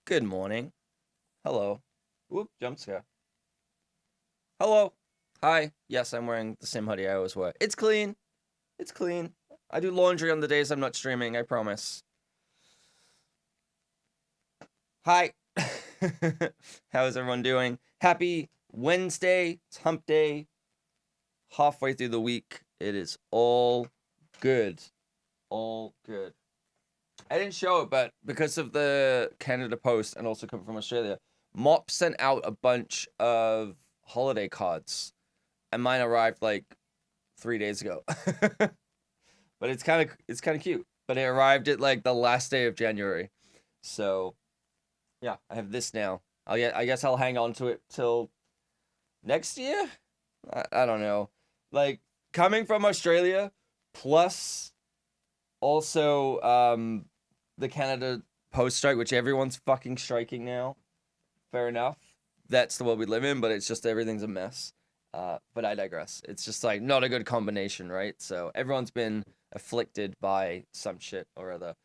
Good morning. Hello. Whoop, jump scare. Hello. Hi. Yes, I'm wearing the same hoodie I always wear. It's clean. It's clean. I do laundry on the days I'm not streaming, I promise. Hi. How is everyone doing? Happy Wednesday. It's hump day. Halfway through the week. It is all good. All good. I didn't show it, but because of the Canada Post and also coming from Australia, Mop sent out a bunch of holiday cards, and mine arrived like 3 days ago. But it's kind of cute. But it arrived at like the last day of January, so yeah, I have this now. I guess I'll hang on to it till next year. I don't know. Like coming from Australia, plus also the Canada Post strike, which everyone's fucking striking now. Fair enough. That's the world we live in, but it's just everything's a mess. But I digress. It's just like not a good combination, right? So everyone's been afflicted by some shit or other.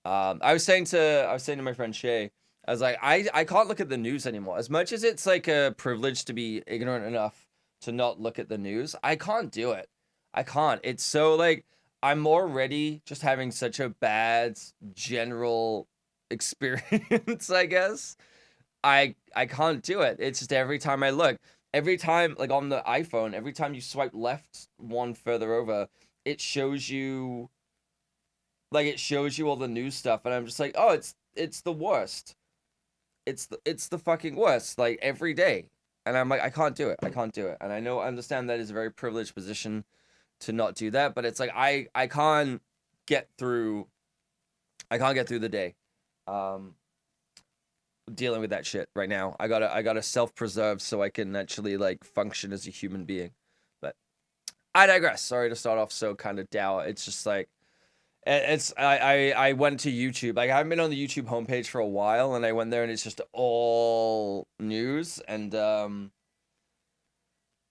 I was saying to my friend Shay, I was like, I can't look at the news anymore. As much as it's like a privilege to be ignorant enough to not look at the news, I can't do it. I can't. It's so like I'm already just having such a bad general experience, I guess. I can't do it. It's just every time I look, every time like on the iPhone, every time you swipe left one further over, it shows you all the news stuff, and I'm just like, oh, it's the worst. It's the fucking worst. Like every day, and I'm like, I can't do it. I can't do it. And I understand that is a very privileged position to not do that, but it's like I can't get through. I can't get through the day. Um, Dealing with that shit right now. I gotta self-preserve so I can actually like function as a human being. But I digress. Sorry to start off so kind of dour. It's just like I went to YouTube. Like I haven't been on the YouTube homepage for a while, and I went there and it's just all news and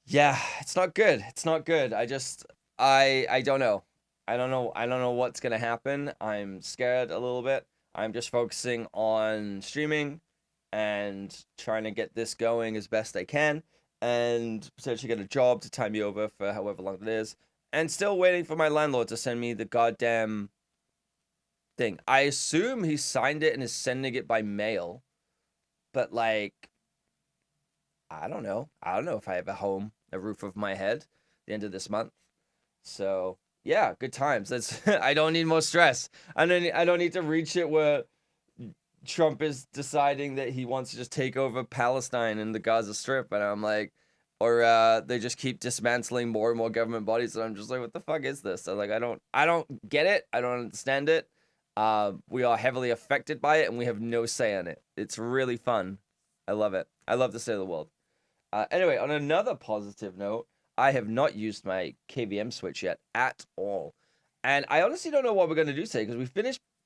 yeah, it's not good. It's not good. I don't know. I don't know what's gonna happen. I'm scared a little bit. I'm just focusing on streaming and trying to get this going as best I can and potentially get a job to tie me over for however long it is. And still waiting for my landlord to send me the goddamn thing. I assume he signed it and is sending it by mail, but like I don't know. I don't know if I have a home, a roof over my head at the end of this month. So yeah, good times. That's I don't need more stress. I don't need to reach it where Trump is deciding that he wants to just take over Palestine and the Gaza Strip, and I'm like, or they just keep dismantling more and more government bodies, and I'm just like, what the fuck is this? I'm like, I don't get it. I don't understand it. We are heavily affected by it, and we have no say in it. It's really fun. I love it. I love the state of the world. Anyway, on another positive note, I have not used my KVM switch yet at all, and I honestly don't know what we're gonna do today because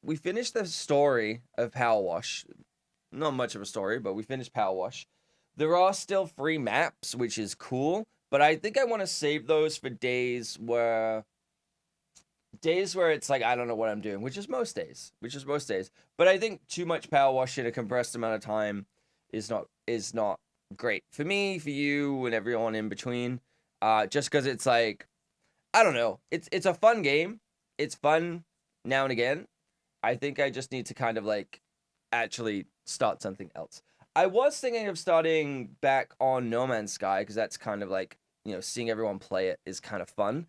we finished the story of Power Wash. Not much of a story, but we finished Power Wash. There are still free maps, which is cool, but I think I want to save those for days where it's like I don't know what I'm doing, which is most days. But I think too much Power Wash in a compressed amount of time is not great for me, for you, and everyone in between. Just because it's like I don't know, it's a fun game. It's fun now and again. I think I just need to kind of like actually start something else. I was thinking of starting back on No Man's Sky because that's kind of like, seeing everyone play it is kind of fun.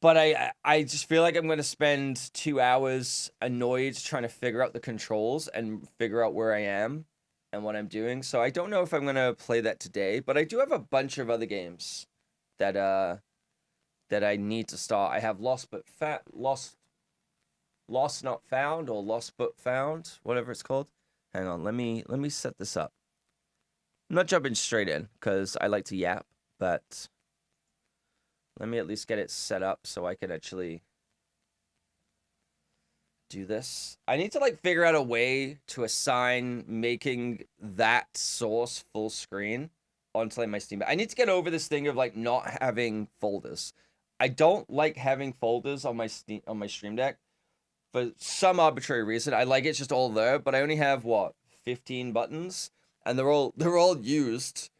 But I just feel like I'm going to spend 2 hours annoyed trying to figure out the controls and figure out where I am and what I'm doing. So I don't know if I'm going to play that today, but I do have a bunch of other games that I need to start. I have Lost Not Found or Lost But Found, whatever it's called. Hang on, let me set this up. I'm not jumping straight in because I like to yap, but let me at least get it set up so I can actually do this. I need to like figure out a way to assign making that source full screen onto like my Steam. I need to get over this thing of like not having folders. I don't like having folders on my Stream Deck for some arbitrary reason. I like it's just all there, but I only have what 15 buttons, and they're all used.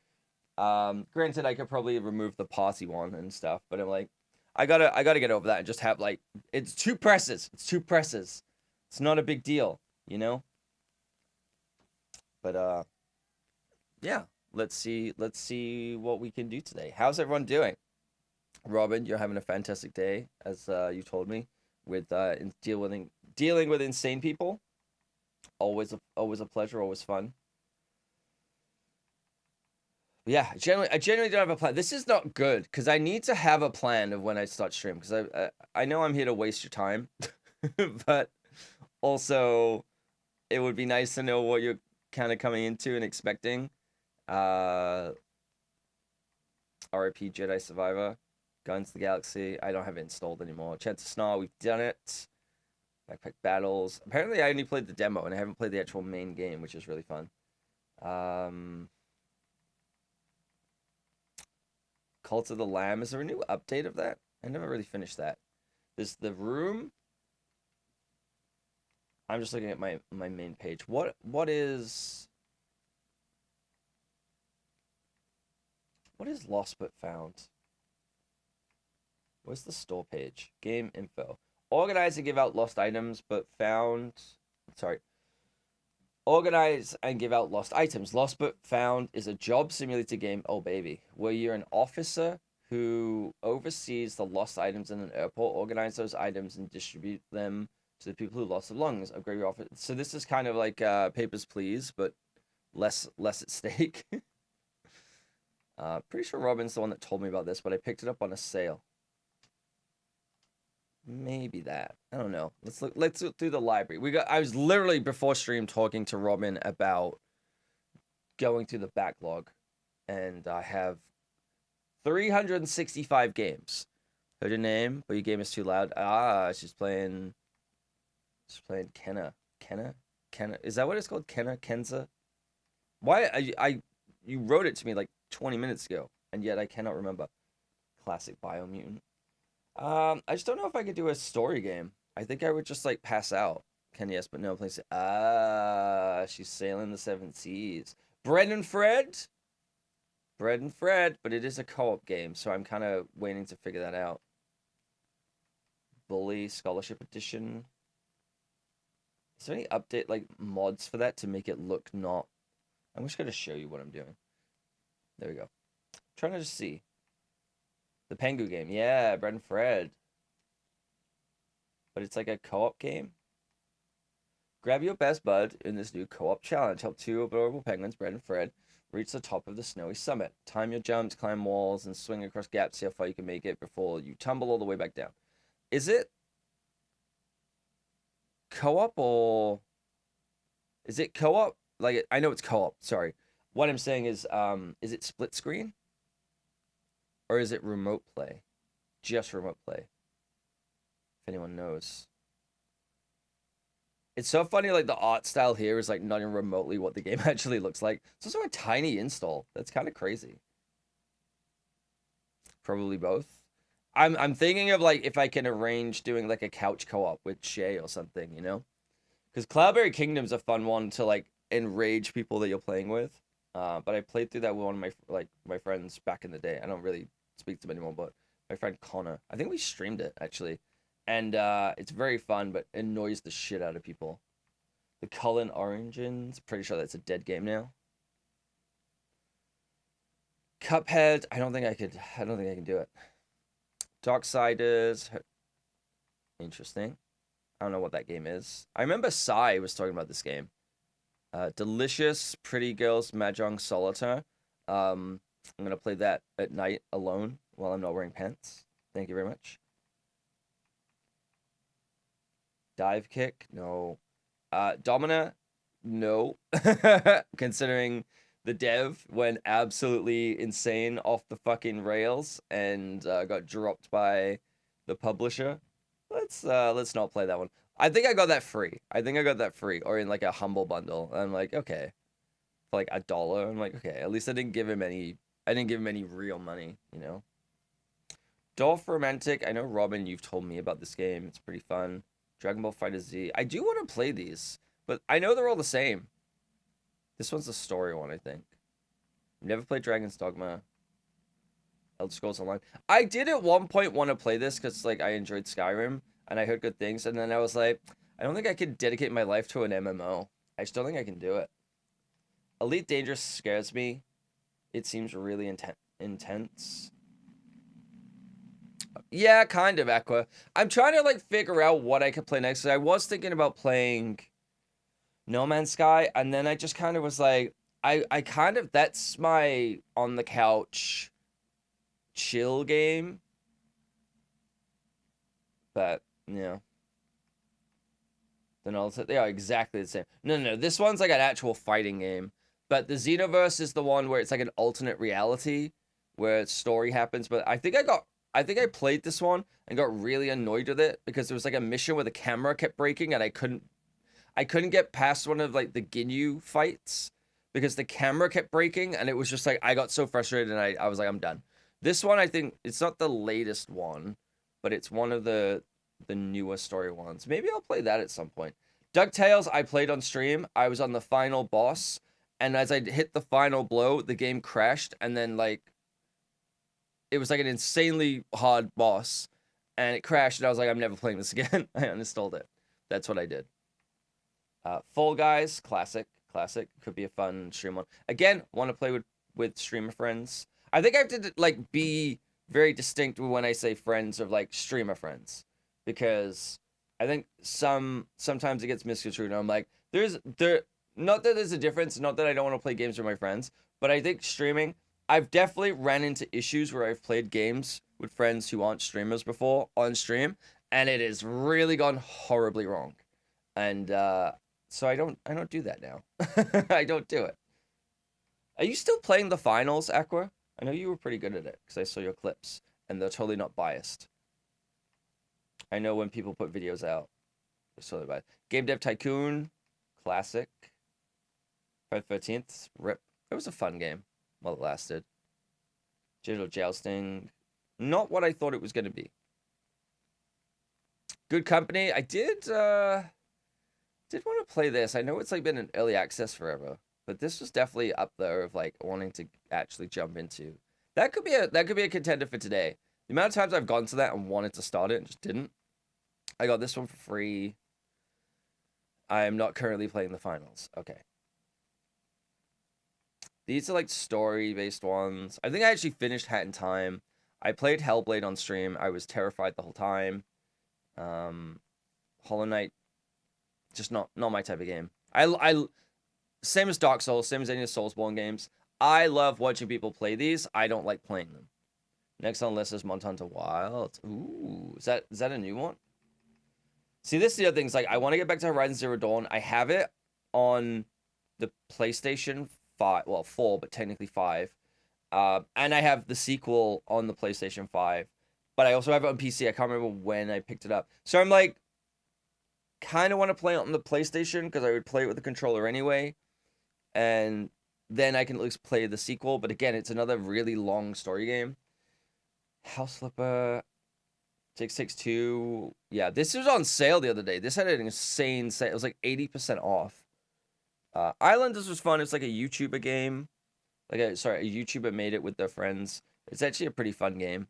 Granted, I could probably remove the party one and stuff, but I'm like, I gotta get over that and just have like it's two presses. It's two presses. It's not a big deal, you know. But yeah, let's see what we can do today. How's everyone doing? Robin, you're having a fantastic day, as you told me, with dealing with insane people. Always a pleasure, always fun. But yeah, I genuinely don't have a plan. This is not good because I need to have a plan of when I start stream because I know I'm here to waste your time, but also it would be nice to know what you're kind of coming into and expecting. RIP Jedi Survivor, Guns of the Galaxy. I don't have it installed anymore. Chance of Snarl, we've done it. Backpack Battles. Apparently, I only played the demo and I haven't played the actual main game, which is really fun. Cult of the Lamb. Is there a new update of that? I never really finished that. There's the room. I'm just looking at my main page. What is lost but found? Where's the store page? Game info. Organize and give out lost items but found. Sorry. Organize and give out lost items. Lost but found is a job simulator game, oh baby, where you're an officer who oversees the lost items in an airport, organize those items and distribute them to the people who lost their belongings. Upgrade your office. So this is kind of like Papers, Please, but less at stake. Pretty sure Robin's the one that told me about this, but I picked it up on a sale. Maybe that. I don't know. Let's look through the library. I was literally before stream talking to Robin about going through the backlog, and I have 365 games. Heard your name, but your game is too loud. She's playing Kenna. Kenna? Is that what it's called? Kenza? Why you wrote it to me like 20 minutes ago, and yet I cannot remember. Classic Biomutant. I just don't know if I could do a story game. I think I would just like pass out. Can yes, but no place. She's sailing the seven seas. Bread and Fred, but it is a co-op game, so I'm kind of waiting to figure that out. Bully Scholarship Edition. Is there any update like mods for that to make it look not? I'm just gonna show you what I'm doing. There we go. I'm trying to just see. The Pengu game. Yeah, Bread and Fred. But it's like a co-op game. Grab your best bud in this new co-op challenge. Help two adorable penguins, Bread and Fred, reach the top of the snowy summit. Time your jumps, climb walls, and swing across gaps. See how far you can make it before you tumble all the way back down. Is it co-op or... Is it co-op? Like, I know it's co-op. Sorry. What I'm saying is it split screen? Or is it remote play? Just remote play. If anyone knows. It's so funny, like, the art style here is, like, not even remotely what the game actually looks like. It's also a tiny install. That's kind of crazy. Probably both. I'm thinking of, like, if I can arrange doing, like, a couch co-op with Shay or something, you know? Because Cloudberry Kingdom's a fun one to, like, enrage people that you're playing with. But I played through that with one of my friends back in the day. I don't really speak to him anymore, but my friend Connor. I think we streamed it, actually. And it's very fun, but annoys the shit out of people. The Cullen Origins, pretty sure that's a dead game now. Cuphead, I don't think I can do it. Darksiders, interesting. I don't know what that game is. I remember Sai was talking about this game. Delicious Pretty Girls Mahjong Solitaire. I'm gonna play that at night alone while I'm not wearing pants. Thank you very much. Dive Kick, no. Domina, no. Considering the dev went absolutely insane off the fucking rails and got dropped by the publisher. Let's not play that one. I think I got that free. Or in like a humble bundle. I'm like, okay. For like $1. I'm like, okay, at least I didn't give him any real money, you know? Dolph Romantic, I know Robin, you've told me about this game. It's pretty fun. Dragon Ball Fighter Z. I do want to play these, but I know they're all the same. This one's the story one, I think. Never played Dragon's Dogma. Elder Scrolls Online. I did at one point want to play this because like I enjoyed Skyrim and I heard good things, and then I was like, I don't think I could dedicate my life to an MMO. I just don't think I can do it. Elite Dangerous scares me. It seems really intense. Yeah, kind of, Aqua. I'm trying to like figure out what I could play next. 'Cause I was thinking about playing No Man's Sky, and then I just kind of was like, I kind of, that's my on the couch chill game, but yeah, then also they are exactly the same. No, this one's like an actual fighting game, but the Xenoverse is the one where it's like an alternate reality where story happens. But I think I played this one and got really annoyed with it because there was like a mission where the camera kept breaking and I couldn't get past one of like the Ginyu fights because the camera kept breaking, and it was just like I got so frustrated and I was like, I'm done. This one, I think it's not the latest one, but it's one of the newer story ones. Maybe I'll play that at some point. DuckTales, I played on stream. I was on the final boss, and as I hit the final blow, the game crashed, and then like it was like an insanely hard boss, and it crashed, and I was like, I'm never playing this again. I uninstalled it. That's what I did. Fall Guys, classic. Could be a fun stream one. Again, want to play with streamer friends. I think I have to like be very distinct when I say friends of like streamer friends, because I think sometimes it gets misconstrued. And I'm like, not that there's a difference, not that I don't want to play games with my friends, but I think streaming, I've definitely ran into issues where I've played games with friends who aren't streamers before on stream, and it has really gone horribly wrong. And so I don't do that now. I don't do it. Are you still playing the finals, Aqua? I know you were pretty good at it because I saw your clips, and they're totally not biased. I know when people put videos out, they're totally biased. Game Dev Tycoon, classic. Friday 13th, rip. It was a fun game while it lasted. Digital Jousting, not what I thought it was going to be. Good Company, I did want to play this. I know it's like been in early access forever, but this was definitely up there of like wanting to actually jump into. That could be a contender for today. The amount of times I've gone to that and wanted to start it and just didn't. I got this one for free. I am not currently playing the finals. Okay. These are like story-based ones. I think I actually finished Hat in Time. I played Hellblade on stream. I was terrified the whole time. Hollow Knight, just not my type of game. I same as Dark Souls, same as any of the Soulsborne games. I love watching people play these. I don't like playing them. Next on the list is Monster Wild. Ooh, is that a new one? See, this is the other thing. It's like I want to get back to Horizon Zero Dawn. I have it on the PlayStation 5, well 4, but technically 5. And I have the sequel on the PlayStation 5. But I also have it on PC. I can't remember when I picked it up. So I'm like, kind of want to play it on the PlayStation because I would play it with the controller anyway. And then I can at least play the sequel. But again, it's another really long story game. House Flipper, 662. Yeah, this was on sale the other day. This had an insane sale. It was like 80% off. Islanders was fun. It's like a YouTuber game. A YouTuber made it with their friends. It's actually a pretty fun game.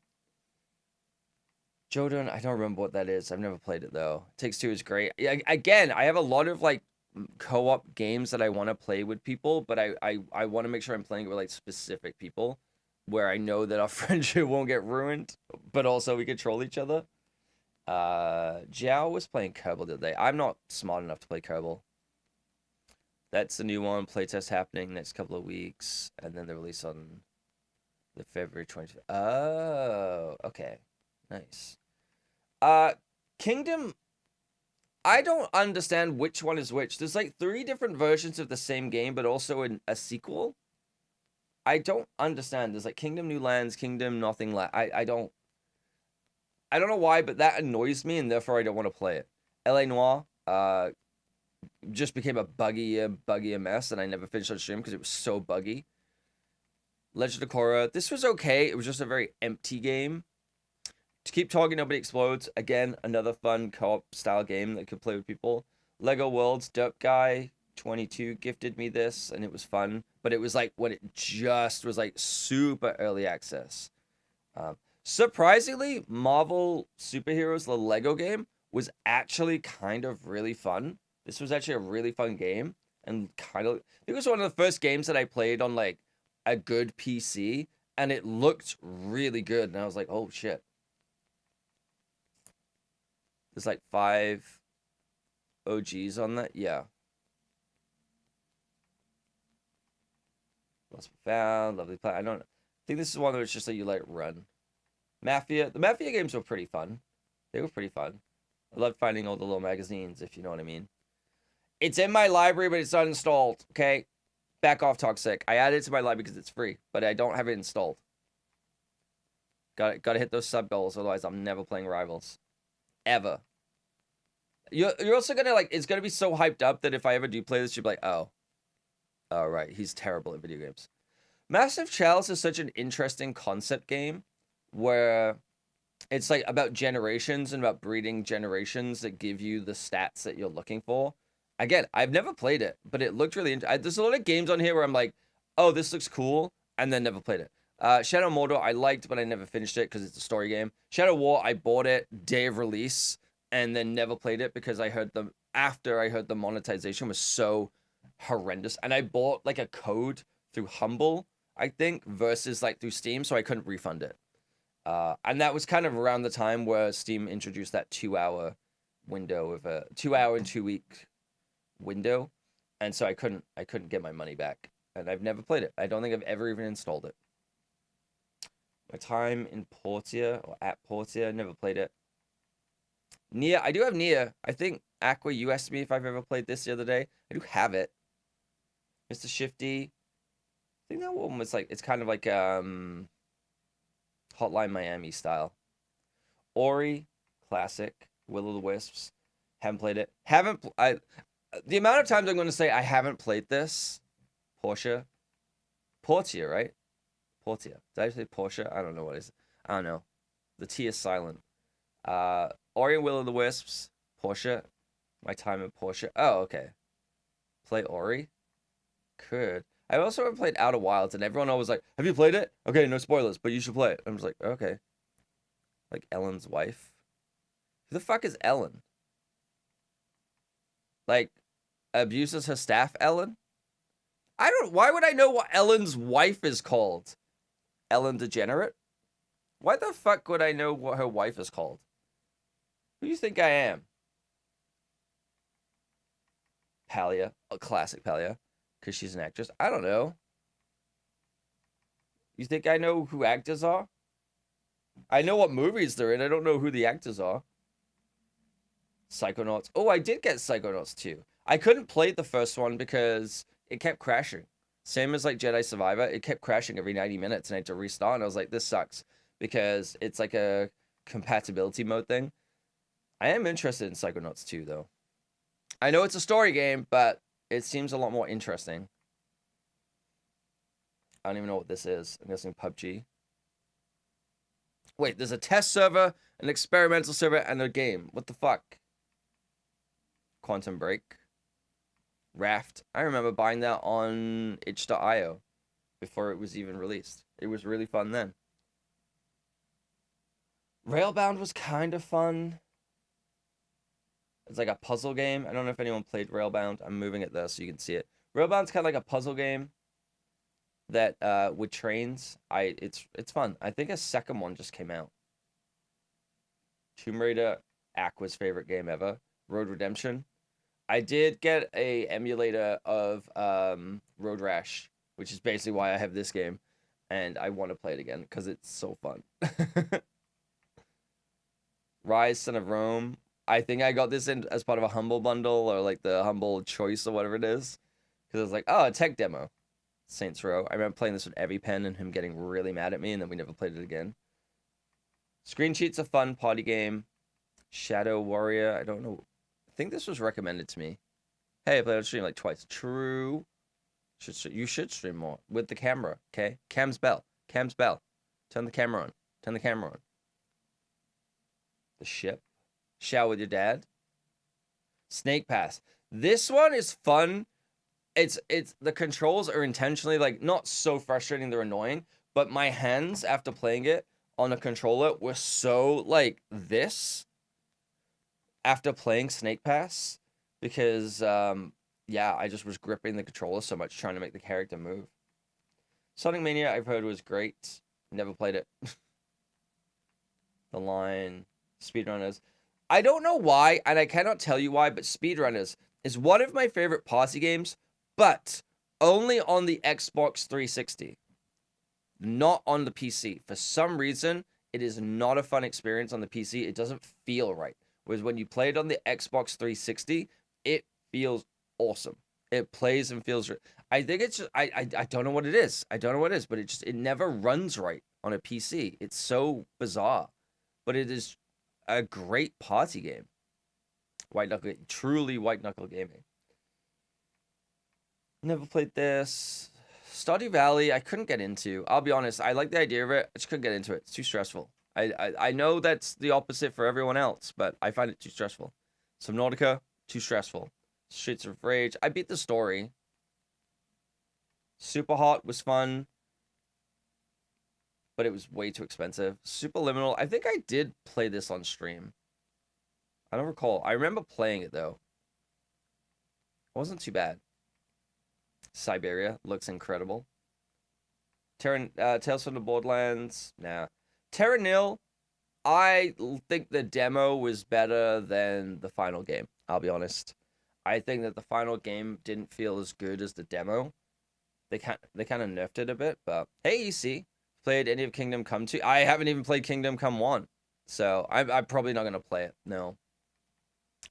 Jodun, I don't remember what that is. I've never played it though. Takes Two is great. Yeah, again, I have a lot of like co-op games that I want to play with people, but I want to make sure I'm playing with like specific people where I know that our friendship won't get ruined, but also we control each other. Jiao was playing Kerbal the other day. I'm not smart enough to play Kerbal. That's the new one. Playtest happening next couple of weeks, and then the release on the February 25th. Oh, okay. Nice. Kingdom, I don't understand which one is which. There's like 3 different versions of the same game, but also a sequel. I don't understand. There's like Kingdom New Lands, Kingdom Nothing Land. I don't know why, but that annoys me, and therefore I don't want to play it. LA Noire, just became a buggy mess, and I never finished on stream because it was so buggy. Legend of Korra, this was okay. It was just a very empty game. To Keep Talking Nobody Explodes. Again, another fun co-op style game that you could play with people. Lego Worlds. Derp Guy 22 gifted me this, and it was fun. But it was like when it just was like super early access. Surprisingly, Marvel Superheroes, the Lego game, was actually kind of really fun. This was actually a really fun game, and kind of, it was one of the first games that I played on like a good PC, and it looked really good. And I was like, oh shit. There's like 5 OGs on that. Yeah. Lost and Found, Lovely Planet. I think this is one where it's just like you let it run. Mafia. The Mafia games were pretty fun. They were pretty fun. I loved finding all the little magazines, if you know what I mean. It's in my library, but it's not installed. Okay? Back off, Toxic. I added it to my library because it's free, but I don't have it installed. Got to hit those sub goals, otherwise I'm never playing Rivals. Ever. You're also gonna like, it's gonna be so hyped up that if I ever do play this, you'll be like, oh, right, he's terrible at video games. Massive Chalice is such an interesting concept game where it's like about generations and about breeding generations that give you the stats that you're looking for. Again, I've never played it, but it looked really there's a lot of games on here where I'm like, oh, this looks cool, and then never played it. Shadow Mordor I liked, but I never finished it because it's a story game. Shadow War, I bought it day of release and then never played it because after I heard the monetization was so horrendous. And I bought like a code through Humble, I think, versus like through Steam, so I couldn't refund it. And that was kind of around the time where Steam introduced that 2-hour window of a 2-hour and 2-week window. And so I couldn't get my money back. And I've never played it. I don't think I've ever even installed it. My time in Portia or at Portia, never played it. Nier, I do have Nier. I think Aqua, you asked me if I've ever played this the other day. I do have it. Mr. Shifty. I think that one was like, it's kind of like Hotline Miami style. Ori, classic. Will of the Wisps. Haven't played it. The amount of times I'm going to say I haven't played this. Portia, right? Portia. Did I say Portia? I don't know what it is. I don't know. The T is silent. Ori and Will of the Wisps. Portia. My time in Portia. Oh, okay. Play Ori? Could. I also haven't played Outer Wilds, and everyone always like, have you played it? Okay, no spoilers, but you should play it. I'm just like, okay. Like Ellen's wife. Who the fuck is Ellen? Like, abuses her staff, Ellen? Why would I know what Ellen's wife is called? Ellen DeGenerate? Why the fuck would I know what her wife is called? Who do you think I am? Palia. A classic Palia. Because she's an actress. I don't know. You think I know who actors are? I know what movies they're in. I don't know who the actors are. Psychonauts. Oh, I did get Psychonauts 2. I couldn't play the first one because it kept crashing. Same as like Jedi Survivor. It kept crashing every 90 minutes and I had to restart. And I was like, this sucks. Because it's like a compatibility mode thing. I am interested in Psychonauts 2, though. I know it's a story game, but it seems a lot more interesting. I don't even know what this is. I'm guessing PUBG. Wait, there's a test server, an experimental server, and a game. What the fuck? Quantum Break. Raft. I remember buying that on itch.io before it was even released. It was really fun then. Railbound was kind of fun. It's like a puzzle game. I don't know if anyone played Railbound. I'm moving it there so you can see it. Railbound's kind of like a puzzle game that with trains. It's fun. I think a second one just came out. Tomb Raider, Aqua's favorite game ever. Road Redemption. I did get a emulator of Road Rash, which is basically why I have this game, and I want to play it again because it's so fun. Rise, Son of Rome. I think I got this in as part of a Humble bundle or like the Humble Choice or whatever it is. Because I was like, oh, a tech demo. Saints Row. I remember playing this with EpiPen and him getting really mad at me, and then we never played it again. Screen Cheat's a fun party game. Shadow Warrior. I don't know. I think this was recommended to me. Hey, I played on stream like twice. True. You should stream more with the camera, okay? Cam's bell. Cam's bell. Turn the camera on. Turn the camera on. The ship. Shower with your dad. Snake Pass. This one is fun. It's the controls are intentionally like not so frustrating, they're annoying, but my hands after playing it on a controller were so like this after playing Snake Pass because yeah, I just was gripping the controller so much trying to make the character move. Sonic Mania I've heard was great. Never played it. The Line, Speedrunners. I don't know why, and I cannot tell you why, but Speedrunners is one of my favorite party games, but only on the Xbox 360, not on the PC. For some reason, it is not a fun experience on the PC. It doesn't feel right. Whereas when you play it on the Xbox 360, it feels awesome. It plays and feels. I think it's just, I don't know what it is. I don't know what it is, but it never runs right on a PC. It's so bizarre, but it is a great party game. White knuckle, truly white knuckle gaming. Never played this. Stardew Valley, I couldn't get into. I'll be honest, I like the idea of it. I just couldn't get into it. It's too stressful. I know that's the opposite for everyone else, but I find it too stressful. Subnautica, too stressful. Streets of Rage, I beat the story. Super Hot was fun, but it was way too expensive. Superliminal, I think I did play this on stream. I don't recall. I remember playing it, though. It wasn't too bad. Siberia looks incredible. Tales from the Borderlands, nah. Terra Nil, I think the demo was better than the final game. I'll be honest. I think that the final game didn't feel as good as the demo. They kind of nerfed it a bit, but hey, EC, played any of Kingdom Come 2? I haven't even played Kingdom Come 1, so I'm probably not gonna play it. No,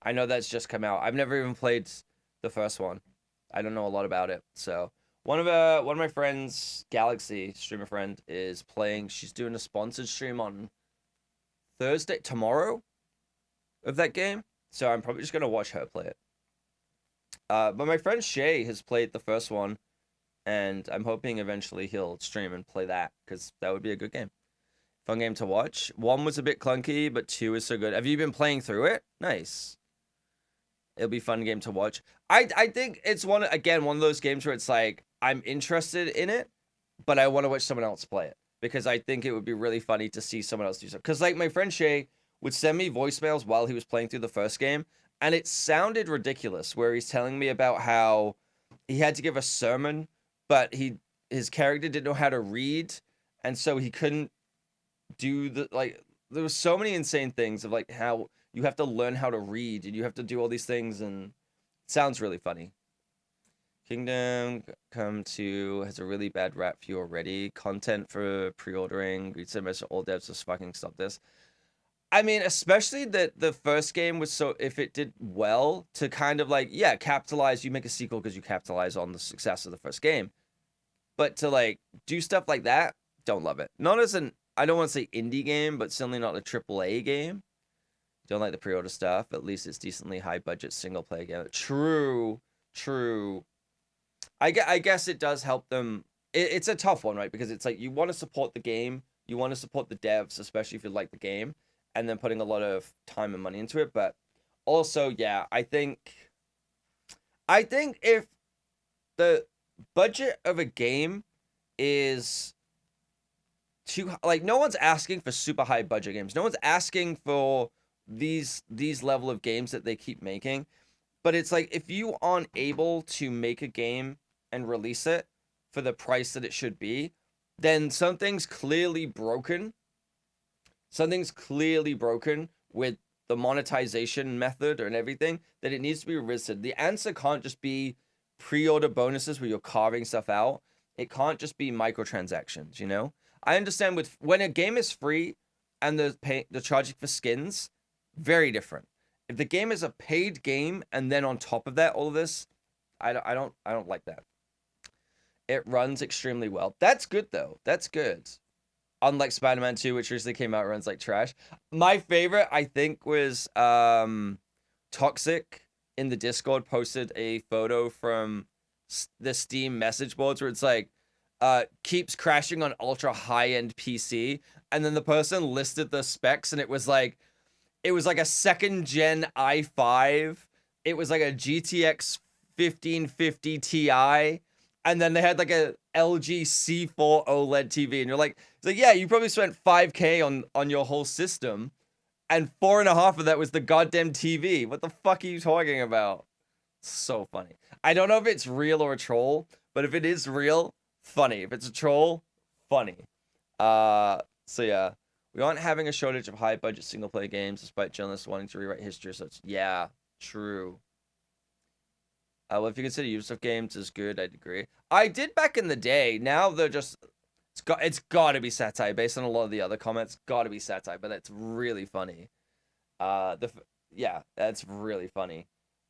I know that's just come out. I've never even played the first one. I don't know a lot about it. So one of my friends, Galaxy, streamer friend, is playing. She's doing a sponsored stream on Thursday, tomorrow, of that game. So I'm probably just gonna watch her play it. But my friend Shay has played the first one, and I'm hoping eventually he'll stream and play that because that would be a good game. Fun game to watch. 1 was a bit clunky, but 2 is so good. Have you been playing through it? Nice. It'll be a fun game to watch. I think it's one of those games where it's like I'm interested in it, but I want to watch someone else play it because I think it would be really funny to see someone else do something. Because like my friend Shay would send me voicemails while he was playing through the first game, and it sounded ridiculous where he's telling me about how he had to give a sermon, but his character didn't know how to read, and so he couldn't do the like. There was so many insane things of like how you have to learn how to read and you have to do all these things, and it sounds really funny. Kingdom Come 2 has a really bad rap for you already. Content for pre-ordering. We said most all devs just fucking stop this. I mean, especially that the first game was so, if it did well, to kind of like, yeah, capitalize, you make a sequel because you capitalize on the success of the first game. But to like do stuff like that, don't love it. Not as an, I don't want to say indie game, but certainly not a AAA game. Don't like the pre-order stuff. At least it's decently high budget single player game. True. I guess it does help them. It's a tough one, right? Because it's like you want to support the game, you want to support the devs, especially if you like the game, and then putting a lot of time and money into it. But also, yeah, I think if the budget of a game is too, like, no one's asking for super high budget games. No one's asking for these level of games that they keep making. But it's like if you aren't able to make a game and release it for the price that it should be, then something's clearly broken. Something's clearly broken with the monetization method and everything, that it needs to be revisited. The answer can't just be pre-order bonuses where you're carving stuff out. It can't just be microtransactions, you know? I understand with when a game is free and the charging for skins, very different. If the game is a paid game and then on top of that all of this, I don't like that. It runs extremely well. That's good though. That's good. Unlike Spider-Man 2, which recently came out, runs like trash. My favorite, I think, was Toxic in the Discord posted a photo from the Steam message boards where it's like, keeps crashing on ultra high-end PC. And then the person listed the specs and it was like It was like a second gen i5. It was like a GTX 1550 Ti, and then they had like a LG C4 OLED TV, and you're like, it's like, yeah, you probably spent 5K on your whole system, and 4.5 of that was the goddamn TV. What the fuck are you talking about? So funny. I don't know if it's real or a troll, but if it is real, funny. If it's a troll, funny. So yeah, we aren't having a shortage of high budget single player games despite journalists wanting to rewrite history. So it's, yeah, true. Well, if you consider Ubisoft games as good, I'd agree. I did back in the day. Now they're just, it's got to be satire based on a lot of the other comments. Got to be satire, but that's really funny. Yeah, that's really funny.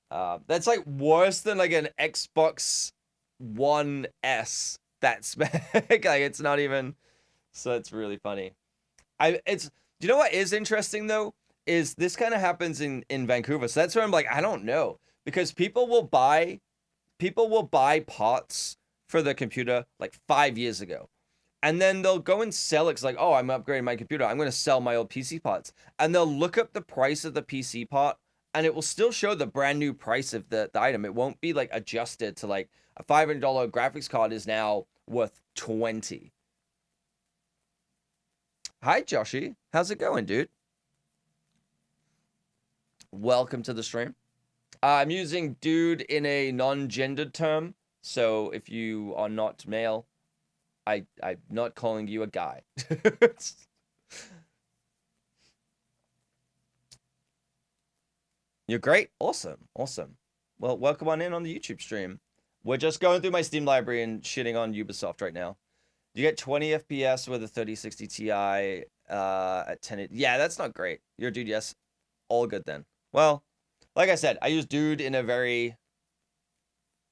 That's like worse than like an Xbox One S. That's like it's not even. So it's really funny. Do you know what is interesting though? Is this kind of happens in Vancouver. So that's where I'm like, I don't know. Because people will buy parts for the computer like 5 years ago. And then they'll go and sell it. It's like, oh, I'm upgrading my computer. I'm going to sell my old PC parts. And they'll look up the price of the PC part, and it will still show the brand new price of the item. It won't be like adjusted to like a $500 graphics card is now worth 20. Hi, Joshy. How's it going, dude? Welcome to the stream. I'm using dude in a non-gendered term. So if you are not male, I'm not calling you a guy. You're great. Awesome. Awesome. Well, welcome on in on the YouTube stream. We're just going through my Steam library and shitting on Ubisoft right now. You get 20 FPS with a 3060 Ti at 10. Yeah, that's not great. You're a dude, yes. All good then. Well, like I said, I use dude in a very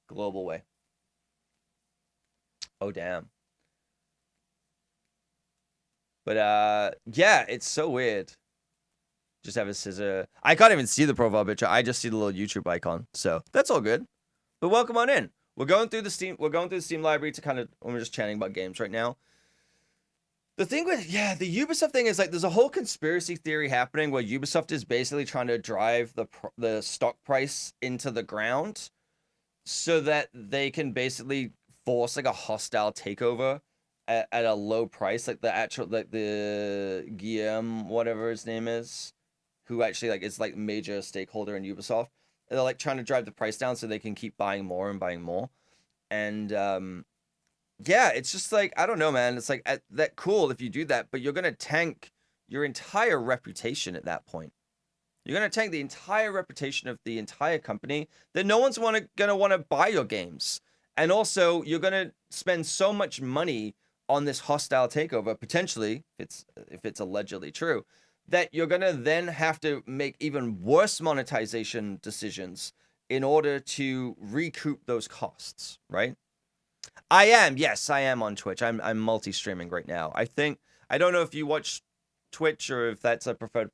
global way. Oh, damn. But, yeah, it's so weird. Just have a scissor. I can't even see the profile picture. I just see the little YouTube icon. So that's all good. But welcome on in. We're going through the Steam library to kind of, we're just chatting about games right now. The thing with, yeah, the Ubisoft thing is like there's a whole conspiracy theory happening where Ubisoft is basically trying to drive the stock price into the ground so that they can basically force like a hostile takeover at a low price, like the Guillaume, whatever his name is, who actually like is like major stakeholder in Ubisoft. And they're like trying to drive the price down so they can keep buying more and buying more. And yeah, it's just like, I don't know, man. It's like that cool if you do that, but you're going to tank your entire reputation at that point. You're going to tank the entire reputation of the entire company that no one's going to want to buy your games. And also, you're going to spend so much money on this hostile takeover, potentially, if it's allegedly true, that you're going to then have to make even worse monetization decisions in order to recoup those costs, right? Yes, I am on Twitch. I'm multi-streaming right now. I don't know if you watch Twitch or if that's a preferred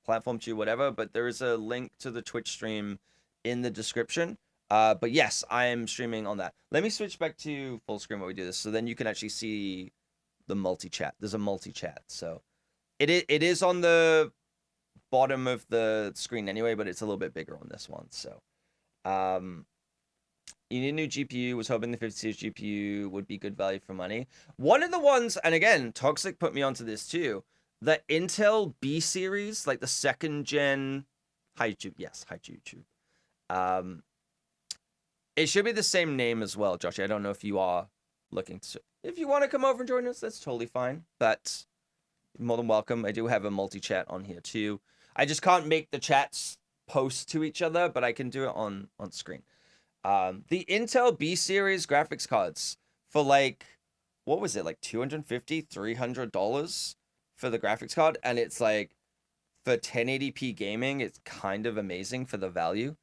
platform to you, whatever, but there is a link to the Twitch stream in the description. But yes, I am streaming on that. Let me switch back to full screen while we do this, so then you can actually see the multi-chat. There's a multi-chat, so it is on the bottom of the screen anyway, but it's a little bit bigger on this one. So, you need a new GPU. Was hoping the 50 series GPU would be good value for money. One of the ones, and again, Toxic put me onto this too. The Intel B series, like the second gen. Hi YouTube, yes, hi YouTube. It should be the same name as well, Josh. I don't know if you are looking to. If you want to come over and join us, that's totally fine. But you're more than welcome. I do have a multi-chat on here too. I just can't make the chats post to each other, but I can do it on screen. The Intel B series graphics cards for like, what was it? Like $250, $300 for the graphics card. And it's like for 1080p gaming, it's kind of amazing for the value.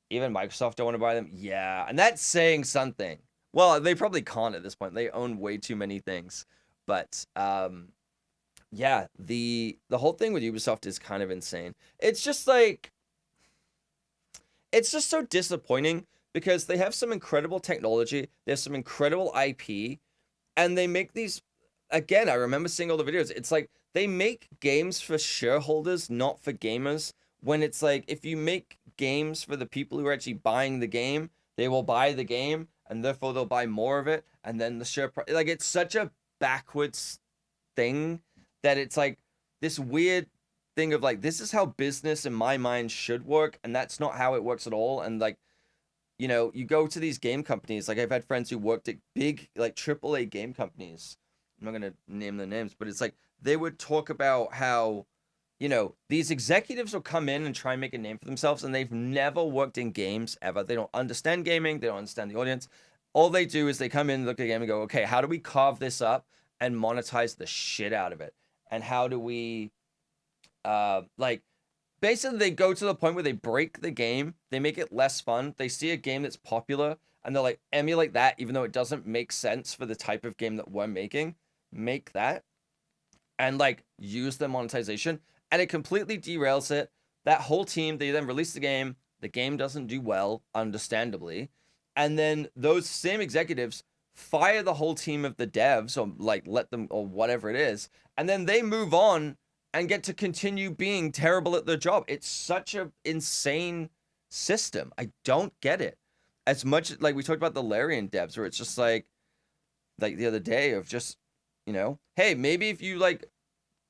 Even Microsoft don't want to buy them. Yeah. And that's saying something. Well, they probably can't at this point. They own way too many things. But, yeah, the whole thing with Ubisoft is kind of insane. It's just like, it's just so disappointing because they have some incredible technology, they have some incredible IP, and they make these, again, I remember seeing all the videos. It's like they make games for shareholders, not for gamers. When it's like, if you make games for the people who are actually buying the game, they will buy the game, and therefore they'll buy more of it, and then the share price. Like, it's such a backwards thing that it's like this weird thing of like, this is how business in my mind should work, and that's not how it works at all. And like, you go to these game companies. Like, I've had friends who worked at big, like, AAA game companies. I'm not gonna name the names, but it's like they would talk about how, these executives will come in and try and make a name for themselves, and they've never worked in games ever. They don't understand gaming. They don't understand the audience. All they do is they come in, look at a game, and go, okay, how do we carve this up and monetize the shit out of it? And how do we, like, basically they go to the point where they break the game, they make it less fun. They see a game that's popular, and they're like, emulate that, even though it doesn't make sense for the type of game that we're making. Make that, and like use the monetization, and it completely derails it. That whole team, they then release the game doesn't do well, understandably, and then those same executives fire the whole team of the devs, or like let them, or whatever it is, and then they move on and get to continue being terrible at their job. It's such a insane system. I don't get it. As much like we talked about the Larian devs, where it's just like the other day of just, hey, maybe if you like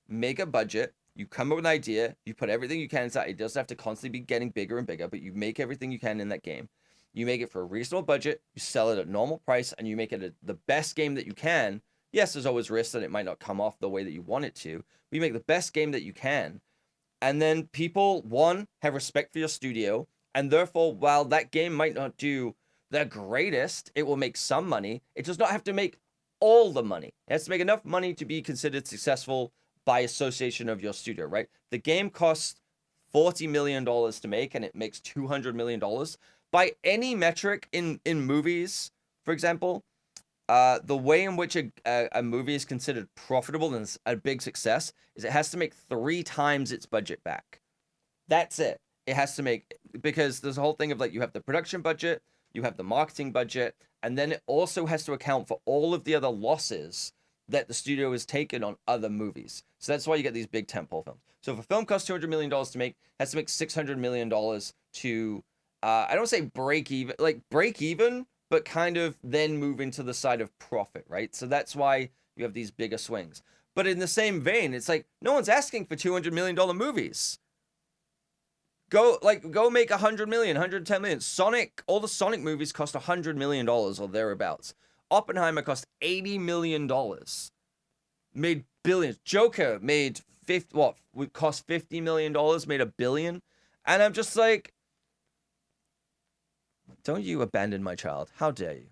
make a budget, you come up with an idea, you put everything you can inside. It doesn't have to constantly be getting bigger and bigger, but you make everything you can in that game. You make it for a reasonable budget, you sell it at normal price, and you make it the best game that you can. Yes, there's always risks that it might not come off the way that you want it to, but you make the best game that you can. And then people, one, have respect for your studio, and therefore, while that game might not do the greatest, it will make some money. It does not have to make all the money. It has to make enough money to be considered successful by association of your studio, right? The game costs $40 million to make, and it makes $200 million. By any metric in movies, for example, the way in which a movie is considered profitable and a big success is it has to make 3 times its budget back. That's it. It has to make, because there's a whole thing of like, you have the production budget, you have the marketing budget, and then it also has to account for all of the other losses that the studio has taken on other movies. So that's why you get these big tentpole films. So if a film costs $200 million to make, it has to make $600 million to, I don't say break even, but kind of then move into the side of profit, right? So that's why you have these bigger swings. But in the same vein, it's like, no one's asking for $200 million movies. Go make 100 million, 110 million. Sonic, all the Sonic movies cost $100 million or thereabouts. Oppenheimer cost $80 million. Made billions. Joker made would cost $50 million, made $1 billion. And I'm just like, don't you abandon my child. How dare you?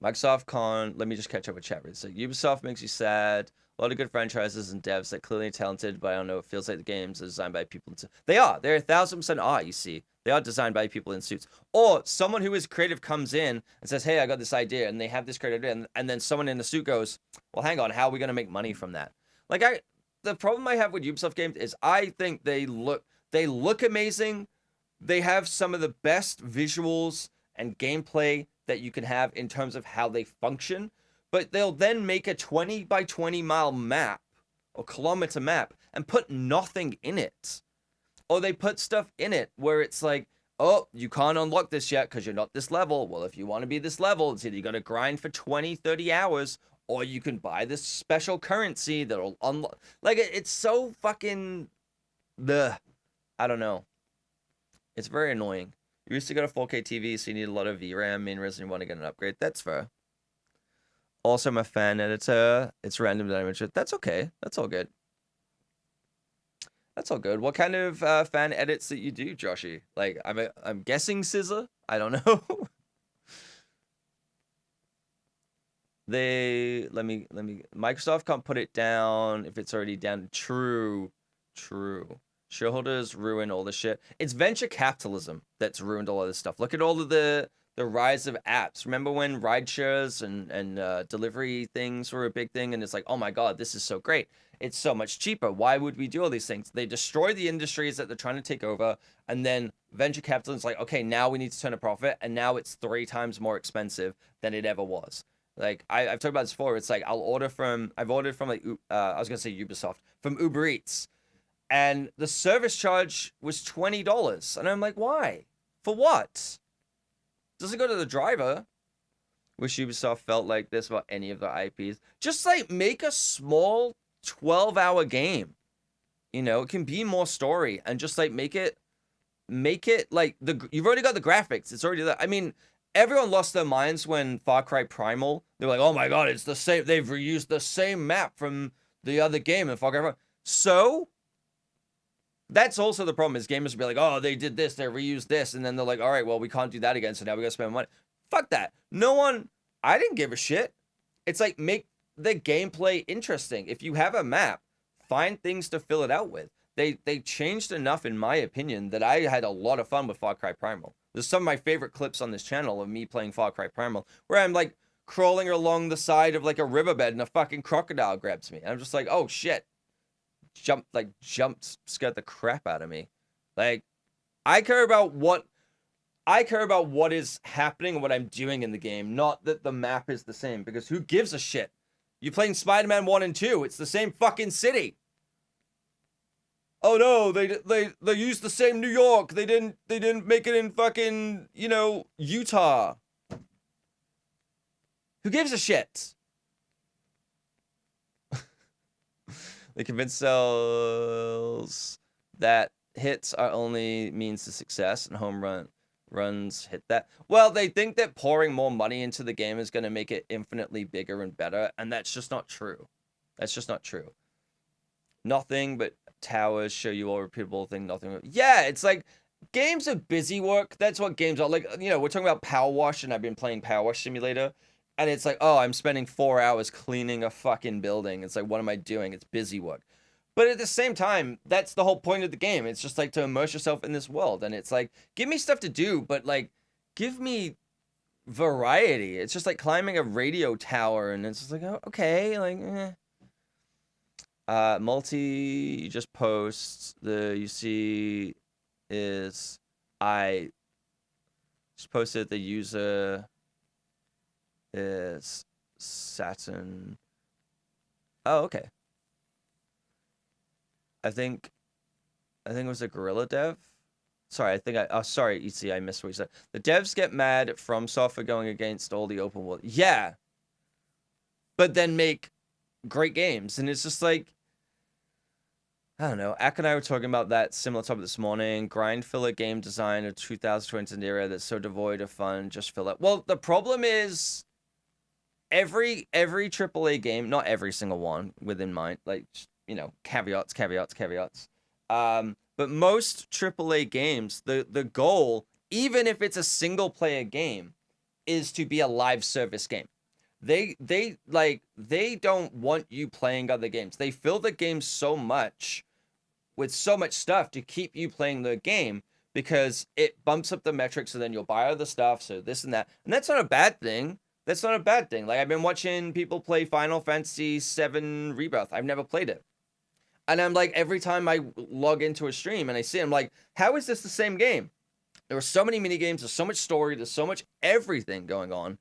Microsoft Con, let me just catch up with chat. So Ubisoft makes you sad. A lot of good franchises and devs that clearly talented, but I don't know, it feels like the games are designed by people. They are. They're 1,000% are, you see. They are designed by people in suits. Or someone who is creative comes in and says, hey, I got this idea, and they have this creative idea, and then someone in the suit goes, well, hang on, how are we going to make money from that? Like, the problem I have with Ubisoft games is I think they look amazing. They have some of the best visuals and gameplay that you can have in terms of how they function, but they'll then make a 20 by 20 mile map or kilometer map and put nothing in it. Or they put stuff in it where it's like, oh, you can't unlock this yet because you're not this level. Well, if you want to be this level, it's either you got to grind for 20, 30 hours, or you can buy this special currency that'll unlock. Like, it's so fucking, I don't know. It's very annoying. You used to go to 4K TV, so you need a lot of VRAM, main res, and you want to get an upgrade. That's fair. Also, I'm a fan editor. It's random damage. That's okay. That's all good. That's all good. What kind of fan edits that you do, Joshy? Like, I'm guessing scissor. I don't know. Let me. Microsoft can't put it down if it's already down. True. Shareholders ruin all this shit. It's venture capitalism that's ruined all of this stuff. Look at all of the rise of apps. Remember when ride shares and delivery things were a big thing? And it's like, oh my God, this is so great. It's so much cheaper. Why would we do all these things? They destroy the industries that they're trying to take over. And then venture capitalism is like, okay, now we need to turn a profit. And now it's 3 times more expensive than it ever was. Like I've talked about this before. It's like I've ordered from like I was gonna say Ubisoft, from Uber Eats, and the service charge was $20, and I'm like, why? For what? Doesn't go to the driver. Wish Ubisoft felt like this about any of their IPs. Just like make a small 12-hour game. You know, it can be more story, and just like make it like you've already got the graphics. It's already there. I mean, everyone lost their minds when Far Cry Primal. They're like, oh my god, it's the same. They've reused the same map from the other game in Far Cry Primal. So that's also the problem, is gamers will be like, oh, they did this, they reused this, and then they're like, all right, well, we can't do that again, so now we gotta spend money. Fuck that. No one, I didn't give a shit. It's like, make the gameplay interesting. If you have a map, find things to fill it out with. They changed enough, in my opinion, that I had a lot of fun with Far Cry Primal. There's some of my favorite clips on this channel of me playing Far Cry Primal, where I'm like crawling along the side of like a riverbed and a fucking crocodile grabs me. And I'm just like, oh shit. Jumped, scared the crap out of me. Like, I care about what is happening and what I'm doing in the game, not that the map is the same, because who gives a shit? You playing Spider-Man 1 and 2, it's the same fucking city. Oh no, they used the same New York. They didn't make it in fucking, you know, Utah. Who gives a shit? They convince themselves that hits are only means to success, and runs hit that. Well, they think that pouring more money into the game is going to make it infinitely bigger and better, and that's just not true. That's just not true. Nothing but towers show you all repeatable thing. Nothing. Yeah, it's like games are busy work. That's what games are. Like, you know, we're talking about Power Wash, and I've been playing Power Wash Simulator. And it's like, oh, I'm spending 4 hours cleaning a fucking building. It's like, what am I doing? It's busy work. But at the same time, that's the whole point of the game. It's just like to immerse yourself in this world. And it's like, give me stuff to do, but like, give me variety. It's just like climbing a radio tower, and it's just like, oh, okay, like, multi, you just post, you see is, I just posted the user is Saturn. Oh, okay. I think it was a Gorilla dev. Sorry, sorry, EC, I missed what you said. The devs get mad at FromSoft for going against all the open world. Yeah. But then make great games. And it's just like, I don't know. Ak and I were talking about that similar topic this morning. Grind filler game design of 2020 era that's so devoid of fun, just fill it. Well, the problem is every AAA game, not every single one within mind, like, you know, caveats. But most AAA games, the goal, even if it's a single player game, is to be a live service game. They don't want you playing other games. They fill the game so much with so much stuff to keep you playing the game, because it bumps up the metrics, so then you'll buy other stuff, so this and that. And that's not a bad thing. That's not a bad thing. Like, I've been watching people play Final Fantasy VII Rebirth. I've never played it. And I'm like, every time I log into a stream and I see it, I'm like, how is this the same game? There are so many mini games, there's so much story, there's so much everything going on.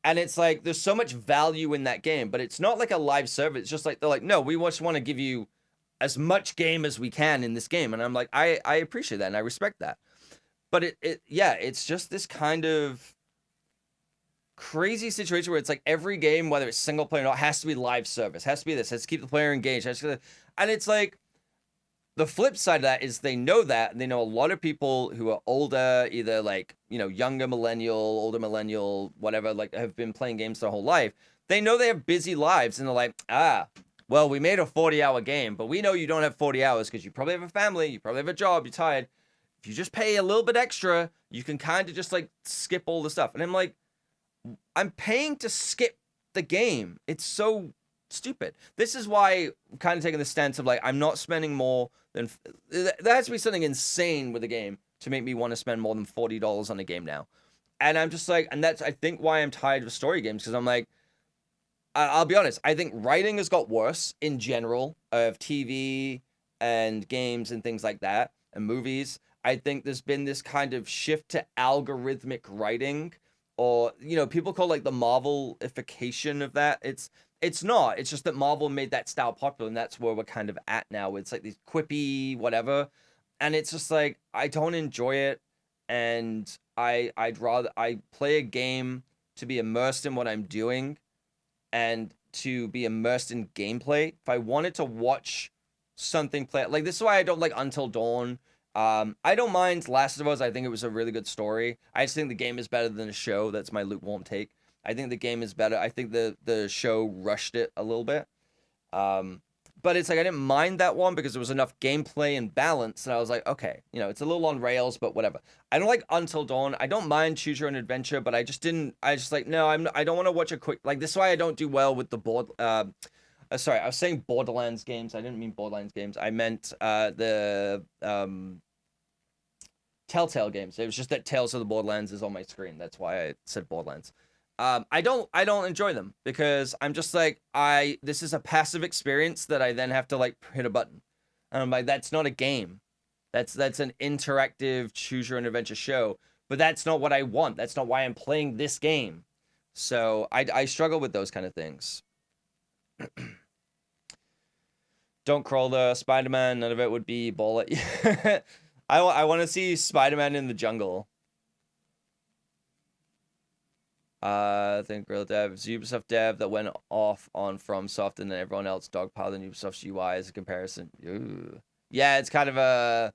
And it's like, there's so much value in that game, but it's not like a live service. It's just like, they're like, no, we just want to give you as much game as we can in this game. And I'm like, I appreciate that and I respect that. But it's just this kind of crazy situation where it's like every game, whether it's single player or not, has to be live service, has to be this, has to keep the player engaged, and it's like, the flip side of that is they know that, and they know a lot of people who are older, either like, you know, younger millennial, older millennial, whatever, like, have been playing games their whole life. They know they have busy lives, and they're like, well, we made a 40-hour game, but we know you don't have 40 hours because you probably have a family, you probably have a job, you're tired. If you just pay a little bit extra, you can kind of just like skip all the stuff. And I'm like, I'm paying to skip the game. It's so stupid. This is why I'm kind of taking the stance of like, I'm not spending more than, there has to be something insane with the game to make me want to spend more than $40 on a game now. And I'm just like, and that's, I think, why I'm tired of story games, because I'm like, I'll be honest, I think writing has got worse in general of TV and games and things like that, and movies. I think there's been this kind of shift to algorithmic writing, or people call like the Marvelification of that. It's not. It's just that Marvel made that style popular, and that's where we're kind of at now. It's like these quippy whatever, and it's just like I don't enjoy it, and I'd rather I play a game to be immersed in what I'm doing, and to be immersed in gameplay. If I wanted to watch something play, like this is why I don't like Until Dawn. I don't mind Last of Us. I think it was a really good story. I just think the game is better than the show. That's my lukewarm take. I think the game is better. I think the show rushed it a little bit. But it's like I didn't mind that one because there was enough gameplay and balance, and I was like, okay, it's a little on rails, but whatever. I don't like Until Dawn. I don't mind Choose Your Own Adventure, but I just like, no, I don't want to watch a quick, like, this is why I don't do well with the board. Sorry, I was saying Borderlands games. I didn't mean Borderlands games. I meant the Telltale games. It was just that Tales of the Borderlands is on my screen. That's why I said Borderlands. I don't enjoy them because I'm just like, this is a passive experience that I then have to like hit a button. And I'm like, that's not a game. That's an interactive choose your own adventure show, but that's not what I want. That's not why I'm playing this game. So I struggle with those kind of things. Don't crawl the Spider-Man. None of it would be bullet. I want to see Spider-Man in the jungle. I think Guerrilla Dev is Ubisoft dev that went off on FromSoft, and then everyone else dogpiled on Ubisoft's UI as a comparison. Ooh. Yeah, it's kind of a,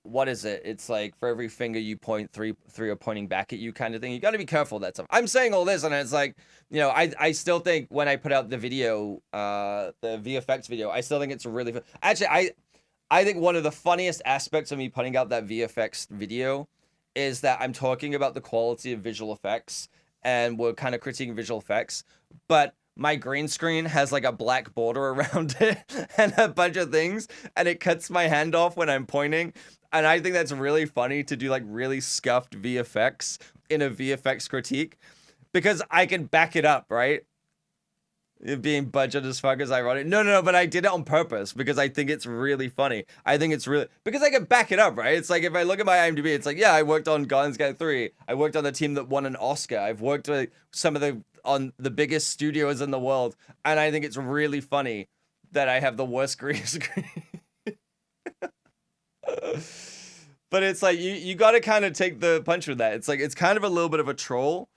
what is it? It's like for every finger you point, three are pointing back at you kind of thing. You got to be careful of that stuff. I'm saying all this, and it's like, I still think when I put out the video, the VFX video, I still think it's really fun. Actually, I think one of the funniest aspects of me putting out that VFX video is that I'm talking about the quality of visual effects, and we're kind of critiquing visual effects, but my green screen has like a black border around it and a bunch of things, and it cuts my hand off when I'm pointing. And I think that's really funny to do like really scuffed VFX in a VFX critique because I can back it up, right? It being budget as fuck as ironic. No, but I did it on purpose because I think it's really funny. I think it's really, because I can back it up, right? It's like if I look at my IMDb, it's like, yeah, I worked on Guardians Gate 3. I worked on the team that won an Oscar. I've worked with on the biggest studios in the world. And I think it's really funny that I have the worst green screen. But it's like, you got to kind of take the punch with that. It's like, it's kind of a little bit of a troll.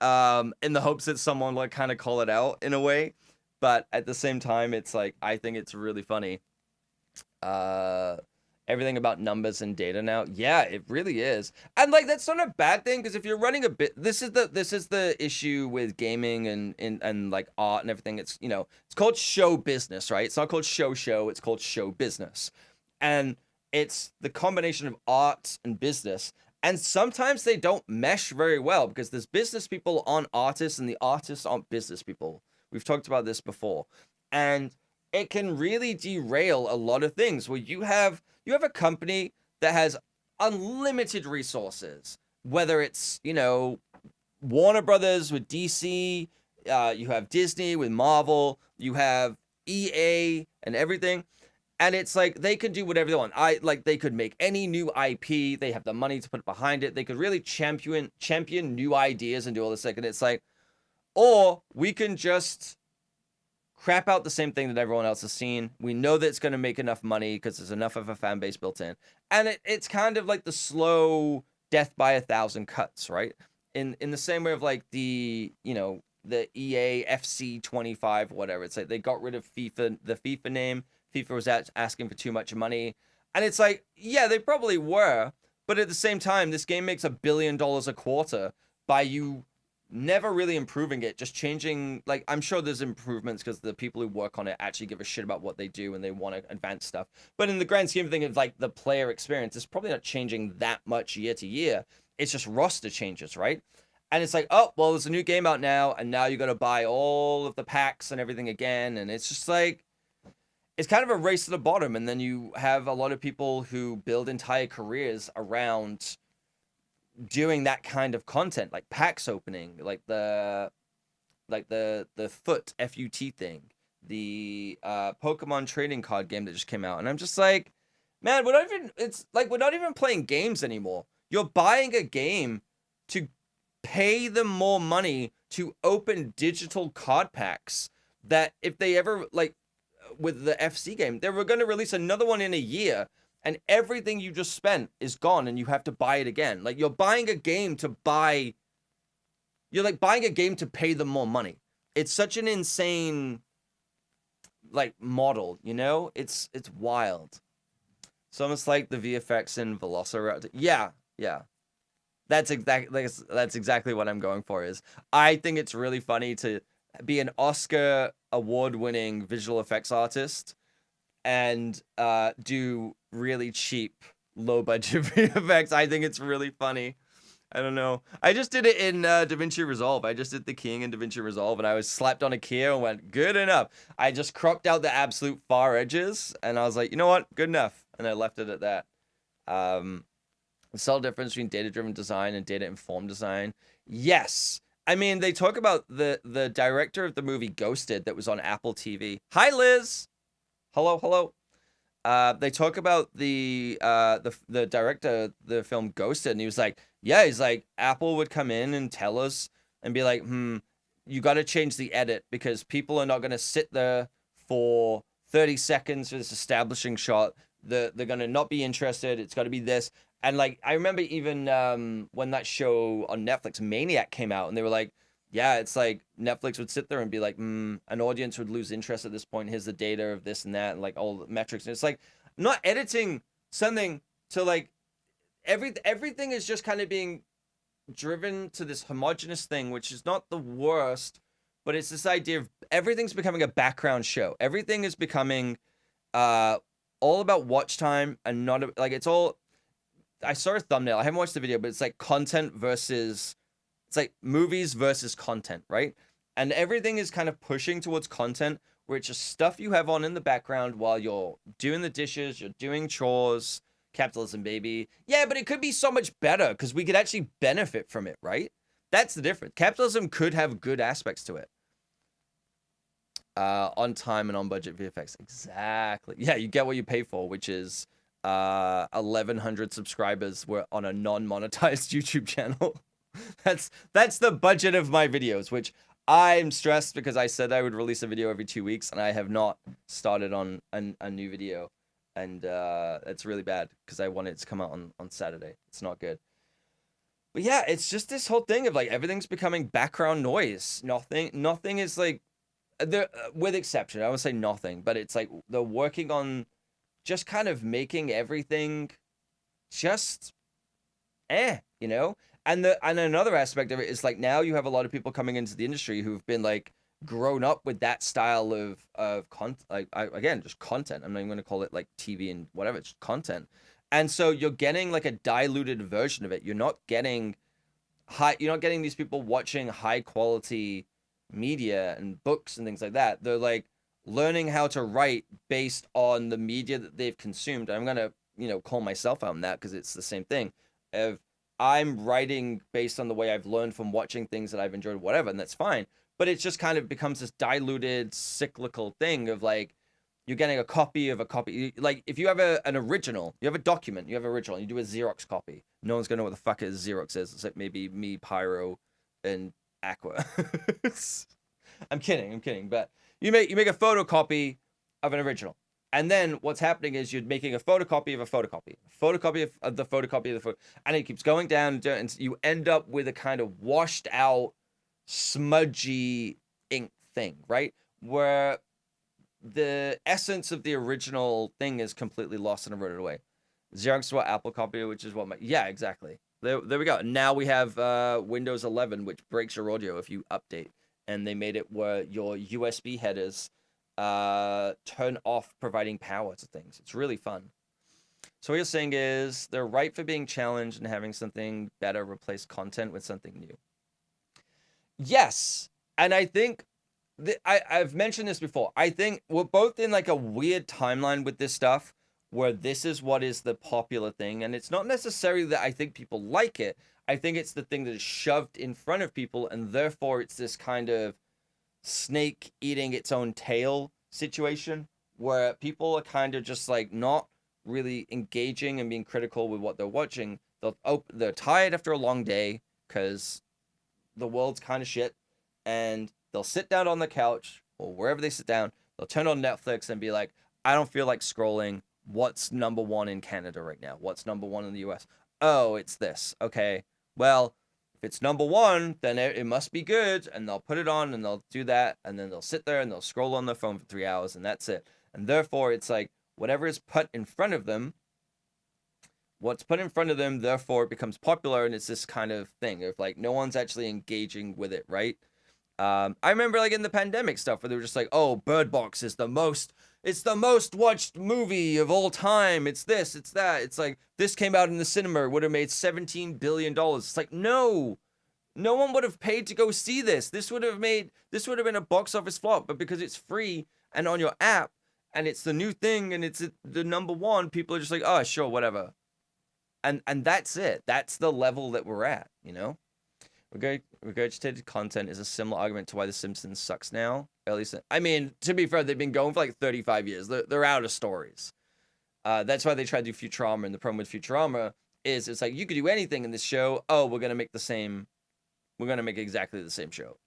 In the hopes that someone will kind of call it out in a way, but at the same time, it's like, I think it's really funny. Everything about numbers and data now, yeah, it really is, and like that's not a bad thing because if you're running a bit, this is the issue with gaming and like art and everything. It's it's called show business, right? It's not called show. It's called show business, and it's the combination of art and business. And sometimes they don't mesh very well because there's business people on artists and the artists aren't business people. We've talked about this before. And it can really derail a lot of things where you have a company that has unlimited resources, whether it's, Warner Brothers with DC, you have Disney with Marvel, you have EA and everything. And it's like they can do whatever they want. They could make any new IP. They have the money to put behind it. They could really champion new ideas and do all this stuff. And it's like, or we can just crap out the same thing that everyone else has seen. We know that it's going to make enough money because there's enough of a fan base built in. And it's kind of like the slow death by 1,000 cuts, right? In the same way of like the EA FC 25, whatever. It's like they got rid of the FIFA name. FIFA was asking for too much money. And it's like, yeah, they probably were. But at the same time, this game makes $1 billion a quarter by you never really improving it, just changing. Like, I'm sure there's improvements because the people who work on it actually give a shit about what they do and they want to advance stuff. But in the grand scheme of things, of like the player experience, it's probably not changing that much year to year. It's just roster changes, right? And it's like, oh, well, there's a new game out now, and now you got to buy all of the packs and everything again. And it's just like, it's kind of a race to the bottom, and then you have a lot of people who build entire careers around doing that kind of content, like packs opening, like the FUT thing, the Pokemon trading card game that just came out, and I'm just like, man, we're not even playing games anymore. You're buying a game to pay them more money to open digital card packs that if they ever, like with the FC game, they were going to release another one in a year, and everything you just spent is gone and you have to buy it again. Like, you're buying a game to buy, you're like buying a game to pay them more money. It's such an insane, like, model, you know? It's wild. It's almost like the VFX in Velociraptor. Yeah, yeah. That's exactly what I'm going for. Is I think it's really funny to be an Oscar award-winning visual effects artist and do really cheap, low-budget VFX. I think it's really funny. I don't know. I just did it in DaVinci Resolve. I just did the keying in DaVinci Resolve, and I was slapped on a keyer and went, good enough. I just cropped out the absolute far edges, and I was like, you know what? Good enough. And I left it at that. The subtle difference between data-driven design and data-informed design. Yes. I mean, they talk about the director of the movie Ghosted that was on Apple TV. Hi, Liz. Hello, hello. They talk about the director of the film Ghosted, and he was like, yeah, he's like, Apple would come in and tell us and be like, you got to change the edit because people are not going to sit there for 30 seconds for this establishing shot. They're going to not be interested. It's got to be this. And like, I remember even when that show on Netflix, Maniac, came out, and they were like, yeah, it's like Netflix would sit there and be like, an audience would lose interest at this point. Here's the data of this and that, and like all the metrics. And it's like, not editing something to like, everything is just kind of being driven to this homogenous thing, which is not the worst, but it's this idea of everything's becoming a background show. Everything is becoming all about watch time and not like, it's all, I saw a thumbnail. I haven't watched the video, but it's like content versus, it's like movies versus content, right? And everything is kind of pushing towards content where it's just stuff you have on in the background while you're doing the dishes, you're doing chores. Capitalism, baby. Yeah, but it could be so much better because we could actually benefit from it, right? That's the difference. Capitalism could have good aspects to it. On time and on budget VFX. Exactly. Yeah, you get what you pay for, which is 1,100 subscribers were on a non-monetized YouTube channel. That's the budget of my videos, which I'm stressed because I said I would release a video every 2 weeks, and I have not started on a new video. And it's really bad because I want it to come out on Saturday. It's not good. But yeah, it's just this whole thing of like everything's becoming background noise. Nothing is like, with exception, I won't say nothing, but it's like they're working on just kind of making everything just you know? And another aspect of it is like now you have a lot of people coming into the industry who've been like grown up with that style of content, like again, just content. I'm not even going to call it like TV and whatever, it's content. And so you're getting like a diluted version of it. You're not getting these people watching high quality media and books and things like that. They're like learning how to write based on the media that they've consumed. I'm going to, call myself out on that because it's the same thing. If I'm writing based on the way I've learned from watching things that I've enjoyed, whatever, and that's fine. But it just kind of becomes this diluted, cyclical thing of like, you're getting a copy of a copy. Like, if you have an original, you have a document, you have an original, you do a Xerox copy. No one's going to know what the fuck Xerox is, except maybe me, Pyro, and Aqua. I'm kidding. But you make a photocopy of an original. And then what's happening is you're making a photocopy of a photocopy. Photocopy of the photocopy of the photo. And it keeps going down, and you end up with a kind of washed out, smudgy ink thing, right? Where the essence of the original thing is completely lost and eroded away. Xerox is what Apple copy, which is what yeah, exactly. There we go. Now we have Windows 11, which breaks your audio if you update. And they made it where your USB headers turn off providing power to things. It's really fun. So what you're saying is they're right for being challenged and having something better replace content with something new. Yes, and I think I've mentioned this before. I think we're both in like a weird timeline with this stuff where this is what is the popular thing, and it's not necessarily that I think people like it. I think it's the thing that is shoved in front of people, and therefore it's this kind of snake eating its own tail situation where people are kind of just like not really engaging and being critical with what they're watching. They're tired after a long day because the world's kind of shit, and they'll sit down on the couch or wherever they sit down, they'll turn on Netflix and be like, I don't feel like scrolling. What's number one in Canada right now? What's number one in the US? Oh, it's this. Okay. Well, if it's number one, then it must be good. And they'll put it on and they'll do that. And then they'll sit there and they'll scroll on their phone for 3 hours and that's it. And therefore, it's like whatever is put in front of them, what's put in front of them, therefore it becomes popular. And it's this kind of thing of like no one's actually engaging with it, right? I remember like in the pandemic stuff where they were just like, oh, Bird Box is it's the most watched movie of all time. It's this, it's that. It's like this came out in the cinema, would have made $17 billion. It's like, no one would have paid to go see this. This would have been a box office flop, but because it's free and on your app and it's the new thing and it's the number one, people are just like, oh, sure, whatever. And that's it. That's the level that we're at, you know? Regurgitated content is a similar argument to why The Simpsons sucks now. At least, I mean, to be fair, they've been going for like 35 years. They're out of stories. That's why they try to do Futurama. And the problem with Futurama is it's like you could do anything in this show. Oh, we're gonna make exactly the same show.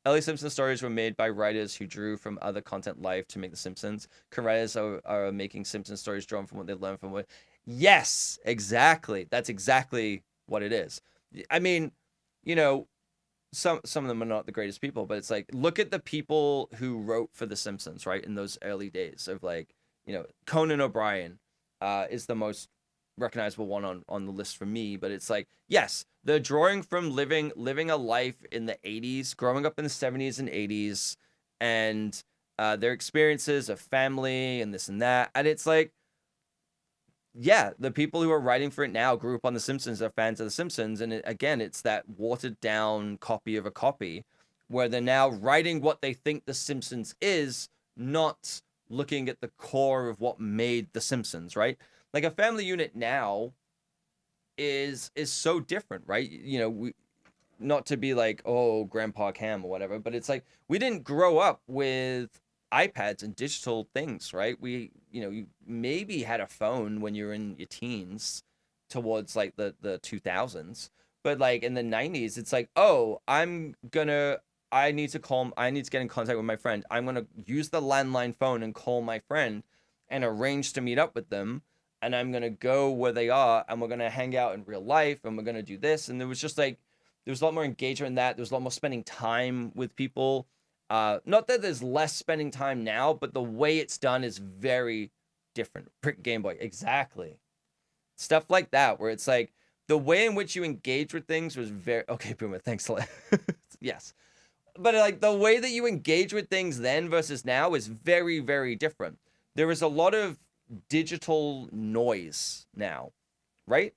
Ellie Simpson stories were made by writers who drew from other content life to make The Simpsons. Writers are making Simpson stories drawn from what they learned from what. Yes, exactly. That's exactly what it is. I mean, you know, some of them are not the greatest people, but it's like, look at the people who wrote for The Simpsons, right? In those early days of like, you know, Conan O'Brien is the most recognizable one on the list for me. But it's like, yes, they're drawing from living a life in the 80s, growing up in the 70s and 80s, and their experiences of family and this and that. And it's like, yeah, the people who are writing for it now grew up on The Simpsons. They're fans of The Simpsons. And again, it's that watered down copy of a copy where they're now writing what they think The Simpsons is, not looking at the core of what made The Simpsons, right? Like a family unit now is so different, right? You know, not to be like, oh, Grandpa Cam or whatever, but it's like we didn't grow up with iPads and digital things, right? You maybe had a phone when you were in your teens towards like the 2000s, but like in the 90s, it's like, oh, I need to get in contact with my friend. I'm going to use the landline phone and call my friend and arrange to meet up with them. And I'm going to go where they are and we're going to hang out in real life and we're going to do this. And there was a lot more engagement in that. There was a lot more spending time with people. Not that there's less spending time now, but the way it's done is very different. Game Boy, exactly. Stuff like that, where it's like the way in which you engage with things was very okay. Boomer, thanks a lot. Yes, but like the way that you engage with things then versus now is very, very different. There is a lot of digital noise now, right?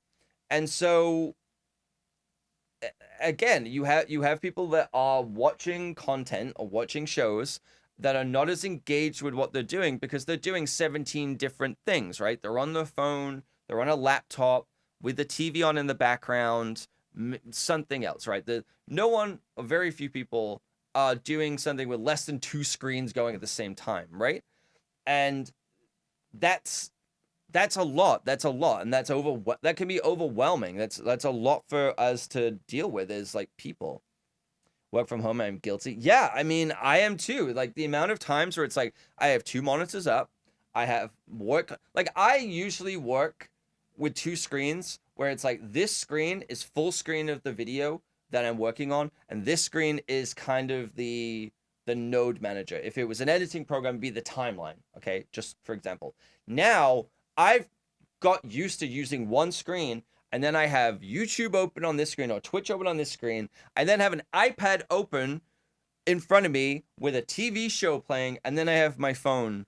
And so again, you have people that are watching content or watching shows that are not as engaged with what they're doing because they're doing 17 different things, right? They're on their phone, they're on a laptop with the TV on in the background, something else, right? No one or very few people are doing something with less than 2 screens going at the same time, right? And that's a lot. And that can be overwhelming. That's a lot for us to deal with as like people. Work from home, I'm guilty. Yeah, I mean, I am too. Like the amount of times where it's like I have 2 monitors up, I have work. Like I usually work with 2 screens where it's like this screen is full screen of the video that I'm working on, and this screen is kind of the node manager. If it was an editing program, it'd be the timeline. Okay, just for example. Now I've got used to using one screen, and then I have YouTube open on this screen or Twitch open on this screen. I then have an iPad open in front of me with a TV show playing, and then I have my phone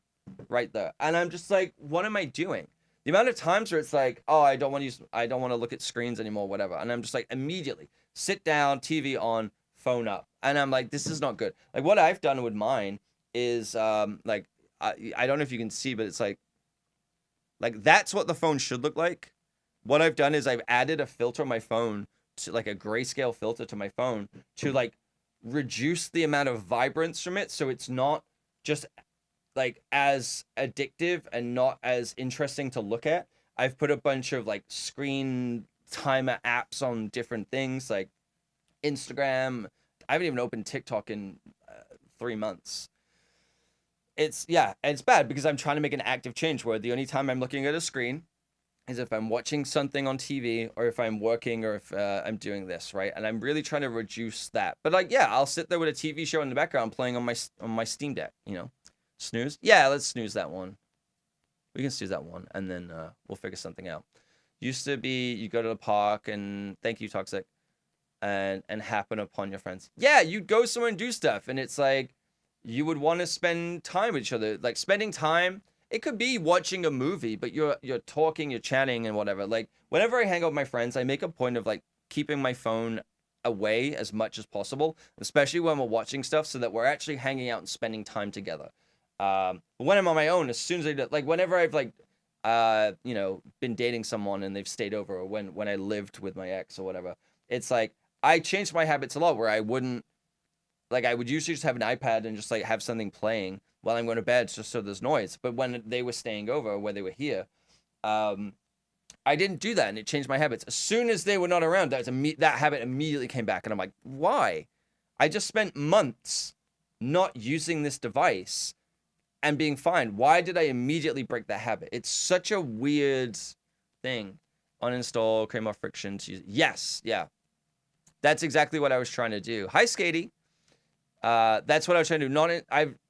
right there. And I'm just like, what am I doing? The amount of times where it's like, oh, I don't want to look at screens anymore, whatever. And I'm just like, immediately sit down, TV on, phone up. And I'm like, this is not good. Like what I've done with mine is like, I don't know if you can see, but it's like that's what the phone should look like. What I've done is I've added a filter on my phone to like a grayscale filter to my phone to like reduce the amount of vibrance from it. So it's not just like as addictive and not as interesting to look at. I've put a bunch of like screen timer apps on different things. Like Instagram. I haven't even opened TikTok in 3 months. It's bad because I'm trying to make an active change where the only time I'm looking at a screen is if I'm watching something on TV or if I'm working or if I'm doing this, right? And I'm really trying to reduce that. But like, yeah, I'll sit there with a TV show in the background playing on my Steam Deck, you know. Snooze? Yeah, let's snooze that one. We can snooze that one, and then we'll figure something out. Used to be you go to the park and thank you, Toxic, and happen upon your friends. Yeah, you'd go somewhere and do stuff, and it's like you would want to spend time with each other. Like spending time, it could be watching a movie, but you're talking, you're chatting and whatever. Like whenever I hang out with my friends, I make a point of like keeping my phone away as much as possible, especially when we're watching stuff, so that we're actually hanging out and spending time together. But when I'm on my own, as soon as like whenever I've like you know, been dating someone and they've stayed over, or when I lived with my ex or whatever, it's like I changed my habits a lot where I wouldn't, like, I would usually just have an iPad and just like have something playing while I'm going to bed just so there's noise. But when they were staying over, when they were here, I didn't do that, and it changed my habits. As soon as they were not around, that habit immediately came back, and I'm like, why? I just spent months not using this device and being fine. Why did I immediately break that habit? It's such a weird thing. Uninstall, create more friction to use. Yes, yeah. That's exactly what I was trying to do. Hi, Skatey. That's what I was trying to do.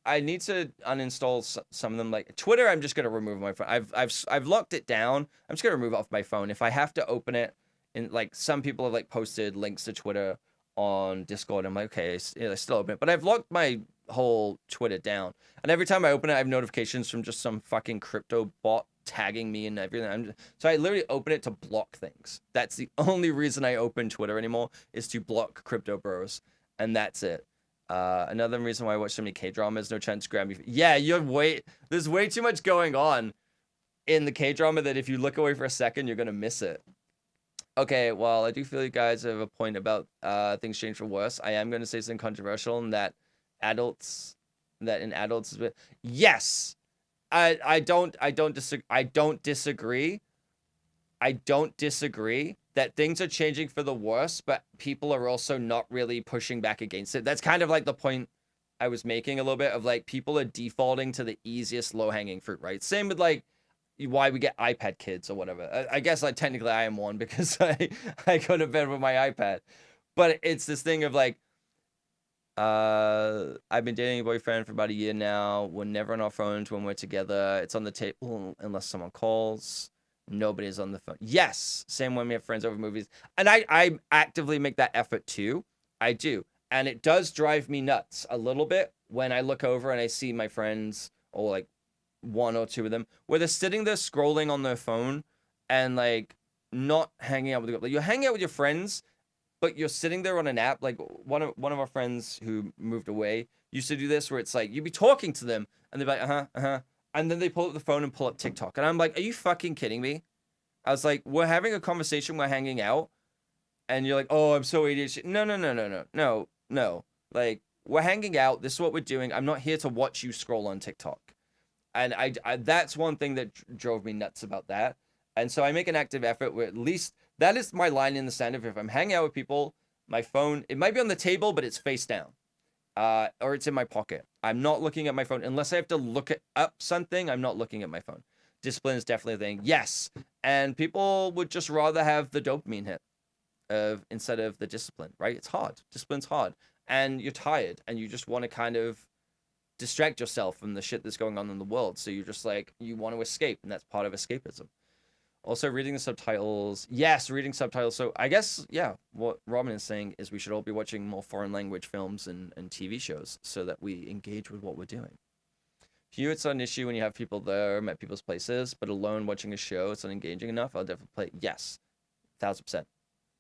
I need to uninstall some of them. Like Twitter, I'm just gonna remove my phone. I've locked it down. I'm just gonna remove it off my phone. If I have to open it, and like some people have like posted links to Twitter on Discord, I'm like, okay, I still open it, but I've locked my whole Twitter down. And every time I open it, I have notifications from just some fucking crypto bot tagging me and everything. So I literally open it to block things. That's the only reason I open Twitter anymore, is to block crypto bros, and that's it. Another reason why I watch so many K-dramas, no chance to grab me. Yeah, there's way too much going on in the K-drama that if you look away for a second, you're gonna miss it. Okay, well, I do feel you guys have a point about things change for worse. I am gonna say something controversial in that in adults, yes, I don't disagree. I don't disagree that things are changing for the worse, but people are also not really pushing back against it. That's kind of like the point I was making a little bit of, like, people are defaulting to the easiest low-hanging fruit, right? Same with like why we get iPad kids or whatever. I guess like technically I am one because I go to bed with my iPad, but it's this thing of like, I've been dating a boyfriend for about a year now. We're never on our phones when we're together. It's on the table unless someone calls. Nobody's on the phone. Yes, same when we have friends over movies. And I actively make that effort too. I do. And it does drive me nuts a little bit when I look over and I see my friends, or like one or two of them, where they're sitting there scrolling on their phone and like not hanging out with like, you're hanging out with your friends, but you're sitting there on an app. Like one of our friends who moved away used to do this, where it's like you'd be talking to them and they're like, and then they pull up the phone and pull up TikTok. And I'm like, are you fucking kidding me? I was like, we're having a conversation, we're hanging out, and you're like, oh, I'm so ADHD. No. Like, we're hanging out. This is what we're doing. I'm not here to watch you scroll on TikTok. And I that's one thing that drove me nuts about that. And so I make an active effort where at least that is my line in the sand of, if I'm hanging out with people, my phone, it might be on the table, but it's face down. Or it's in my pocket. I'm not looking at my phone unless I have to look up something. I'm not looking at my phone. Discipline is definitely a thing. Yes, and people would just rather have the dopamine hit instead of the discipline, right? It's hard. Discipline's hard, and you're tired, and you just want to kind of distract yourself from the shit that's going on in the world. So you're just like, you want to escape, and that's part of escapism. Also, reading the subtitles. Yes, reading subtitles. So I guess, yeah, what Robin is saying is we should all be watching more foreign language films and TV shows so that we engage with what we're doing. For you, it's not an issue when you have people there, met people's places, but alone watching a show, it's not engaging enough. I'll definitely play. Yes, 1000%.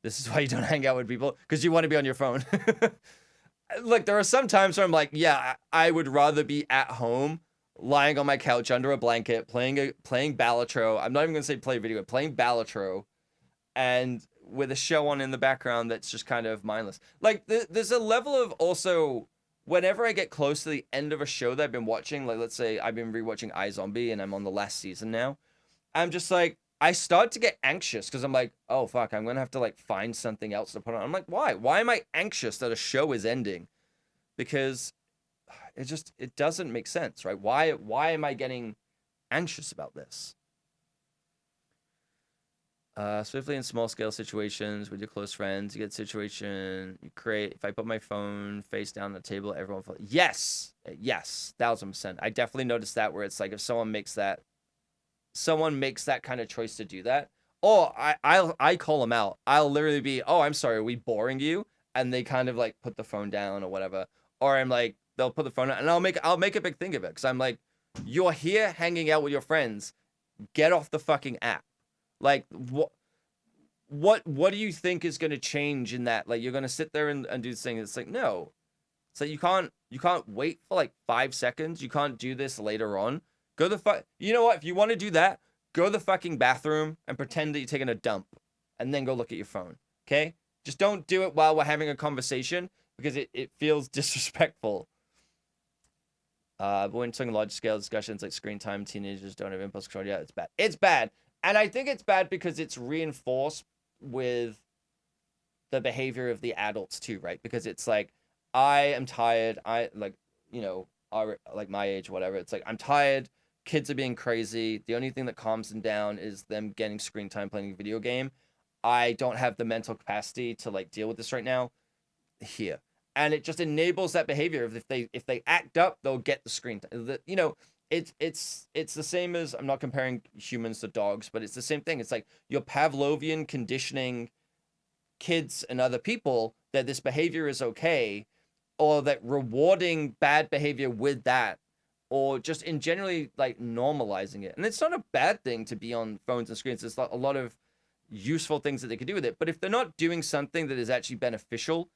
This is why you don't hang out with people, because you want to be on your phone. Look, there are some times where I'm like, yeah, I would rather be at home, lying on my couch under a blanket, playing Balatro. I'm not even going to say play video, but playing Balatro, and with a show on in the background that's just kind of mindless. Like, there's a level of also, whenever I get close to the end of a show that I've been watching, like let's say I've been rewatching iZombie and I'm on the last season now, I'm just like, I start to get anxious because I'm like, oh fuck, I'm gonna have to like find something else to put on. I'm like, why? Why am I anxious that a show is ending? Because it doesn't make sense, right? Why am I getting anxious about this? Swiftly in small scale situations with your close friends, you get a situation you create. If I put my phone face down on the table, everyone yes, 1000%. I definitely noticed that where it's like if someone makes that kind of choice to do that, or I call them out. I'll literally be, oh, I'm sorry, are we boring you? And they kind of like put the phone down or whatever, or I'm like, they'll put the phone down, and I'll make a big thing of it because I'm like, you're here hanging out with your friends, get off the fucking app. Like what do you think is going to change in that? Like you're going to sit there and do this thing. It's like, no. It's like you can't wait for like 5 seconds. You can't do this later on. Go you know what? If you want to do that, go to the fucking bathroom and pretend that you're taking a dump and then go look at your phone. Okay? Just don't do it while we're having a conversation because it feels disrespectful. But when talking large scale discussions like screen time, teenagers don't have impulse control. Yeah, it's bad. It's bad. And I think it's bad because it's reinforced with the behavior of the adults too, right? Because it's like, I am tired. I like, like my age, whatever. It's like, I'm tired. Kids are being crazy. The only thing that calms them down is them getting screen time playing a video game. I don't have the mental capacity to like deal with this right now. Here. And it just enables that behavior. If they act up, they'll get the screen time. It's the same as, I'm not comparing humans to dogs, but it's the same thing. It's like you're Pavlovian conditioning kids and other people that this behavior is okay, or that rewarding bad behavior with that, or just in generally like normalizing it. And it's not a bad thing to be on phones and screens. There's a lot of useful things that they can do with it. But if they're not doing something that is actually beneficial,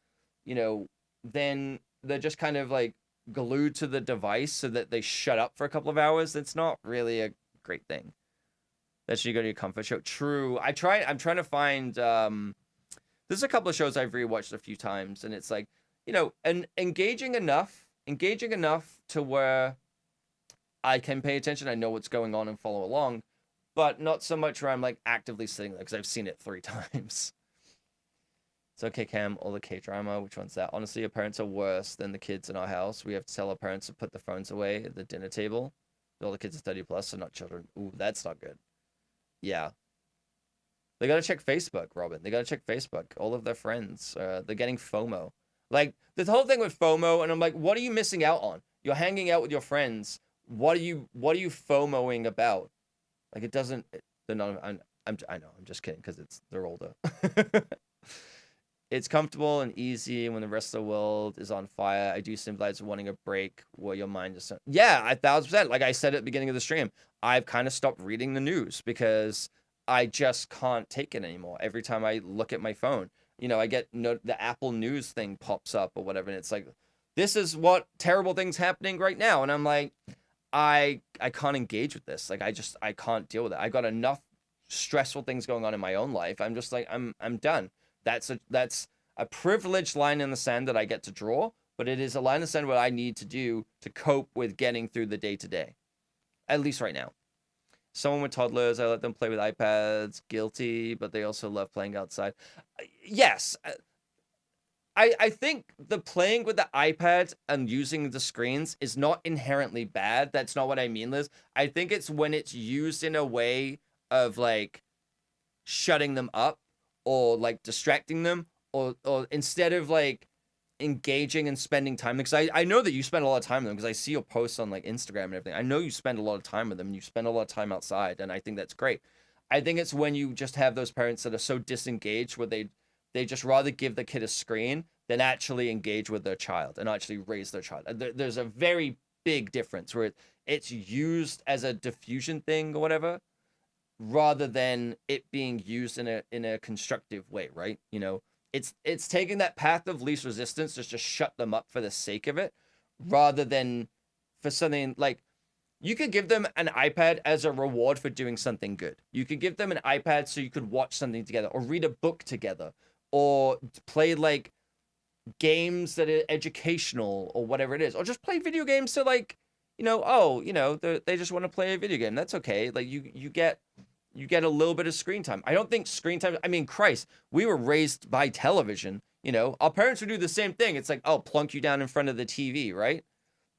then they're just kind of like glued to the device so that they shut up for a couple of hours. It's not really a great thing. That should go to your comfort show. True. I'm trying to find there's a couple of shows I've rewatched a few times, and it's like, and engaging enough to where I can pay attention, I know what's going on and follow along, but not so much where I'm like actively sitting there because I've seen it 3 times. It's okay, Cam, all the K-drama, which one's that? Honestly, your parents are worse than the kids in our house. We have to tell our parents to put the phones away at the dinner table. All the kids are 30 plus, so not children. Ooh, that's not good. Yeah. They gotta check Facebook, Robin. They gotta check Facebook. All of their friends, they're getting FOMO. Like, the whole thing with FOMO, and I'm like, what are you missing out on? You're hanging out with your friends. What are you FOMOing about? Like, it doesn't, they're not, I know, I'm just kidding, because they're older. It's comfortable and easy when the rest of the world is on fire. I do sympathize with wanting a break where your mind just... Yeah, 1000%. Like I said at the beginning of the stream, I've kind of stopped reading the news because I just can't take it anymore. Every time I look at my phone, I get the Apple News thing pops up or whatever, and it's like, this is what terrible thing's happening right now. And I'm like, I can't engage with this. Like, I can't deal with it. I got enough stressful things going on in my own life. I'm just like, I'm done. That's a privileged line in the sand that I get to draw, but it is a line in the sand what I need to do to cope with getting through the day-to-day, at least right now. Someone with toddlers, I let them play with iPads, guilty, but they also love playing outside. Yes, I think the playing with the iPads and using the screens is not inherently bad. That's not what I mean, Liz. I think it's when it's used in a way of like shutting them up, or like distracting them, or instead of like engaging and spending time, because I know that you spend a lot of time with them, because I see your posts on like Instagram and everything. I know you spend a lot of time with them, and you spend a lot of time outside, and I think that's great. I think it's when you just have those parents that are so disengaged where they just rather give the kid a screen than actually engage with their child and actually raise their child. There's a very big difference where it's used as a diffusion thing or whatever, rather than it being used in a constructive way, right? It's taking that path of least resistance just to shut them up for the sake of it, rather than for something like, you could give them an iPad as a reward for doing something good. You could give them an iPad so you could watch something together, or read a book together, or play like games that are educational or whatever it is, or just play video games to like, they just want to play a video game. That's okay. Like you get you get a little bit of screen time. I don't think screen time, I mean, Christ, we were raised by television. You know, our parents would do the same thing. It's like, oh, plunk you down in front of the TV, right?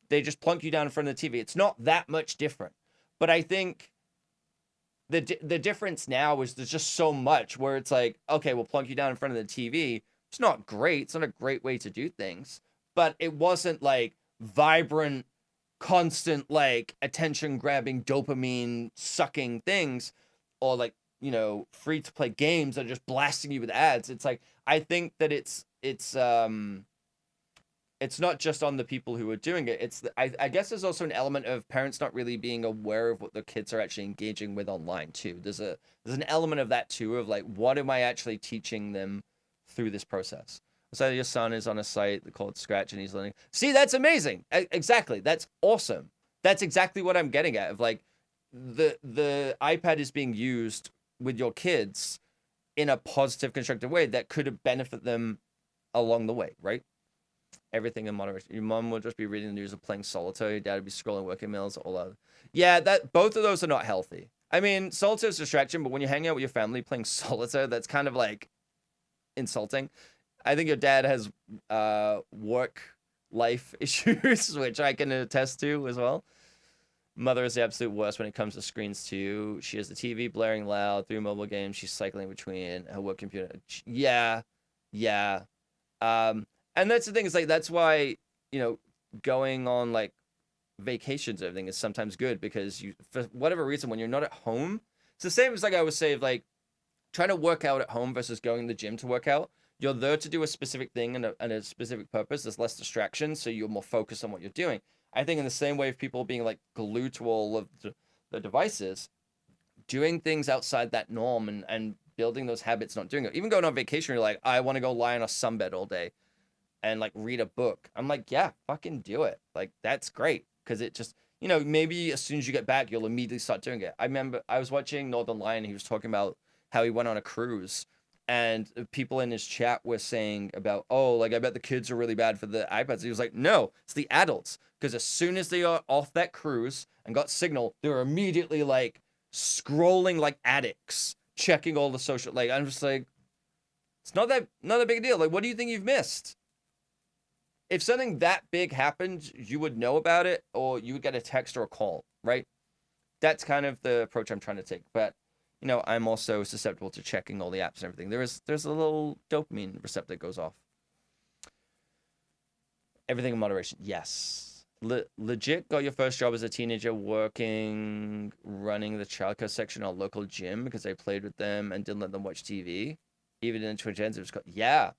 They just plunk you down in front of the TV. It's not that much different. But I think the difference now is there's just so much where it's like, okay, we'll plunk you down in front of the TV. It's not great. It's not a great way to do things. But it wasn't like vibrant, constant, like attention grabbing, dopamine sucking things, or like, you know, free to play games that are just blasting you with ads. It's like, I think that it's not just on the people who are doing it. I guess there's also an element of parents not really being aware of what their kids are actually engaging with online too. There's an element of that too, of like, what am I actually teaching them through this process? So your son is on a site called Scratch and he's learning. See, that's amazing. Exactly. That's awesome. That's exactly what I'm getting at, of like the iPad is being used with your kids in a positive, constructive way that could benefit them along the way, right? Everything in moderation. Your mom will just be reading the news or playing solitaire. Your dad would be scrolling working mails. All that. Yeah, that both of those are not healthy. I mean, solitaire is distraction, but when you're hanging out with your family playing solitaire, that's kind of like insulting. I think your dad has work life issues, which I can attest to as well. Mother is the absolute worst when it comes to screens too. She has the TV blaring loud, 3 mobile games. She's cycling between her work computer. Yeah, yeah. And that's the thing, is like, that's why, you know, going on like vacations and everything is sometimes good, because you, for whatever reason, when you're not at home, it's the same as like I would say, of like trying to work out at home versus going to the gym to work out. You're there to do a specific thing and a specific purpose. There's less distraction, so you're more focused on what you're doing. I think in the same way of people being like glued to all of the devices, doing things outside that norm and building those habits, not doing it. Even going on vacation, you're like, I want to go lie on a sunbed all day and like read a book. I'm like, yeah, fucking do it. Like, that's great. Because it just, you know, maybe as soon as you get back, you'll immediately start doing it. I remember I was watching Northern Lion. He was talking about how he went on a cruise, and people in his chat were saying about, oh, like, I bet the kids are really bad for the iPads. He was like, no, it's the adults. Because as soon as they are off that cruise and got signal, they're immediately like scrolling like addicts, checking all the social, like, I'm just like, it's not that big a deal. Like, what do you think you've missed? If something that big happened, you would know about it, or you would get a text or a call, right? That's kind of the approach I'm trying to take. But, you know, I'm also susceptible to checking all the apps and everything. There's a little dopamine receptor that goes off. Everything in moderation. Yes. Legit got your first job as a teenager running the childcare section at a local gym because I played with them and didn't let them watch TV. Even in Twitch ends, it was yeah.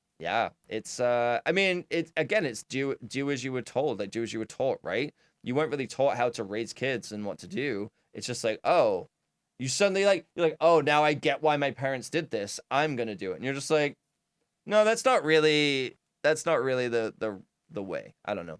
It's I mean, it's do as you were told, like do as you were taught, right? You weren't really taught how to raise kids and what to do. It's just like, oh, you suddenly you're like, oh, now I get why my parents did this. I'm gonna do it. And you're just like, no, that's not really the way. I don't know.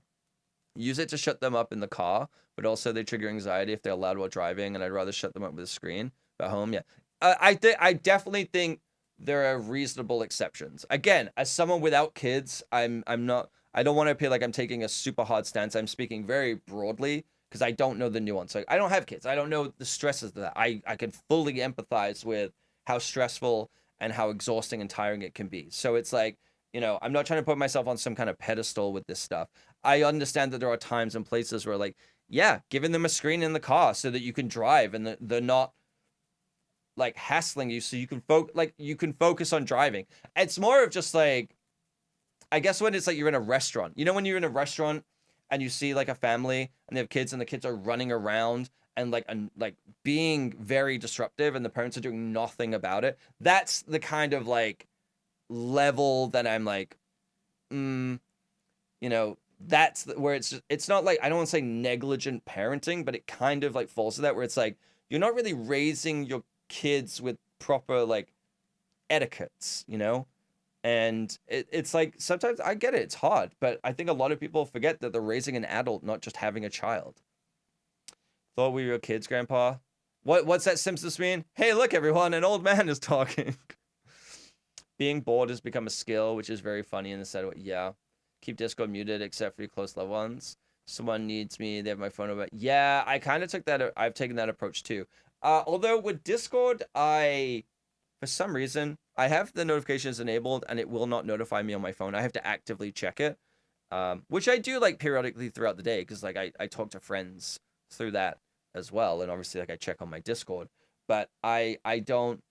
Use it to shut them up in the car, but also they trigger anxiety if they're loud while driving, and I'd rather shut them up with a screen. At home, yeah. I definitely think there are reasonable exceptions. Again, as someone without kids, I don't want to appear like I'm taking a super hard stance. I'm speaking very broadly because I don't know the nuance. Like, I don't have kids. I don't know the stresses of that. I can fully empathize with how stressful and how exhausting and tiring it can be. So it's like, you know, I'm not trying to put myself on some kind of pedestal with this stuff. I understand that there are times and places where, like, yeah, giving them a screen in the car so that you can drive and they're not like hassling you, so you can focus on driving. It's more of just like, I guess when it's like you're in a restaurant, you know, when you're in a restaurant and you see like a family and they have kids and the kids are running around and like being very disruptive and the parents are doing nothing about it. That's the kind of like level that I'm like, you know, that's where it's not like, I don't want to say negligent parenting, but it kind of like falls to that, where it's like, you're not really raising your kids with proper like etiquettes, you know? And it's like, sometimes I get it, it's hard, but I think a lot of people forget that they're raising an adult, not just having a child. Thought we were kids, Grandpa. What's that Simpsons meme? Hey, look, everyone, an old man is talking. Being bored has become a skill, which is very funny in the set of, yeah. Keep Discord muted except for your close loved ones. Someone needs me, they have my phone number. Yeah, I kind of took that, I've taken that approach too. Although with Discord, for some reason, I have the notifications enabled and it will not notify me on my phone. I have to actively check it, which I do like periodically throughout the day because like I talk to friends through that as well, and obviously like I check on my Discord. But I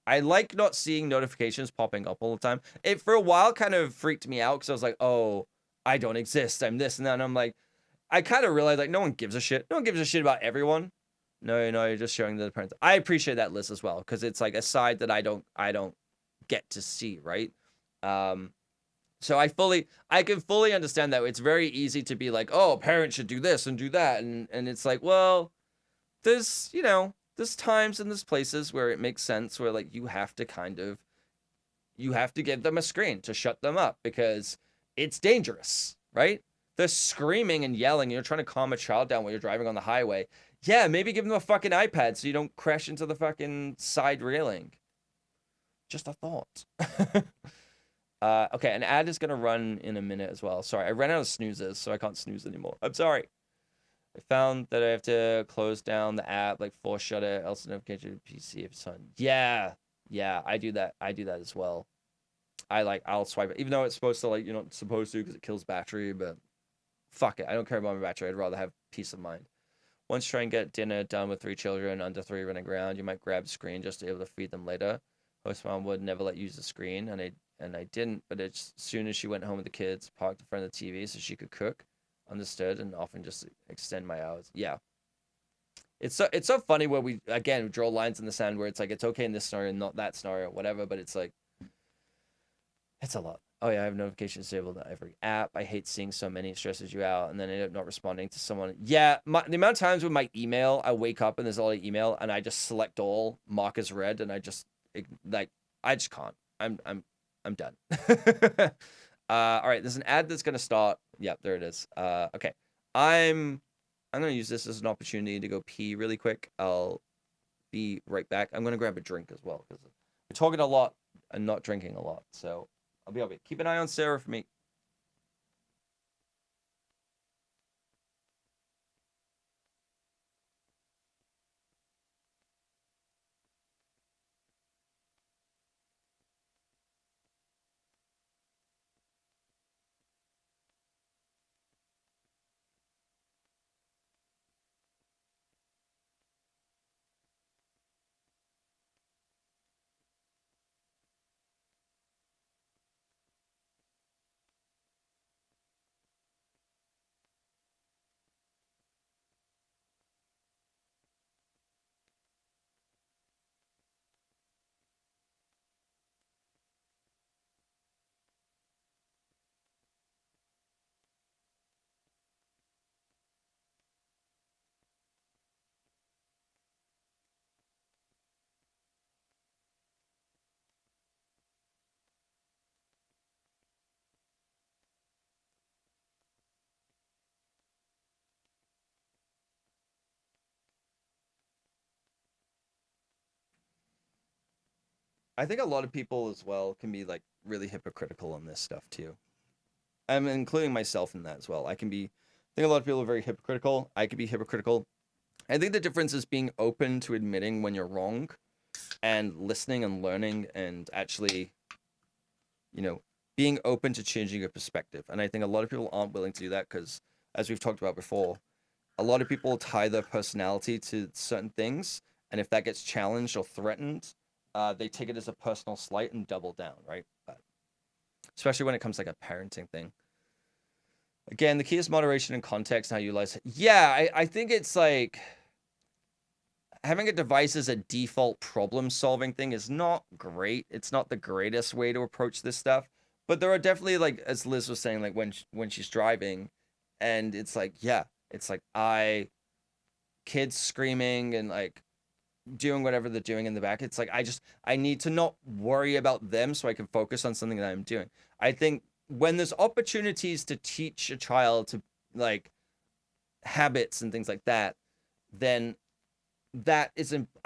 like not seeing notifications popping up all the time. It for a while kind of freaked me out because I was like, oh, I don't exist. I'm this and that. And I'm like, I kind of realized like no one gives a shit. No one gives a shit about everyone. No, you're just showing the parents. I appreciate that list as well because it's like a side that I don't get to see, right? Um, so I can fully understand that. It's very easy to be like, oh, parents should do this and do that, and it's like, well, there's times and there's places where it makes sense where like you have to give them a screen to shut them up because it's dangerous, right? They're screaming and yelling. You're trying to calm a child down while you're driving on the highway. Yeah, maybe give them a fucking iPad so you don't crash into the fucking side railing. Just a thought. Okay, an ad is gonna run in a minute as well. Sorry, I ran out of snoozes, so I can't snooze anymore. I'm sorry. I found that I have to close down the app, like force shut it, else the notification to PC if it's on. Yeah, I do that. I do that as well. I'll swipe it, even though it's supposed to like you're not supposed to because it kills battery, but fuck it. I don't care about my battery. I'd rather have peace of mind. Once you try and get dinner done with 3 children under 3 running around, you might grab the screen just to be able to feed them later. Host mom would never let you use the screen, and I didn't. But as soon as she went home with the kids, parked in front of the TV so she could cook. Understood, and often just extend my hours. Yeah, it's so funny where we again draw lines in the sand where it's like it's okay in this scenario, not that scenario, whatever. But it's like it's a lot. Oh yeah, I have notifications disabled on every app. I hate seeing so many. It stresses you out, and then I end up not responding to someone. Yeah, the amount of times with my email, I wake up and there's all the email, and I just select all, mark as read, and I just like I just can't. I'm done. All right, there's an ad that's gonna start. Yep, there it is. Okay, I'm gonna use this as an opportunity to go pee really quick. I'll be right back. I'm gonna grab a drink as well because we're talking a lot and not drinking a lot. So I'll be okay. Keep an eye on Sarah for me. I think a lot of people as well can be like really hypocritical on this stuff too. I'm including myself in that as well. I think a lot of people are very hypocritical. I could be hypocritical. I think the difference is being open to admitting when you're wrong and listening and learning and actually, you know, being open to changing your perspective. And I think a lot of people aren't willing to do that because, as we've talked about before, a lot of people tie their personality to certain things. And if that gets challenged or threatened, they take it as a personal slight and double down, right? But especially when it comes to like a parenting thing. Again, the key is moderation and context and how you utilize it. Yeah, I think it's like having a device as a default problem solving thing is not great. It's not the greatest way to approach this stuff. But there are definitely like as Liz was saying, like when she's driving and it's like, yeah, it's like kids screaming and like doing whatever they're doing in the back. It's like I need to not worry about them so I can focus on something that I'm doing. I think when there's opportunities to teach a child to like habits and things like that, then I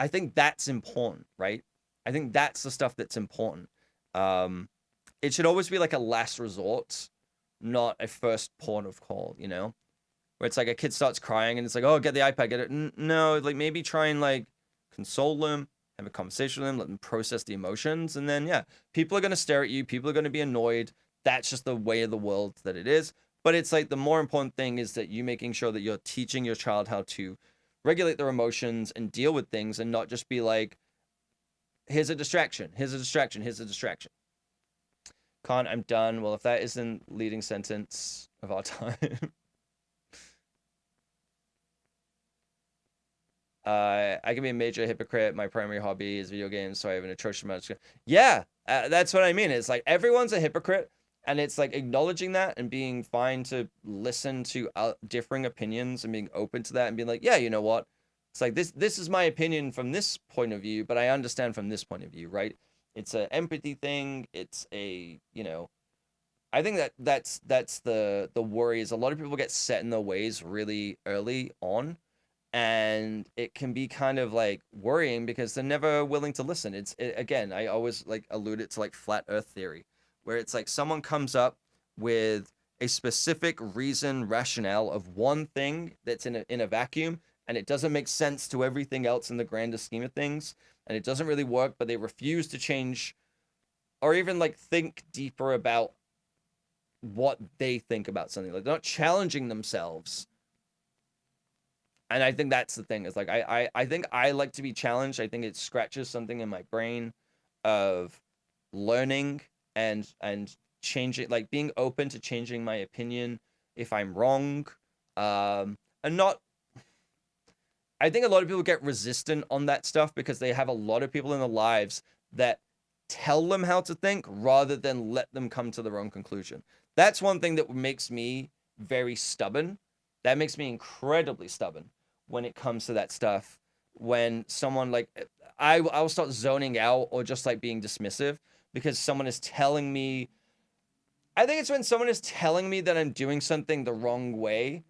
think that's important, right? I think that's the stuff that's important. Um, it should always be like a last resort, not a first port of call, you know? Where it's like a kid starts crying and it's like, oh, get the iPad, get it. No, like maybe try and like console them, have a conversation with them, let them process the emotions. And then, yeah, people are going to stare at you. People are going to be annoyed. That's just the way of the world that it is. But it's like the more important thing is that you making sure that you're teaching your child how to regulate their emotions and deal with things and not just be like, here's a distraction, here's a distraction, here's a distraction. Con, I'm done. Well, if that isn't leading sentence of our time. I can be a major hypocrite. My primary hobby is video games, so I have an atrocious amount of... Yeah, that's what I mean. It's like everyone's a hypocrite, and it's like acknowledging that and being fine to listen to differing opinions and being open to that and being like, yeah, you know what? It's like this is my opinion from this point of view, but I understand from this point of view, right? It's an empathy thing. It's a, you know, I think that's the worry is a lot of people get set in their ways really early on. And it can be kind of like worrying because they're never willing to listen. Again, I always like allude it to like flat earth theory, where it's like someone comes up with a specific reason, rationale of one thing that's in a vacuum, and it doesn't make sense to everything else in the grander scheme of things, and it doesn't really work, but they refuse to change or even like think deeper about what they think about something. Like they're not challenging themselves. And I think that's the thing is like, I think I like to be challenged. I think it scratches something in my brain of learning and changing, like being open to changing my opinion if I'm wrong. And not, I think a lot of people get resistant on that stuff because they have a lot of people in their lives that tell them how to think rather than let them come to their own conclusion. That's one thing that makes me very stubborn. That makes me incredibly stubborn when it comes to that stuff. When someone like, I'll start zoning out or just like being dismissive because someone is telling me, I think it's when someone is telling me that I'm doing something the wrong way,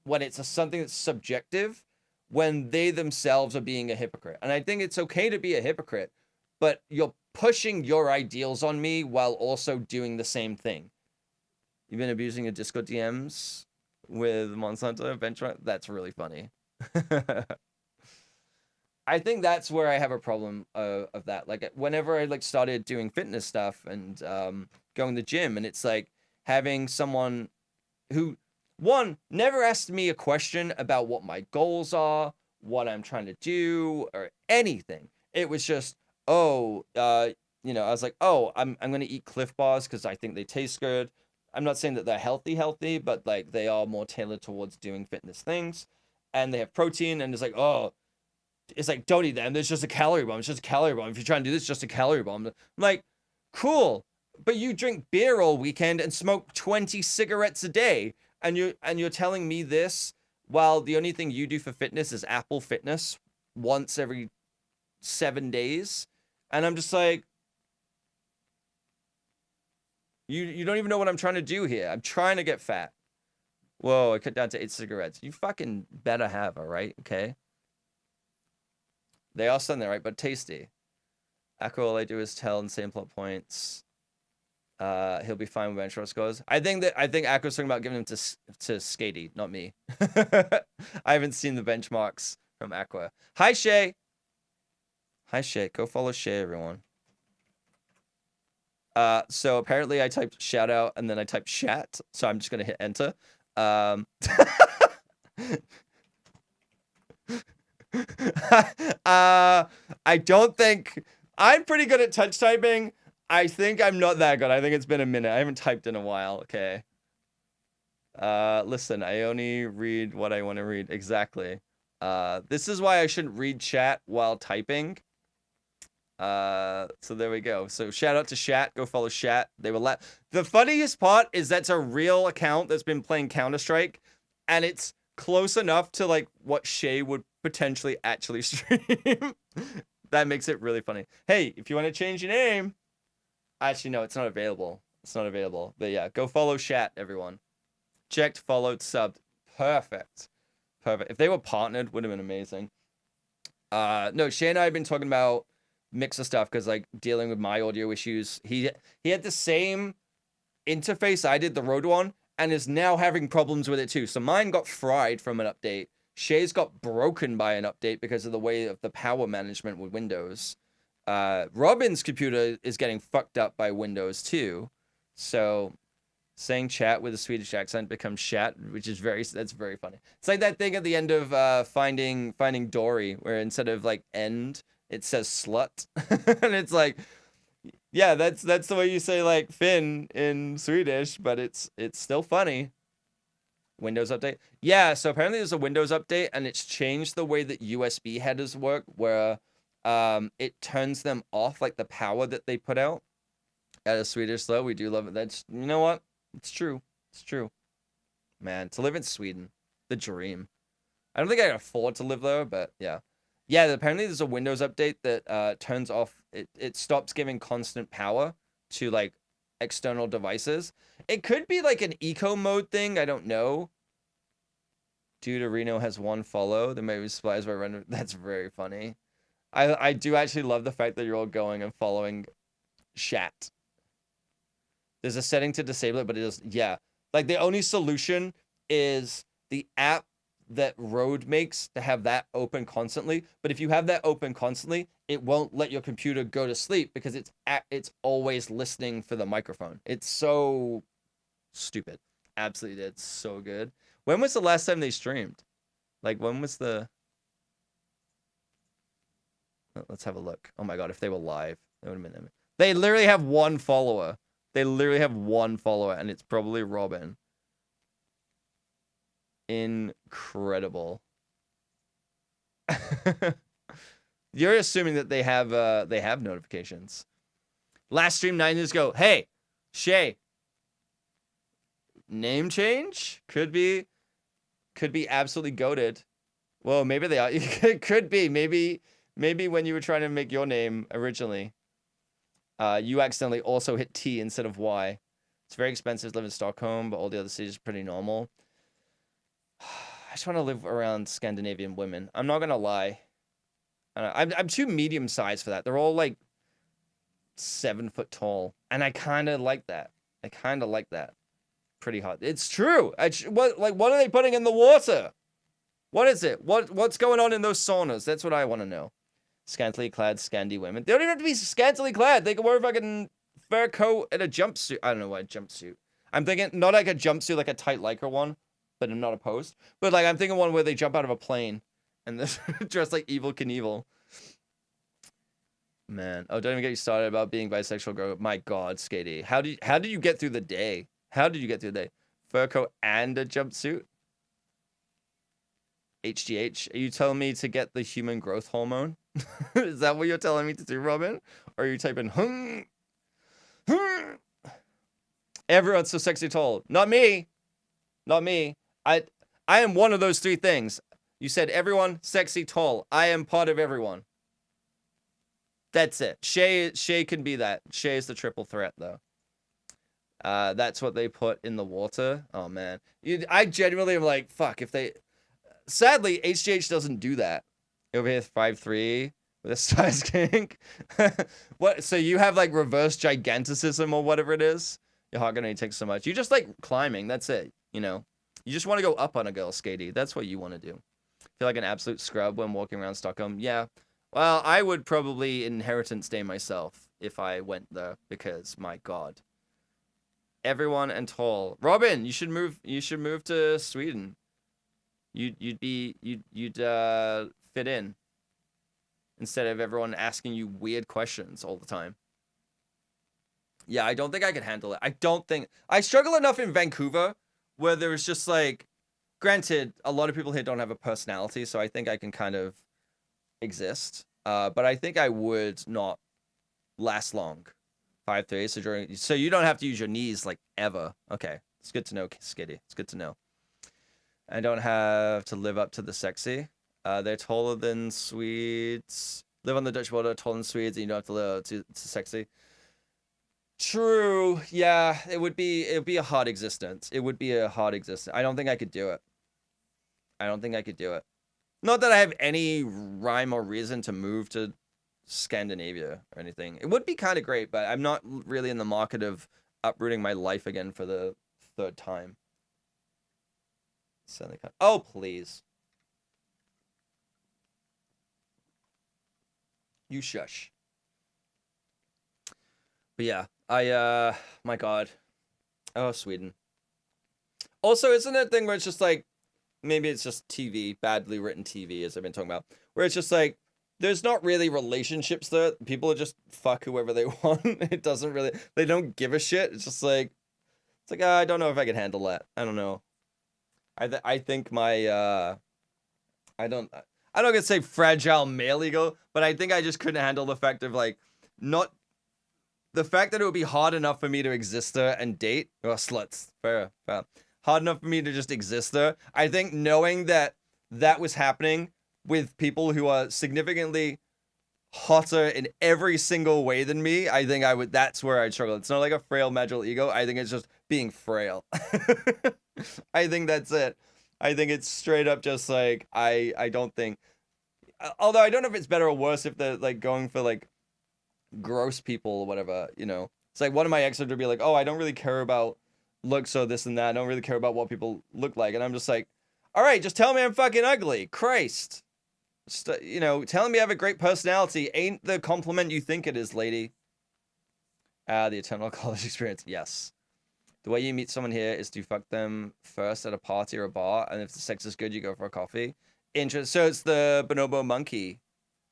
when it's something that's subjective, when they themselves are being a hypocrite. And I think it's okay to be a hypocrite, but you're pushing your ideals on me while also doing the same thing. You've been abusing your Discord DMs with Monsanto benchmark. That's really funny. I think that's where I have a problem of that. Like whenever I like started doing fitness stuff and going to the gym, and it's like having someone who one never asked me a question about what my goals are, what I'm trying to do, or anything. It was just, oh, you know, I was like, oh, I'm gonna eat Cliff Bars because I think they taste good. I'm not saying that they're healthy, but like they are more tailored towards doing fitness things, and they have protein. And it's like, oh, it's like, don't eat them. There's just a calorie bomb. It's just a calorie bomb. If you're trying to do this, it's just a calorie bomb. I'm like, cool, but you drink beer all weekend and smoke 20 cigarettes a day, and you're telling me this while the only thing you do for fitness is Apple Fitness once every 7 days, and I'm just like, You don't even know what I'm trying to do here. I'm trying to get fat. Whoa, I cut down to 8 cigarettes. You fucking better have, all right? Okay? They are Sunday, right? But tasty. Echo, all I do is tell and same plot points. He'll be fine with benchmark scores. I think Echo's talking about giving him to Skatey, not me. I haven't seen the benchmarks from Aqua. Hi, Shay. Hi, Shay. Go follow Shay, everyone. So apparently I typed shout out and then I typed chat, so I'm just gonna hit enter. I don't think I'm pretty good at touch typing. I think I'm not that good. I think it's been a minute. I haven't typed in a while. Okay. Listen, I only read what I want to read. Exactly. This is why I shouldn't read chat while typing. So there we go. So shout out to Shat. Go follow Shat. They will the funniest part is that's a real account that's been playing Counter-Strike, and it's close enough to like what Shay would potentially actually stream. That makes it really funny. Hey, if you want to change your name, actually no, it's not available. It's not available. But yeah, go follow Shat, everyone. Checked, followed, subbed. Perfect. Perfect. If they were partnered, would have been amazing. No, Shay and I have been talking about Mixer stuff because like dealing with my audio issues. He had the same interface I did, the Rode one, and is now having problems with it too. So mine got fried from an update Shay's got broken by an update because of the way of the power management with Windows. Robin's computer is getting fucked up by Windows too. So saying chat with a Swedish accent becomes chat, which is that's very funny. It's like that thing at the end of Finding Dory, where instead of like end, it says slut. And it's like, yeah, that's the way you say like Finn in Swedish, but it's still funny. Windows update. Yeah, so apparently there's a Windows update and it's changed the way that USB headers work, where it turns them off, like the power that they put out at a Swedish slow. We do love it. That's, you know what? It's true. It's true. Man, to live in Sweden, the dream. I don't think I can afford to live there, but yeah. Yeah, apparently there's a Windows update that turns off, it stops giving constant power to like external devices. It could be like an eco mode thing, I don't know. Dude, Reno has 1 follow. The maybe supplies by random. That's very funny. I do actually love the fact that you're all going and following chat. There's a setting to disable it, but it is, yeah. Like the only solution is the app that Rode makes to have that open constantly. But if you have that open constantly, it won't let your computer go to sleep because it's always listening for the microphone. It's so stupid. Absolutely, it's so good. When was the last time they streamed? Like, when was the... Let's have a look. Oh my god, if they were live, that would have been... They literally have 1 follower. They literally have 1 follower, and it's probably Robin. Incredible. You're assuming that they have notifications. Last stream 9 years ago. Hey, Shay. Name change? Could be absolutely goated. Well, maybe they are. It could be. Maybe when you were trying to make your name originally, you accidentally also hit T instead of Y. It's very expensive to live in Stockholm, but all the other cities are pretty normal. I just want to live around Scandinavian women. I'm not gonna lie. I'm too medium sized for that. They're all like 7 foot tall, and I kind of like that. Pretty hot. It's true. What are they putting in the water? What is it? What's going on in those saunas? That's what I want to know. Scantily clad Scandi women. They don't even have to be scantily clad. They can wear a fucking fur coat and a jumpsuit. I don't know why jumpsuit. I'm thinking not like a jumpsuit, like a tight lycra one, but I'm not opposed. But like I'm thinking one where they jump out of a plane and they're dressed like Evel Knievel. Man, oh, don't even get you started about being bisexual, girl. My God, Skady. How did you get through the day? How did you get through the day? Fur coat and a jumpsuit? HGH, are you telling me to get the human growth hormone? Is that what you're telling me to do, Robin? Or are you typing, Everyone's so sexy tall. Not me. Not me. I am one of those 3 things. You said everyone, sexy, tall. I am part of everyone. That's it. Shay can be that. Shay is the triple threat, though. That's what they put in the water. Oh, man. I genuinely am like, fuck, if they... Sadly, HGH doesn't do that. Over here, 5'3", with a size kink. What? So you have, like, reverse giganticism or whatever it is? Your heart can only take so much. You just like climbing. That's it, you know? You just want to go up on a girl, Skady. That's what you want to do. Feel like an absolute scrub when walking around Stockholm. Yeah. Well, I would probably Inheritance Day myself if I went there because, my God. Everyone and tall. Robin, you should move to Sweden. You'd fit in instead of everyone asking you weird questions all the time. Yeah, I don't think I could handle it. I struggle enough in Vancouver where there's just like, granted, a lot of people here don't have a personality, so I think I can kind of exist. But I think I would not last long. 5'3", so you don't have to use your knees like ever. Okay, it's good to know, Skitty. It's good to know. I don't have to live up to the sexy. They're taller than Swedes. Live on the Dutch border, taller than Swedes, and you don't have to live up to sexy. True. Yeah, it would be a hard existence. It would be a hard existence. I don't think I could do it. Not that I have any rhyme or reason to move to Scandinavia or anything. It would be kind of great, but I'm not really in the market of uprooting my life again for the 3rd time. Oh, please. You shush. But yeah, my God. Oh, Sweden. Also, isn't that thing where it's just like, maybe it's just TV, badly written TV, as I've been talking about, where it's just like, there's not really relationships there. People just fuck whoever they want. It doesn't really, they don't give a shit. It's just like, I don't know if I can handle that. I don't know. I think my, I don't gonna say fragile male ego, but I think I just couldn't handle the fact of like, not, the fact that it would be hard enough for me to exist there and date, or sluts, fair. Hard enough for me to just exist there. I think knowing that that was happening with people who are significantly hotter in every single way than me, I think that's where I'd struggle. It's not like a frail, magical ego. I think it's just being frail. I think that's it. I think it's straight up just like, I don't think, although I don't know if it's better or worse if they're like going for like gross people or whatever, you know. It's like one of my exes would be like, oh, I don't really care about looks or this and that. I don't really care about what people look like. And I'm just like, all right, just tell me I'm fucking ugly. Christ. You know, telling me I have a great personality ain't the compliment you think it is, lady. The eternal college experience. Yes. The way you meet someone here is to fuck them first at a party or a bar, and if the sex is good, you go for a coffee. So it's the bonobo monkey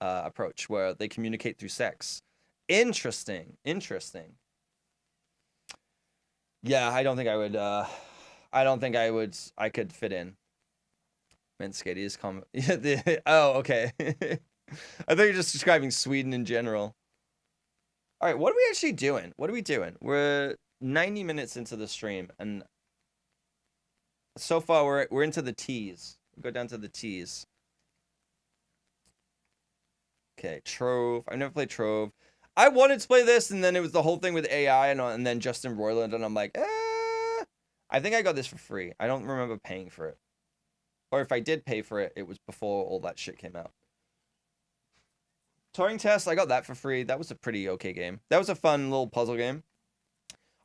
approach, where they communicate through sex. Interesting. Yeah, I don't think I would, I could fit in. Menskady is oh, okay. I thought you were just describing Sweden in general. All right, what are we actually doing? We're 90 minutes into the stream, and so far we're into the T's. Go down to the T's. Okay, Trove. I've never played Trove. I wanted to play this, and then it was the whole thing with AI, and then Justin Roiland, and I'm like, I think I got this for free. I don't remember paying for it. Or if I did pay for it, it was before all that shit came out. Turing Test, I got that for free. That was a pretty okay game. That was a fun little puzzle game.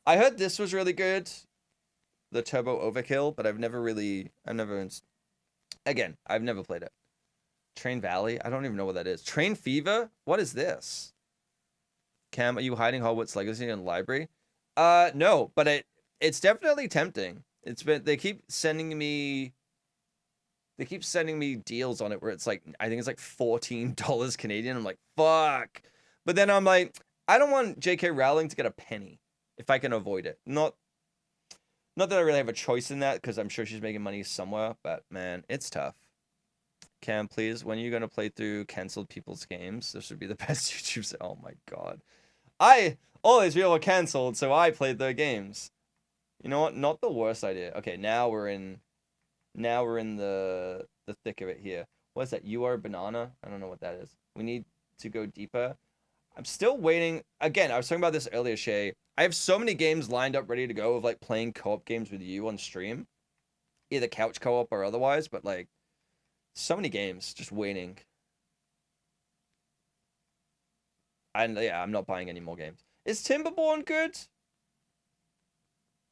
I heard this was really good. The Turbo Overkill, but I've never played it. Train Valley? I don't even know what that is. Train Fever? What is this? Cam, are you hiding Hogwarts Legacy in the library? No, but it's definitely tempting. They keep sending me deals on it where it's like, I think it's like $14 Canadian. I'm like, fuck. But then I'm like, I don't want J.K. Rowling to get a penny if I can avoid it. Not that I really have a choice in that, because I'm sure she's making money somewhere, but man, it's tough. Cam, please, when are you going to play through canceled people's games? This would be the best YouTube. Oh my God. All these people were canceled, so I played their games. You know what? Not the worst idea. Okay, now we're in the thick of it here. What's that? You are a banana? I don't know what that is. We need to go deeper. I'm still waiting. Again, I was talking about this earlier, Shay. I have so many games lined up ready to go of like playing co-op games with you on stream. Either couch co-op or otherwise, but like so many games just waiting. And yeah, I'm not buying any more games. Is Timberborn good?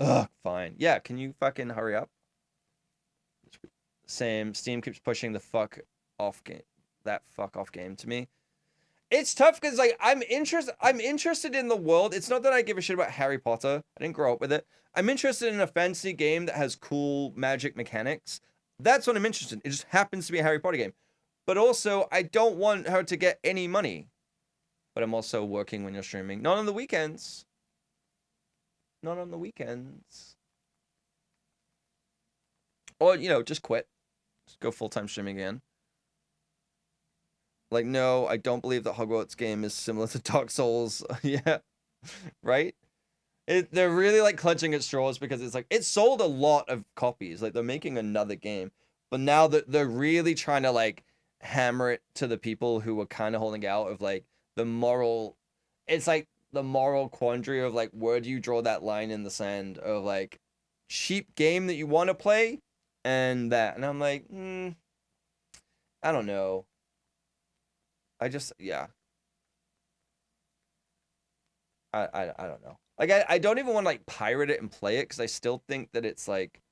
Ugh, fine. Yeah, can you fucking hurry up? Same. Steam keeps pushing the fuck off game to me. It's tough because like I'm interested in the world. It's not that I give a shit about Harry Potter. I didn't grow up with it. I'm interested in a fantasy game that has cool magic mechanics. That's what I'm interested in. It just happens to be a Harry Potter game. But also, I don't want her to get any money. But I'm also working when you're streaming. Not on the weekends. Not on the weekends. Or, you know, just quit. Just go full-time streaming again. Like, no, I don't believe that Hogwarts game is similar to Dark Souls. Yeah. Right? They're really, like, clutching at straws because it's like, it sold a lot of copies. Like, they're making another game. But now that they're really trying to, like, hammer it to the people who were kind of holding out of, like, the moral... It's, like, the moral quandary of, like, where do you draw that line in the sand of, like, cheap game that you want to play and that. And I'm like, I don't know. Yeah. I don't know. Like, I don't even want to, like, pirate it and play it because I still think that it's, like...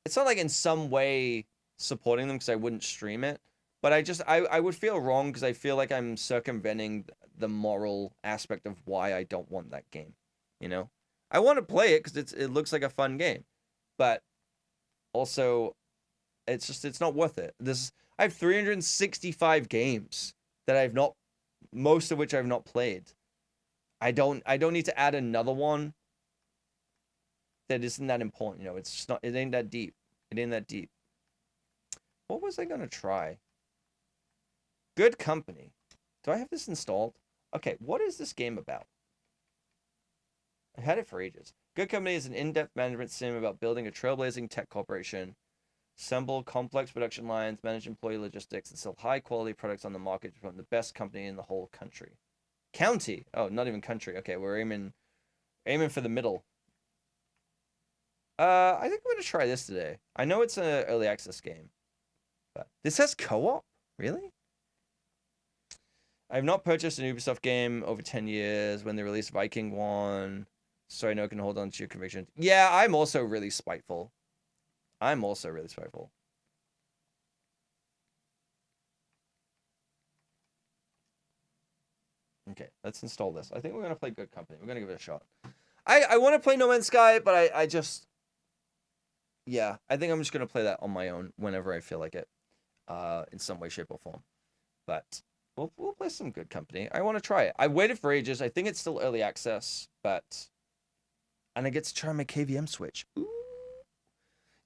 It's not, like, in some way supporting them because I wouldn't stream it. But I would feel wrong because I feel like I'm circumventing the moral aspect of why I don't want that game. You know, I want to play it because it looks like a fun game, but also it's not worth it. I have 365 games that I've not, most of which I've not played. I don't need to add another one that isn't that important. You know, it's just not. It ain't that deep. It ain't that deep. What was I gonna try? Good Company. Do I have this installed? Okay, what is this game about? I've had it for ages. Good Company is an in-depth management sim about building a trailblazing tech corporation, assemble complex production lines, manage employee logistics, and sell high-quality products on the market from the best company in the whole country. County. Oh, not even country. Okay, we're aiming for the middle. I think I'm gonna try this today. I know it's an early access game, but this has co-op? Really? I have not purchased an Ubisoft game over 10 years. When they released Viking 1, sorry, no, I can hold on to your conviction. Yeah, I'm also really spiteful. Okay, let's install this. I think we're gonna play Good Company. We're gonna give it a shot. I want to play No Man's Sky, but I just, yeah, I think I'm just gonna play that on my own whenever I feel like it, in some way, shape, or form. But we'll play some Good Company. I want to try it. I waited for ages. I think it's still early access, and I get to try my KVM Switch. Ooh.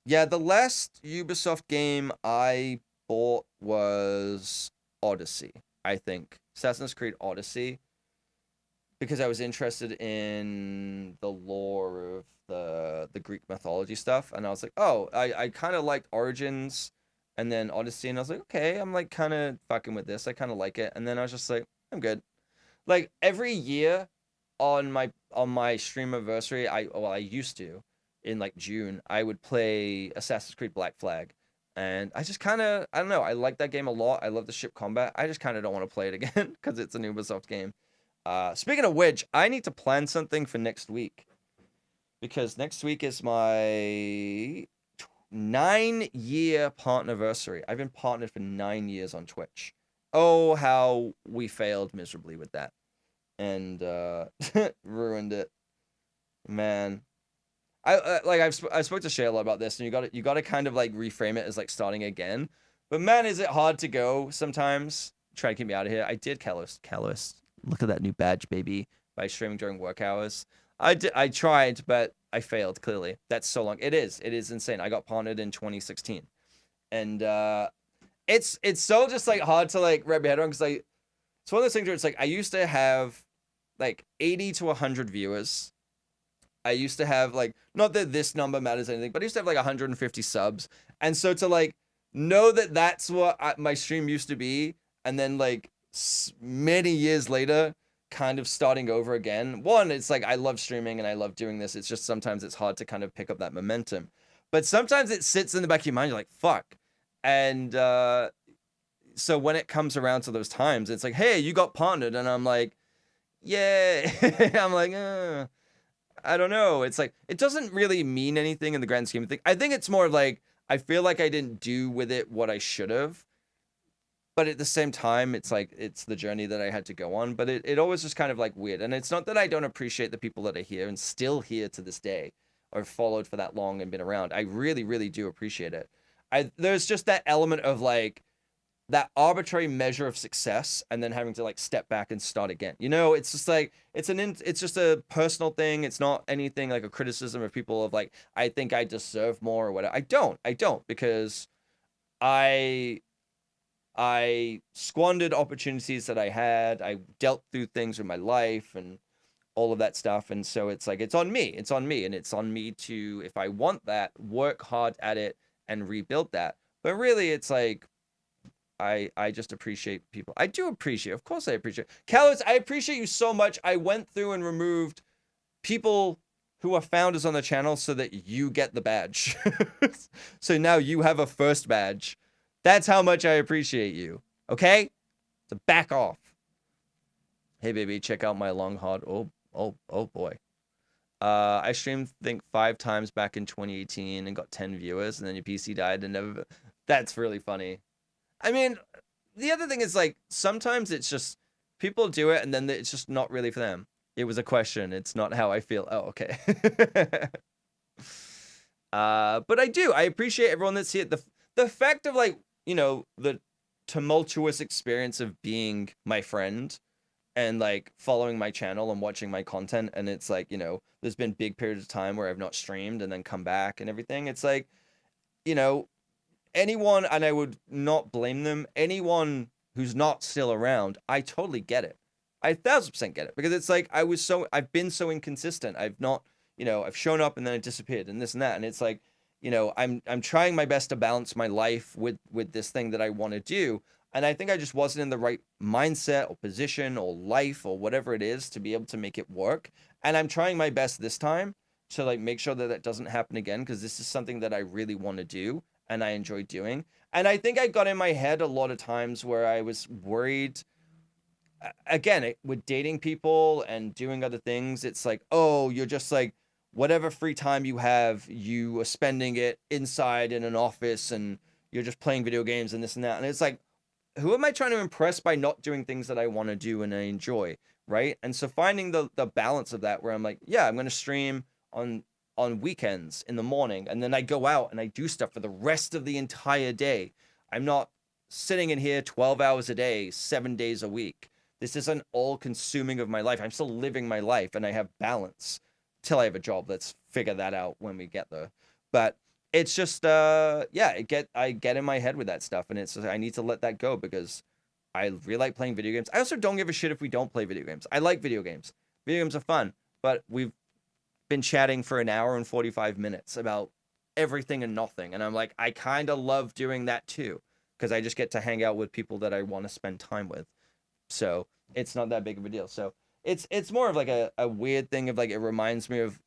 Yeah, the last Ubisoft game I bought was Odyssey, I think. Assassin's Creed Odyssey. Because I was interested in the lore of the Greek mythology stuff. And I was like, oh, I kind of liked Origins and then Odyssey. And I was like, okay, I'm like kind of fucking with this. I kind of like it. And then I was just like, I'm good. Like every year on my stream anniversary, I used to in like June, I would play Assassin's Creed Black Flag. And I just kind of, I don't know, I like that game a lot. I love the ship combat. I just kind of don't want to play it again because it's an Ubisoft game. Speaking of which, I need to plan something for next week because next week is my 9-year partner anniversary. I've been partnered for 9 years on Twitch. Oh, how we failed miserably with that and ruined it, man. I spoke to Shayla about this, and you got to kind of like reframe it as like starting again. But man, is it hard to go sometimes. Try to keep me out of here. I did Kalos. Look at that new badge, baby, by streaming during work hours. I tried, but I failed, clearly. That's so long. It is insane. I got partnered in 2016. And it's so just like hard to like wrap your head around because like it's one of those things where it's like I used to have like 80 to 100 viewers. I used to have like, not that this number matters anything, but I used to have like 150 subs. And so to like know that that's what my stream used to be, and then like many years later, kind of starting over again. One, it's like I love streaming and I love doing this. It's just sometimes it's hard to kind of pick up that momentum. But sometimes it sits in the back of your mind. You're like, fuck. And so when it comes around to those times, it's like, hey, you got partnered. And I'm like, yeah. I'm like, I don't know. It's like, it doesn't really mean anything in the grand scheme of things. I think it's more like, I feel like I didn't do with it what I should have. But at the same time, it's like, it's the journey that I had to go on. But it always just kind of like weird. And it's not that I don't appreciate the people that are here and still here to this day or followed for that long and been around. I really, really do appreciate it. There's just that element of like, that arbitrary measure of success and then having to like step back and start again. You know, it's just like it's just a personal thing. It's not anything like a criticism of people of like I think I deserve more or whatever. I don't because I squandered opportunities that I had. I dealt through things in my life and all of that stuff, and so it's like it's on me and it's on me to, if I want that, work hard at it and rebuild that. But really it's like I just appreciate people. I do appreciate, of course I appreciate. Callus, I appreciate you so much. I went through and removed people who are founders on the channel so that you get the badge. So now you have a first badge. That's how much I appreciate you. Okay? So back off. Hey baby, check out my long hard. Oh boy. I streamed, I think 5 times back in 2018 and got 10 viewers, and then your PC died and never. That's really funny. I mean, the other thing is like sometimes it's just people do it and then it's just not really for them. It was a question. It's not how I feel. Oh, okay. But I appreciate everyone that's here. The fact of like, the tumultuous experience of being my friend and like following my channel and watching my content. And it's like, there's been big periods of time where I've not streamed and then come back and everything. It's like, you know, anyone, and I would not blame them, anyone who's not still around, I totally get it. I 1000% get it, because it's like I've been so inconsistent. I've not, I've shown up and then it disappeared and this and that, and it's like, I'm trying my best to balance my life with this thing that I want to do, and I think I just wasn't in the right mindset or position or life or whatever it is to be able to make it work. And I'm trying my best this time to like make sure that that doesn't happen again, because this is something that I really want to do and I enjoy doing. And I think I got in my head a lot of times where I was worried. Again, with dating people and doing other things, it's like, oh, you're just like, whatever free time you have, you are spending it inside in an office and you're just playing video games and this and that. And it's like, who am I trying to impress by not doing things that I want to do and I enjoy, right? And so finding the balance of that, where I'm like, yeah, I'm going to stream on weekends in the morning, and then I go out and I do stuff for the rest of the entire day. I'm not sitting in here 12 hours a day, 7 days a week. This isn't all consuming of my life. I'm still living my life and I have balance till I have a job. Let's figure that out when we get there. But it's just yeah, I get in my head with that stuff, and it's just, I need to let that go, because I really like playing video games. I also don't give a shit if we don't play video games. I like video games. Video games are fun, but we've been chatting for an hour and 45 minutes about everything and nothing, and I'm like, I kind of love doing that too, because I just get to hang out with people that I want to spend time with. So it's not that big of a deal. So it's more of like a weird thing of like, it reminds me of,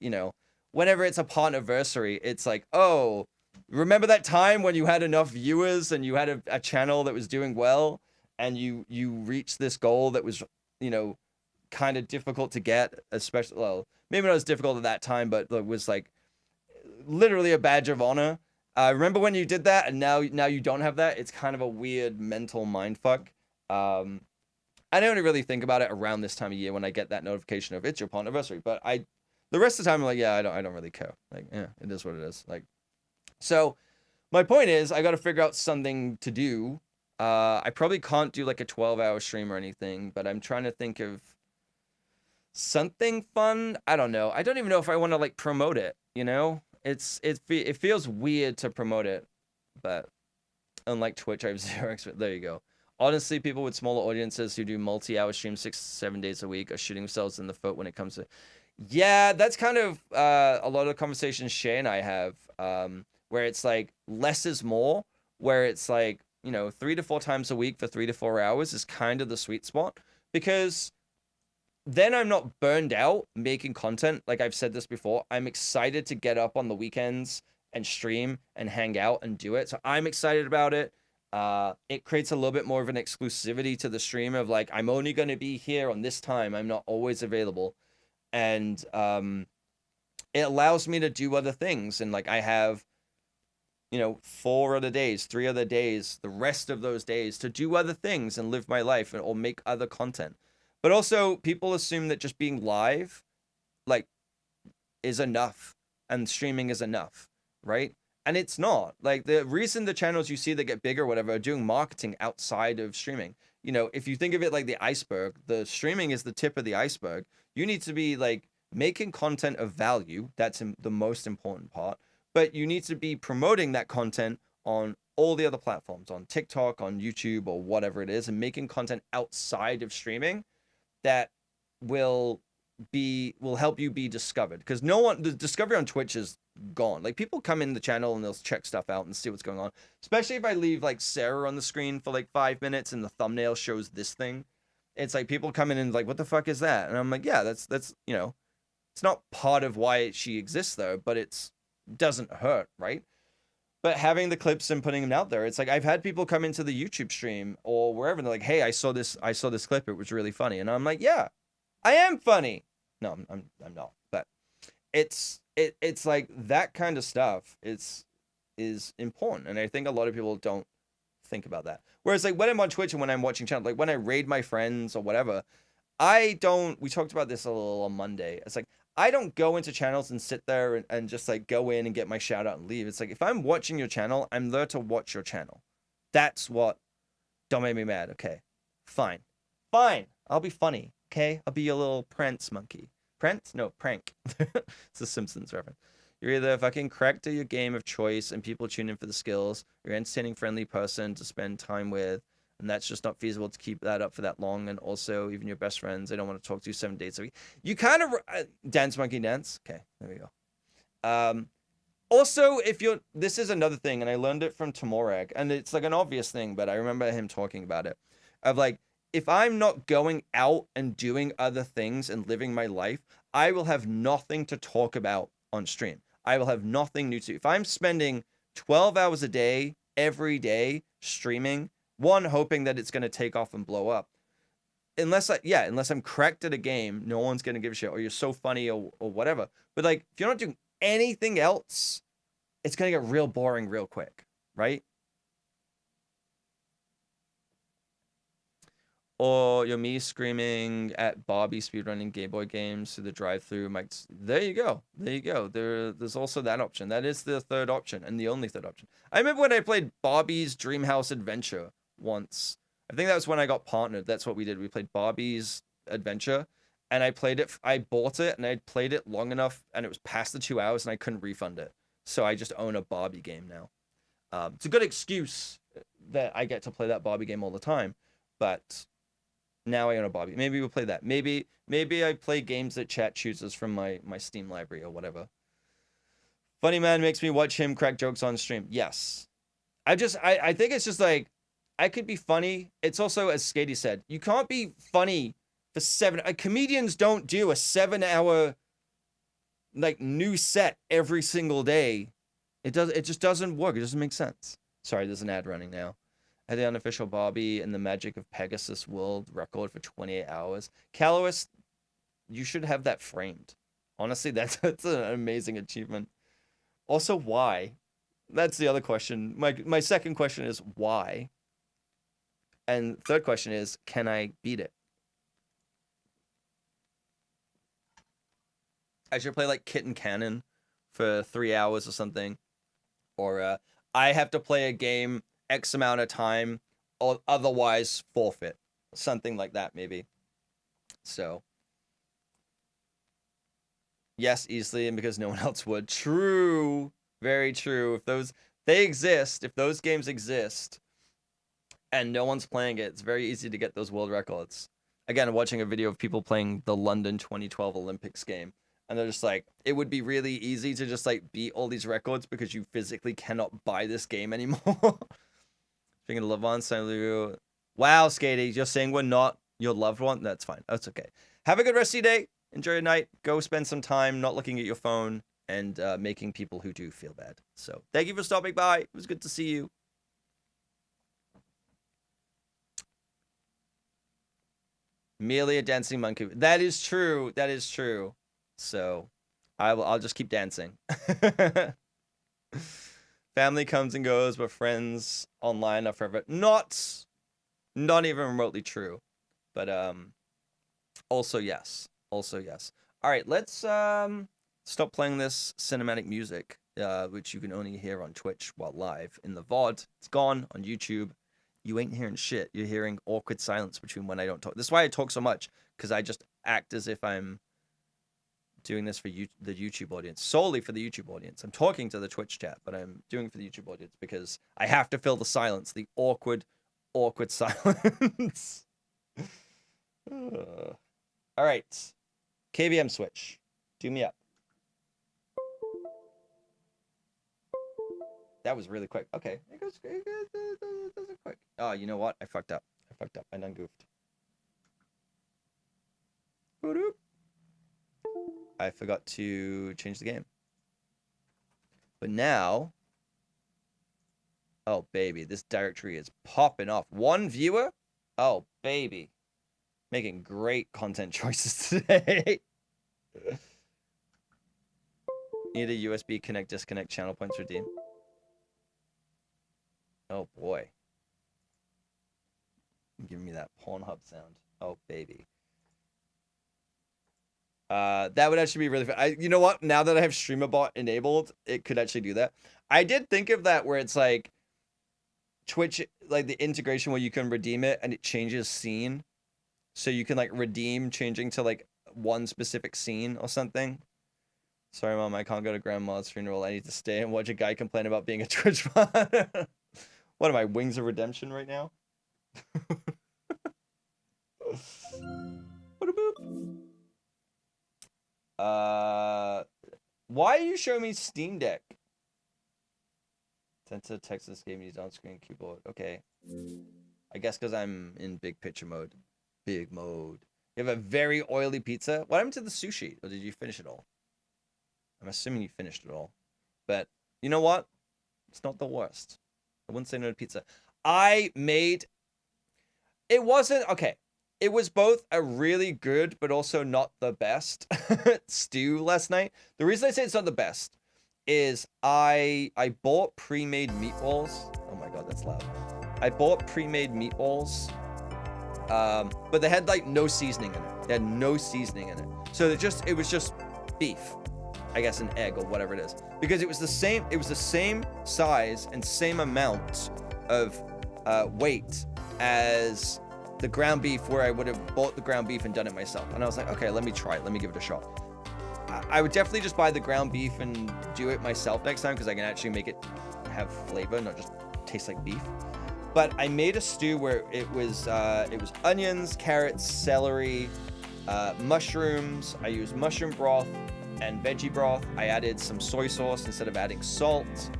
whenever it's a partnerversary, it's like, oh, remember that time when you had enough viewers and you had a channel that was doing well, and you reached this goal that was, kind of difficult to get, especially, well, maybe not as difficult at that time, but it was like literally a badge of honor. Remember when you did that, and now you don't have that? It's kind of a weird mental mindfuck. I don't really think about it around this time of year when I get that notification of it's your partnerversary, but the rest of the time I'm like, yeah, I don't really care. Like, yeah, it is what it is. Like, so my point is, I got to figure out something to do. I probably can't do like a 12-hour stream or anything, but I'm trying to think of something fun. I don't know. I don't even know if I want to like promote it, it feels weird to promote it, but unlike Twitch, I have zero experience. There you go. Honestly, people with smaller audiences who do multi-hour streams 6-7 days a week are shooting themselves in the foot when it comes to... Yeah, that's kind of a lot of the conversations Shay and I have, where it's like less is more, where it's like, 3 to 4 times a week for 3 to 4 hours is kind of the sweet spot, because then I'm not burned out making content. Like I've said this before, I'm excited to get up on the weekends and stream and hang out and do it. So I'm excited about it. It creates a little bit more of an exclusivity to the stream of like, I'm only going to be here on this time. I'm not always available. And it allows me to do other things. And like, I have, 4 other days, 3 other days, the rest of those days to do other things and live my life or make other content. But also people assume that just being live, like, is enough and streaming is enough, right? And it's not. Like, the reason the channels you see that get bigger or whatever are doing marketing outside of streaming. If you think of it like the iceberg, the streaming is the tip of the iceberg. You need to be like making content of value. That's the most important part. But you need to be promoting that content on all the other platforms, on TikTok, on YouTube, or whatever it is, and making content outside of streaming that will help you be discovered. Because the discovery on Twitch is gone. Like, people come in the channel and they'll check stuff out and see what's going on, especially if I leave like Sarah on the screen for like 5 minutes and the thumbnail shows this thing. It's like people come in and like, what the fuck is that? And I'm like, yeah, that's it's not part of why she exists though, but it's doesn't hurt, right? But having the clips and putting them out there, it's like I've had people come into the YouTube stream or wherever and they're like, hey, I saw this clip, it was really funny. And I'm like, yeah, I am funny. No, I'm not. But it's like that kind of stuff is important. And I think a lot of people don't think about that. Whereas like when I'm on Twitch and when I'm watching channel, like when I raid my friends or whatever, I don't. We talked about this a little on Monday. It's like I don't go into channels and sit there and just like go in and get my shout out and leave. It's like if I'm watching your channel, I'm there to watch your channel. That's what. Don't make me mad. Okay, fine, fine. I'll be funny. Okay, I'll be a little Prince monkey. Prince? No, prank. It's a Simpsons reference. You're either fucking correct at your game of choice and people tune in for the skills, you're an entertaining, friendly person to spend time with, and that's just not feasible to keep that up for that long. And also, even your best friends, they don't want to talk to you 7 days a week. You kind of dance, monkey, dance. Okay, there we go. Also, if you're, this is another thing, and I learned it from Tomorek, and it's like an obvious thing, but I remember him talking about it. Of like, if I'm not going out and doing other things and living my life, I will have nothing to talk about on stream. I will have nothing new to. If I'm spending 12 hours a day, every day, streaming, one, hoping that it's going to take off and blow up. Unless I'm correct at a game, no one's going to give a shit, or you're so funny or whatever. But like, if you're not doing anything else, it's going to get real boring real quick, right? Or you're me screaming at Barbie speedrunning Game Boy games through the drive-through. Mike's, there you go. There you go. There's also that option. That is the third option and the only third option. I remember when I played Barbie's Dreamhouse Adventure once. I think that was when I got partnered. That's what we did. We played Barbie's Adventure, and I played it. I bought it, and I played it long enough, and it was past the 2 hours, and I couldn't refund it. So I just own a Barbie game now. It's a good excuse that I get to play that Barbie game all the time, but now I own a Barbie. Maybe we'll play that. Maybe I play games that chat chooses from my Steam library or whatever. Funny Man makes me watch him crack jokes on stream. Yes. I think it's just like, I could be funny. It's also, as Skatey said, you can't be funny for 7. Comedians don't do a 7-hour like new set every single day. It just doesn't work. It doesn't make sense. Sorry, there's an ad running now. Had the unofficial Barbie and the Magic of Pegasus world record for 28 hours. Calois, you should have that framed. Honestly, that's an amazing achievement. Also, why? That's the other question. My second question is why? And third question is, can I beat it? I should play like Kitten Cannon for 3 hours or something. Or I have to play a game X amount of time, or otherwise forfeit. Something like that, maybe. So, yes, easily, and because no one else would. True. Very true. If those games exist, and no one's playing it, it's very easy to get those world records. Again, I'm watching a video of people playing the London 2012 Olympics game. And they're just like, it would be really easy to just like beat all these records because you physically cannot buy this game anymore. Speaking of loved ones, wow, Skatey, you're saying we're not your loved one? That's fine. That's okay. Have a good rest of your day. Enjoy your night. Go spend some time not looking at your phone and making people who do feel bad. So thank you for stopping by. It was good to see you. Merely a dancing monkey. That is true. That is true. So I'll just keep dancing. Family comes and goes, but friends online are forever. Not even remotely true. But also yes. Also yes. All right, let's stop playing this cinematic music, which you can only hear on Twitch while live. In the VOD, it's gone on YouTube. You ain't hearing shit. You're hearing awkward silence between when I don't talk. This is why I talk so much, because I just act as if I'm doing this for the YouTube audience, solely for the YouTube audience. I'm talking to the Twitch chat, but I'm doing it for the YouTube audience because I have to fill the silence, the awkward silence. All right. KBM switch. Do me up. That was really quick. Okay. It goes quick. Oh, you know what? I fucked up. I done goofed. I forgot to change the game. But now, oh baby, this directory is popping off. 1 viewer? Oh baby. Making great content choices today. Need a USB connect, disconnect, channel points redeem. Oh boy. Give me that Pornhub sound. Oh, baby. That would actually be really fun. You know what? Now that I have StreamerBot enabled, it could actually do that. I did think of that where it's like Twitch, like the integration where you can redeem it and it changes scene. So you can like redeem changing to like one specific scene or something. Sorry, Mom, I can't go to Grandma's funeral. I need to stay and watch a guy complain about being a Twitch bot. What am I, Wings of Redemption right now? Why are you showing me Steam Deck? Sent to Texas gave me his on-screen keyboard. Okay. I guess because I'm in big picture mode. Big mode. You have a very oily pizza. What happened to the sushi? Or did you finish it all? I'm assuming you finished it all. But you know what? It's not the worst. I wouldn't say no to pizza. It wasn't, okay. It was both a really good, but also not the best stew last night. The reason I say it's not the best is I bought pre-made meatballs. Oh my God, that's loud. I bought pre-made meatballs, but they had like no seasoning in it. They had no seasoning in it. So it was just beef, I guess an egg or whatever it is. Because it was the same size and same amount of weight as the ground beef where I would have bought the ground beef and done it myself. And I was like, okay, let me try it. Let me give it a shot. I would definitely just buy the ground beef and do it myself next time because I can actually make it have flavor, not just taste like beef. But I made a stew where it was onions, carrots, celery, mushrooms. I used mushroom broth and veggie broth. I added some soy sauce instead of adding salt.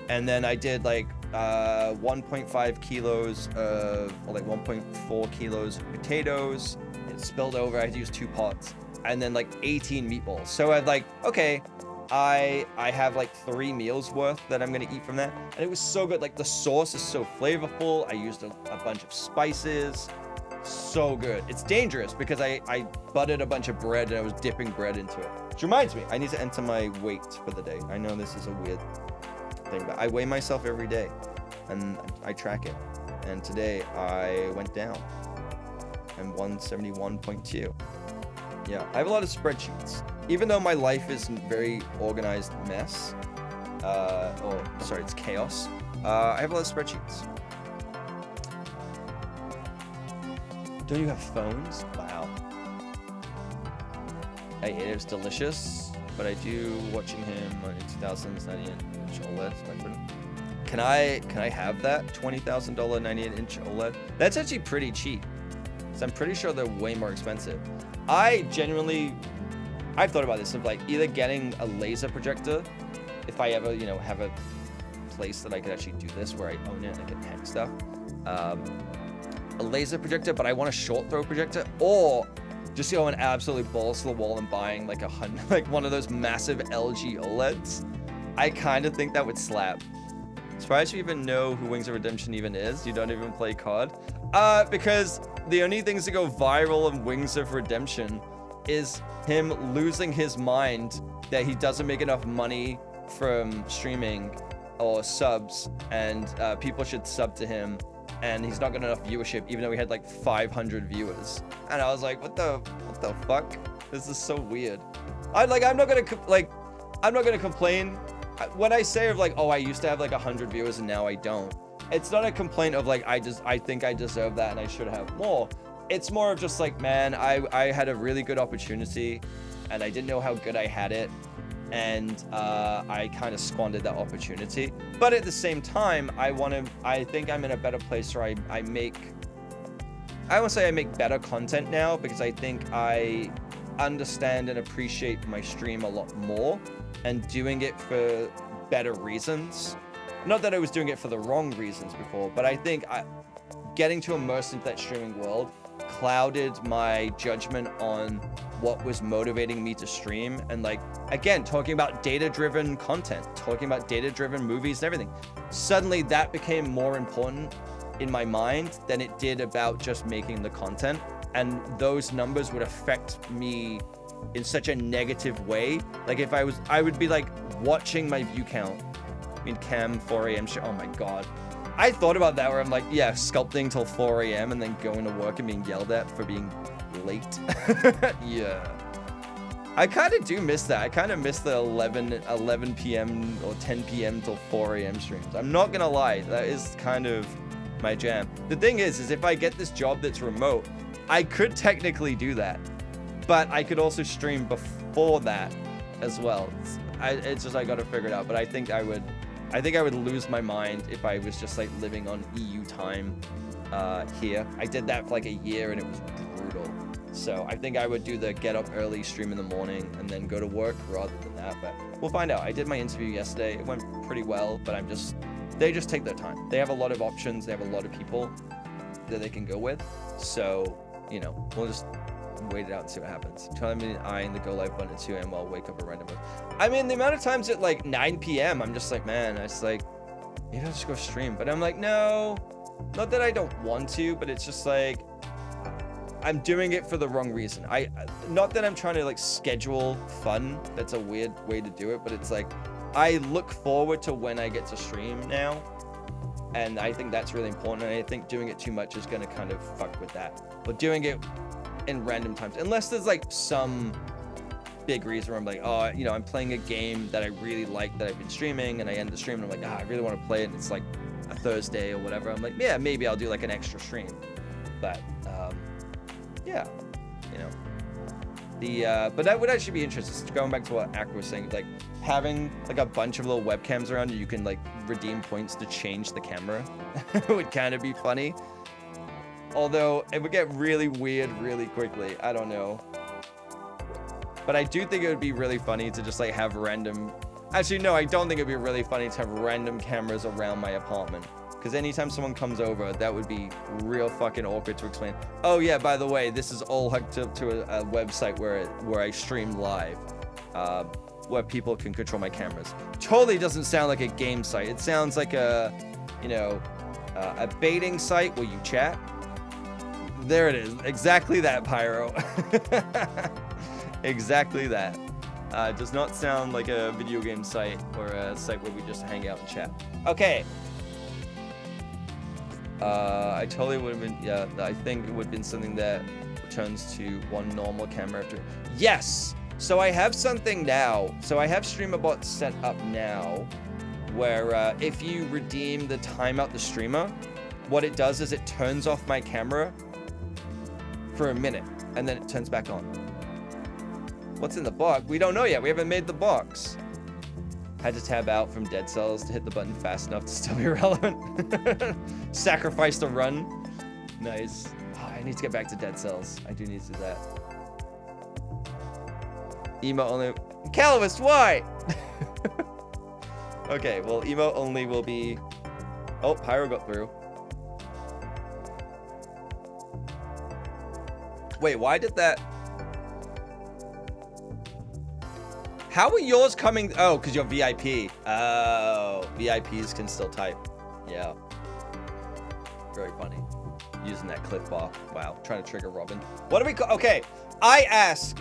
And then I did like 1.5 kilos of, or like 1.4 kilos of potatoes. It spilled over. I had to use 2 pots. And then like 18 meatballs. So I'd like, okay, I have like 3 meals worth that I'm gonna eat from that. And it was so good. Like the sauce is so flavorful. I used a bunch of spices. So good. It's dangerous because I buttered a bunch of bread and I was dipping bread into it. Which reminds me, I need to enter my weight for the day. I know this is a weird thing, but I weigh myself every day and I track it. And today I went down. I'm 171.2. Yeah, I have a lot of spreadsheets. Even though my life is a very organized mess, it's chaos, I have a lot of spreadsheets. Don't you have phones? Wow. I ate it, it was delicious, but I do watching him on 2000s 98-inch OLED. Can I have that $20,000 98-inch OLED? That's actually pretty cheap. So I'm pretty sure they're way more expensive. I've thought about this of like either getting a laser projector if I ever, have a place that I could actually do this where I own it and I can hack stuff. A laser projector, but I want a short throw projector, or just going absolutely balls to the wall and buying like one of those massive LG OLEDs. I kind of think that would slap. Surprised you even know who Wings of Redemption even is. You don't even play COD. Because the only things that go viral in Wings of Redemption is him losing his mind that he doesn't make enough money from streaming or subs, and people should sub to him, and he's not got enough viewership, even though he had like 500 viewers. And I was like, what the fuck? This is so weird. I'm not gonna complain. When I say of like, oh, I used to have like 100 viewers and now I don't, it's not a complaint of like, I think I deserve that and I should have more. It's more of just like, man, I had a really good opportunity and I didn't know how good I had it. And I kind of squandered that opportunity. But at the same time, I think I'm in a better place where I won't say I make better content now, because I think I understand and appreciate my stream a lot more and doing it for better reasons. Not that I was doing it for the wrong reasons before, but I think getting to immerse into that streaming world clouded my judgment on what was motivating me to stream. And like, again, talking about data-driven content, talking about data-driven movies and everything, suddenly that became more important in my mind than it did about just making the content. And those numbers would affect me in such a negative way. Like if I would be like watching my view count. I mean, Cam 4 a.m. shit. Oh my God. I thought about that where I'm like, yeah, sculpting till 4 a.m. and then going to work and being yelled at for being late. Yeah. I kind of do miss that. I kind of miss the 11 p.m. or 10 p.m. till 4 a.m. streams. I'm not going to lie. That is kind of my jam. The thing is if I get this job that's remote, I could technically do that. But I could also stream before that as well. It's just I got to figure it out. But I think I would lose my mind if I was just like living on EU time here. I did that for like a year and it was brutal. So I think I would do the get up early, stream in the morning, and then go to work rather than that. But we'll find out. I did my interview yesterday. It went pretty well, but they just take their time. They have a lot of options. They have a lot of people that they can go with. So, you know, we'll just wait it out and see what happens. Try me eyeing the go live button at 2 a.m. while I'll wake up at random. I mean, the amount of times at like 9 p.m. I'm just like, man, I just like, maybe I'll just go stream. But I'm like, no, not that I don't want to, but it's just like, I'm doing it for the wrong reason. Not that I'm trying to like schedule fun. That's a weird way to do it, but it's like, I look forward to when I get to stream now. And I think that's really important. And I think doing it too much is going to kind of fuck with that. But doing it in random times, unless there's like some big reason where I'm like, oh, you know, I'm playing a game that I really like that I've been streaming, and I end the stream and I'm like, I really want to play it, and it's like a Thursday or whatever. I'm like, yeah, maybe I'll do like an extra stream. But yeah, you know, but that would actually be interesting. Going back to what Ak was saying, like having like a bunch of little webcams around you can like redeem points to change the camera. Would kind of be funny. Although it would get really weird really quickly. I don't know. But I do think it would be really funny to just like have random... Actually, no, I don't think it'd be really funny to have random cameras around my apartment. Because anytime someone comes over, that would be real fucking awkward to explain. Oh yeah, by the way, this is all hooked up to a website where I stream live. Where people can control my cameras. Totally doesn't sound like a game site. It sounds like a, you know, a baiting site where you chat. There it is. Exactly that, Pyro. Exactly that. Does not sound like a video game site or a site where we just hang out and chat. Okay. I totally would have been, yeah, I think it would have been something that returns to one normal camera after. Yes! So I have something now. So I have StreamerBot set up now where if you redeem the timeout the streamer, what it does is it turns off my camera for a minute and then it turns back on. What's in the box? We don't know yet. We haven't made the box. Had to tab out from Dead Cells to hit the button fast enough to still be relevant. Sacrifice the run. Nice. Oh, I need to get back to Dead Cells. I do need to do that. Emo only. Calibus, why? Okay, well, emo only will be. Oh, Pyro got through. Wait, why did that? How are yours coming? Oh, because you're VIP. Oh, VIPs can still type. Yeah. Very funny. Using that clip bar. Wow. Trying to trigger Robin. What do we call? Okay. I ask,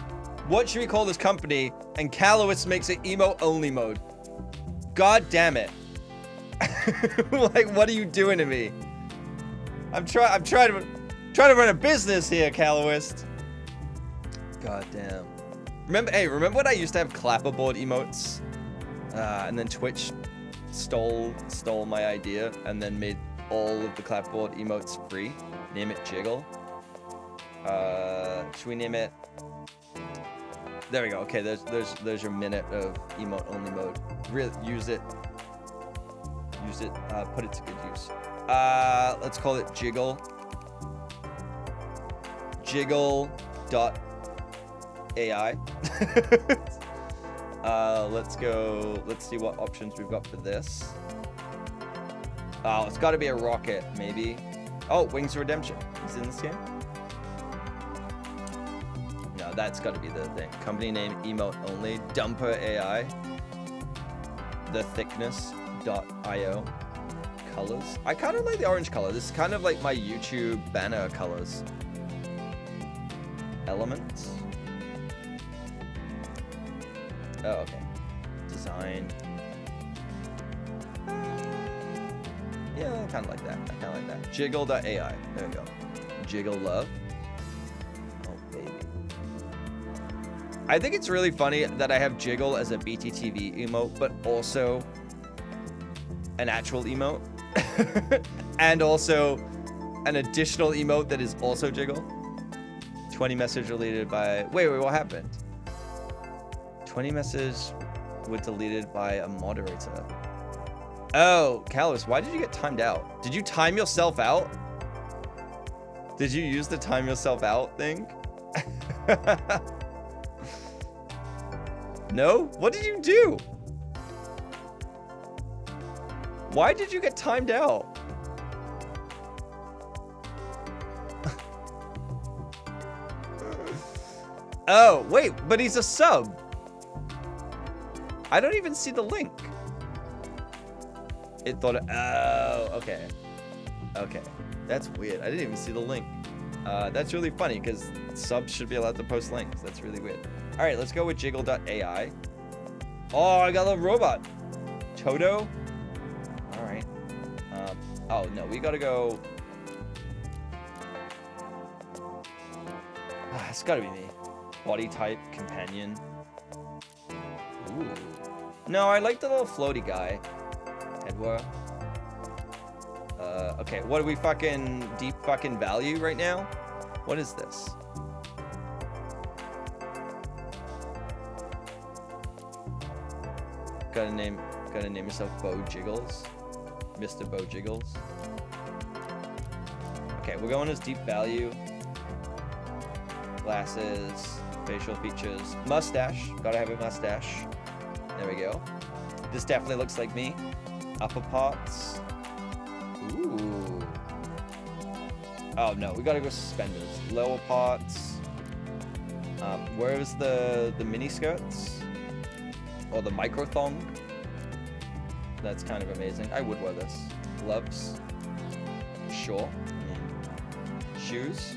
what should we call this company? And Calowitz makes it emo only mode. God damn it. Like, what are you doing to me? I'm trying to run a business here, Calowist. God damn. Remember when I used to have clapperboard emotes? And then Twitch stole my idea and then made all of the clapperboard emotes free. Name it Jiggle. Should we name it? There we go. Okay, there's your minute of emote only mode. Use it. Put it to good use. Let's call it Jiggle. Jiggle.ai. Let's go. Let's see what options we've got for this. Oh, it's got to be a rocket, maybe. Oh, Wings of Redemption. Is it in this game? No, that's got to be the thing. Company name, emote only. Dumper AI. The thickness.io. Colors. I kind of like the orange color. This is kind of like my YouTube banner colors. Elements. Oh, okay. Design. Yeah, I kind of like that. I kind of like that. Jiggle.ai. There we go. Jiggle love. Oh, baby. I think it's really funny that I have Jiggle as a BTTV emote, but also an actual emote. And also an additional emote that is also Jiggle. 20 message deleted by... Wait, what happened? 20 message was deleted by a moderator. Oh, Callus, why did you get timed out? Did you time yourself out? Did you use the time yourself out thing? No? What did you do? Why did you get timed out? Oh, wait, but he's a sub. I don't even see the link. It thought, oh, okay. Okay, that's weird. I didn't even see the link. That's really funny because subs should be allowed to post links. That's really weird. All right, let's go with jiggle.ai. Oh, I got a robot. Toto. All right. Oh, no, we got to go. It's got to be me. Body type, companion. Ooh. No, I like the little floaty guy. Edward. Okay, what are we fucking deep fucking value right now? What is this? Gotta name yourself Bo Jiggles. Mr. Bo Jiggles. Okay, we're going as deep value. Glasses, facial features, mustache. Gotta have a mustache. There we go. This definitely looks like me. Upper parts. Ooh. Oh no, we gotta go suspenders. Lower parts. Where's the mini skirts? Or the micro thong? That's kind of amazing. I would wear this. Gloves. Sure. Shoes.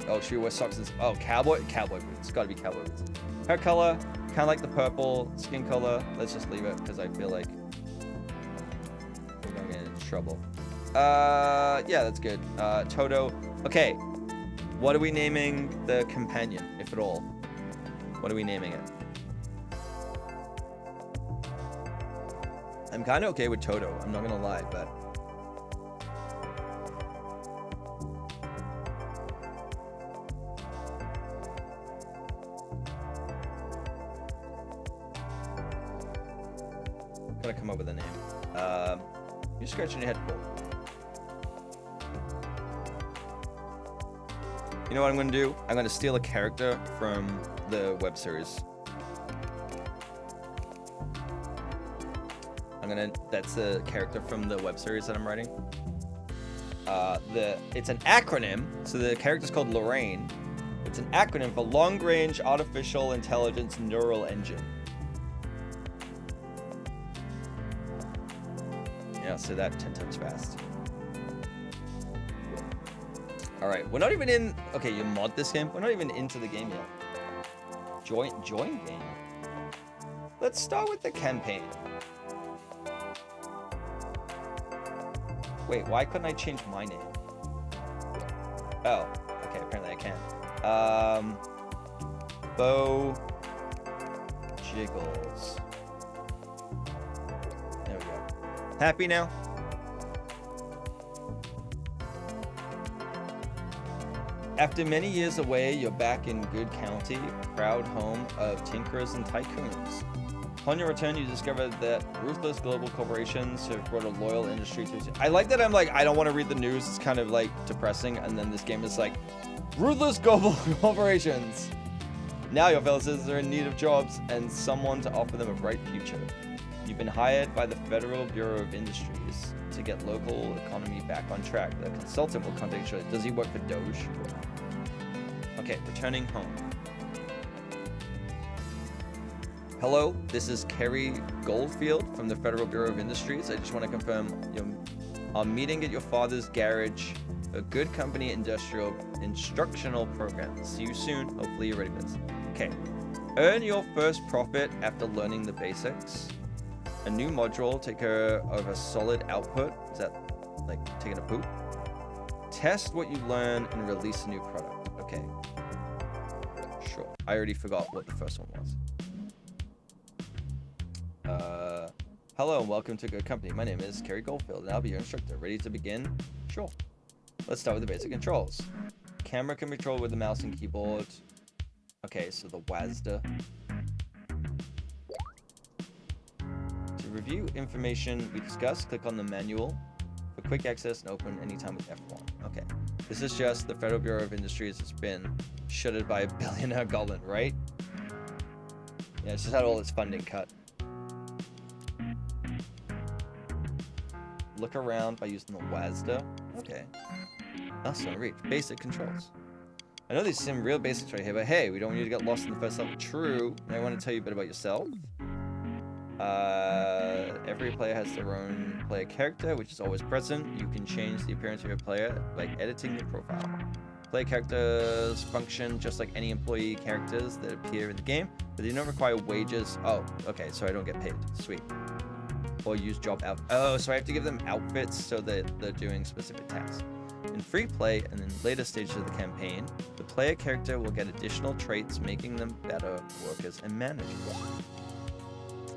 Oh, should we wear socks? Oh, cowboy boots. Gotta be cowboy boots. Hair color, kind of like the purple. Skin color, let's just leave it because I feel like we're gonna get in trouble. Yeah, that's good. Toto. Okay, what are we naming the companion, if at all? What are we naming it? I'm kind of okay with Toto. I'm not gonna lie, but. Gotta come up with a name. You're scratching your head full. You know what I'm gonna do? I'm gonna steal a character from the web series. That's the character from the web series that I'm writing. It's an acronym, so the character's called Lorraine. It's an acronym for Long Range Artificial Intelligence Neural Engine. Yeah, so that 10 times fast. All right, we're not even in. Okay, you mod this game. We're not even into the game yet. Join game. Let's start with the campaign. Wait, why couldn't I change my name? Oh, okay, apparently I can. Bo Jiggles. There we go. Happy now? After many years away, you're back in Good County, proud home of tinkerers and tycoons. Upon your return, you discover that ruthless global corporations have brought a loyal industry to... I like that I'm like, I don't want to read the news. It's kind of like depressing. And then this game is like, ruthless global corporations. Now your fellow citizens are in need of jobs and someone to offer them a bright future. You've been hired by the Federal Bureau of Industries to get local economy back on track. The consultant will contact you. Does he work for Doge? Okay, returning home. Hello, this is Kerry Goldfield from the Federal Bureau of Industries. I just want to confirm our meeting at your father's garage, a good company instructional program. See you soon. Hopefully you're ready for this. Okay. Earn your first profit after learning the basics. A new module, take care of a solid output. Is that like taking a poop? Test what you learn and release a new product. Okay. Sure. I already forgot what the first one was. Hello and welcome to Good Company. My name is Kerry Goldfield and I'll be your instructor. Ready to begin? Sure. Let's start with the basic controls. Camera can be controlled with the mouse and keyboard. Okay, so the WASD. To review information we discussed, click on the manual for quick access and open anytime with F1. Okay. This is just the Federal Bureau of Industries has been shuttered by a billionaire goblin, right? Yeah, it's just had all its funding cut. Look around by using the WASD. Okay. Also, reach. Basic controls. I know these seem real basics right here, but hey, we don't want you to get lost in the first level. True. I want to tell you a bit about yourself. Every player has their own player character, which is always present. You can change the appearance of your player by editing your profile. Player characters function just like any employee characters that appear in the game, but they don't require wages. Oh, okay, so I don't get paid. Sweet. Or use job out. Oh, so I have to give them outfits so that they're doing specific tasks. In free play and in later stages of the campaign, the player character will get additional traits, making them better workers and managers.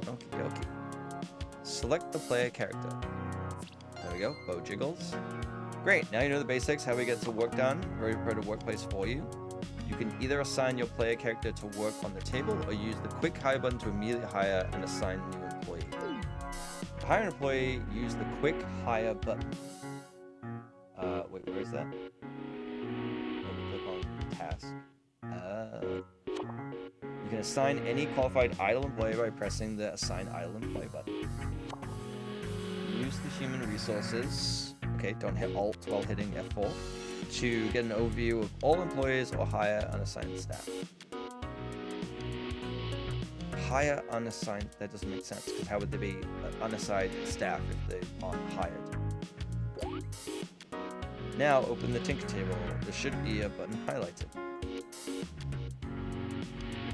Okie dokie. Select the player character. There we go. Bow jiggles. Great. Now you know the basics, how we get the work done. Very prepared a workplace for you. You can either assign your player character to work on the table or use the quick hire button to immediately hire and assign a new employee. To hire an employee, use the quick hire button. Wait, where is that? Click on task. You can assign any qualified idle employee by pressing the assign idle employee button. Use the human resources. Okay, don't hit Alt while hitting F4 to get an overview of all employees or hire unassigned staff. Hire unassigned, that doesn't make sense because how would there be unassigned staff if they aren't hired? Now open the Tinker table. There should be a button highlighted.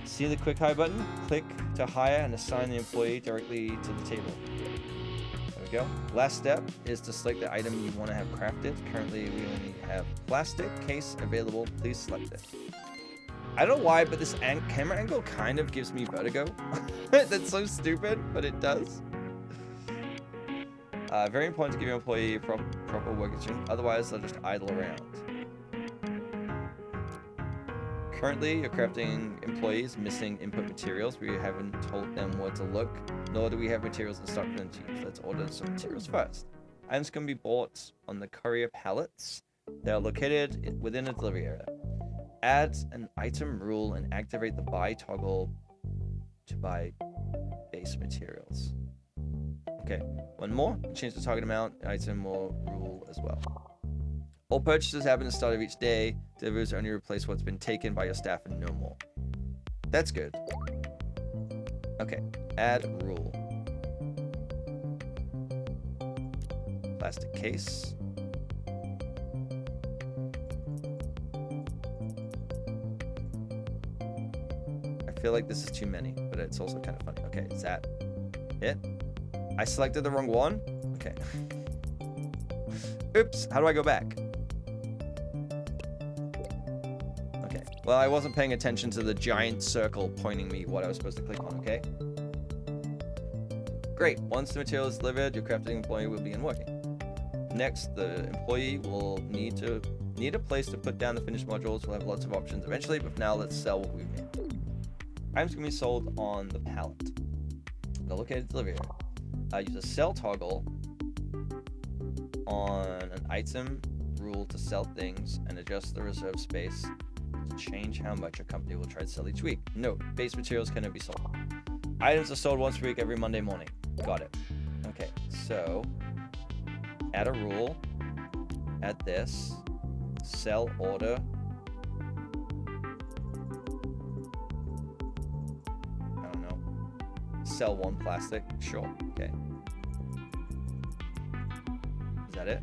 See the quick hire button? Click to hire and assign the employee directly to the table. There we go. Last step is to select the item you want to have crafted. Currently we only have plastic case available. Please select it. I don't know why, but this camera angle kind of gives me vertigo. That's so stupid, but it does. Very important to give your employee proper work instructions, otherwise they'll just idle around. Currently, you're crafting employees missing input materials. We haven't told them where to look, nor do we have materials in stock for them to use. Let's order some materials first. Items can be bought on the courier pallets. They are located within a delivery area. Add an item rule and activate the buy toggle to buy base materials. Okay, one more. Change the target amount, item or rule as well. All purchases happen at the start of each day. Deliveries only replace what's been taken by your staff and no more. That's good. Okay, add rule. Plastic case. I feel like this is too many, but it's also kind of funny. Okay, is that it? I selected the wrong one? Okay. Oops, how do I go back? Okay, well, I wasn't paying attention to the giant circle pointing me what I was supposed to click on, okay? Great, once the material is delivered, your crafting employee will begin working. Next, the employee will need a place to put down the finished modules. We'll have lots of options eventually, but for now, let's sell what we've made. Items can be sold on the pallet. The located delivery area. Use a sell toggle on an item rule to sell things and adjust the reserve space to change how much a company will try to sell each week. Note, base materials cannot be sold. Items are sold once a week every Monday morning. Got it. Okay, so add a rule, add this, sell order. I don't know. Sell one plastic. Sure. Okay. Is that it?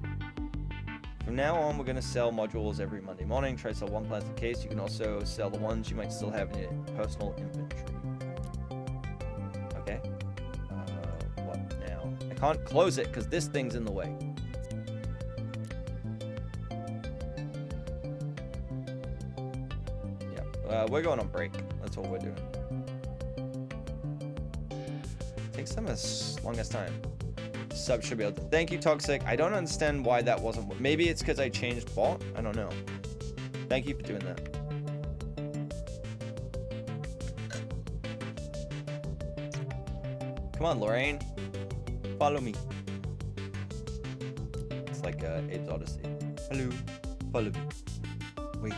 From now on, we're going to sell modules every Monday morning. Try to sell one plastic case. You can also sell the ones you might still have in your personal inventory. Okay. What? can't close it because this thing's in the way. Yeah, we're going on break. That's what we're doing. Takes them as long as time. Sub should be able to. Thank you, Toxic. I don't understand why that wasn't. Maybe it's because I changed bot. I don't know. Thank you for doing that. Come on, Lorraine. Follow me. It's like Abe's Odyssey. Hello. Follow me. Wait.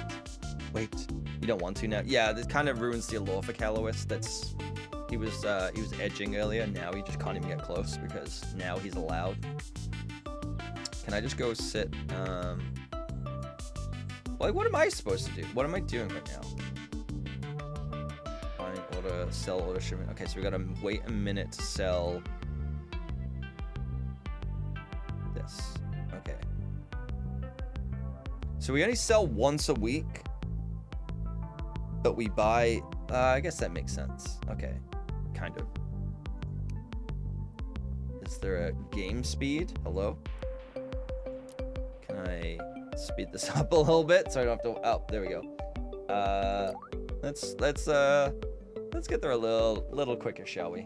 Wait. You don't want to now? Yeah, this kind of ruins the allure for Callowis. That's... He was edging earlier. Now he just can't even get close because now he's allowed. Can I just go sit? Like, what am I supposed to do? What am I doing right now? Find order, sell order shipment. Okay, so we gotta wait a minute to sell this. Okay. So we only sell once a week, but we buy. I guess that makes sense. Okay. Kind of. Is there a game speed? Hello? Can I speed this up a little bit so I don't have to... Oh, there we go. Let's get there a little quicker, shall we?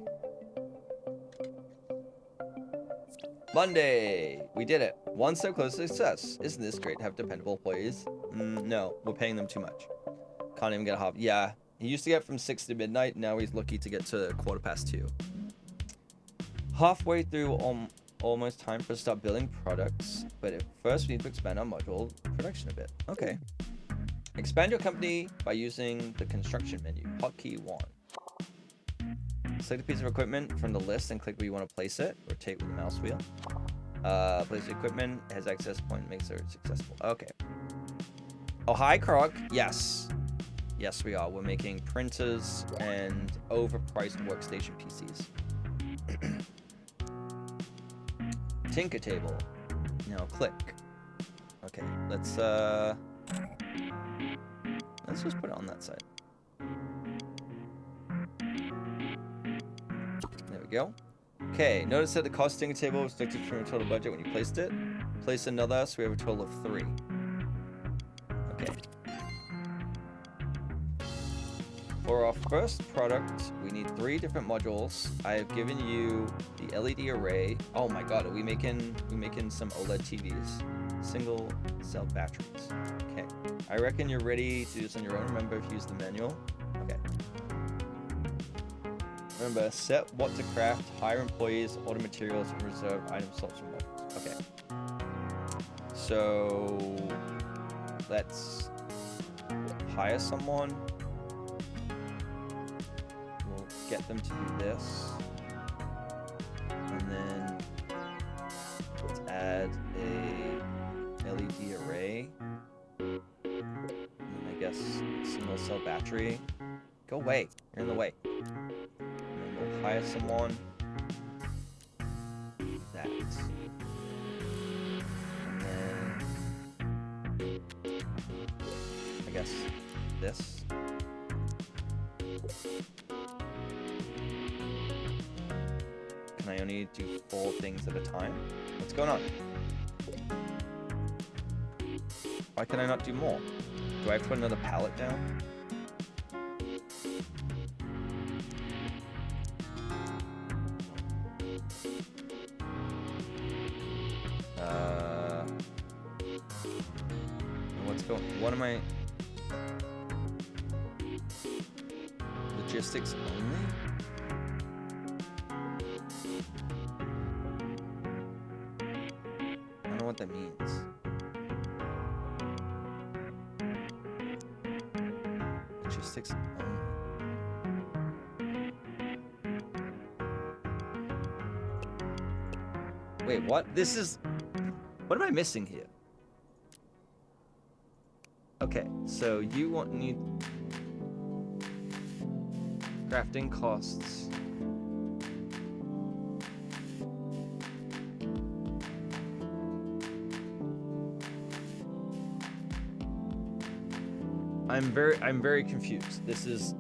Monday! We did it. One step closer to success. Isn't this great to have dependable employees? No, we're paying them too much. Can't even get a hop. Yeah. He used to get from 6 to midnight. Now he's lucky to get to 2:15. Halfway through, almost time for us to start building products. But at first, we need to expand our module production a bit. Okay. Expand your company by using the construction menu. Hotkey 1. Select a piece of equipment from the list and click where you want to place it. Rotate with the mouse wheel. Place the equipment. Has access point. Makes it successful. Okay. Oh, hi, Croc. Yes. Yes, we are. We're making printers and overpriced workstation PCs. Tinker table. Now click. Okay, let's just put it on that side. There we go. Okay, notice that the cost tinker table was deducted from your total budget when you placed it. Place another, so we have a total of 3. Okay. For our first product, we need 3 different modules. I have given you the LED array. Oh my god, are we making some OLED TVs? Single cell batteries. Okay. I reckon you're ready to do this on your own. Remember, if you use the manual. Okay. Remember, set what to craft, hire employees, order materials, and reserve item slots for modules. Okay. So let's hire someone. Get them to do this, and then let's add a LED array, and I guess single cell battery. Go away, you're in the way. And then we'll hire someone. That, and then I guess this. Can I only do 4 things at a time? What's going on? Why can I not do more? Do I have to put another pallet down? What's going... What am I... Logistics only? I don't know what that means. Logistics only. Wait, what? This is... What am I missing here? Okay, so you need... Crafting costs. I'm very confused. This is...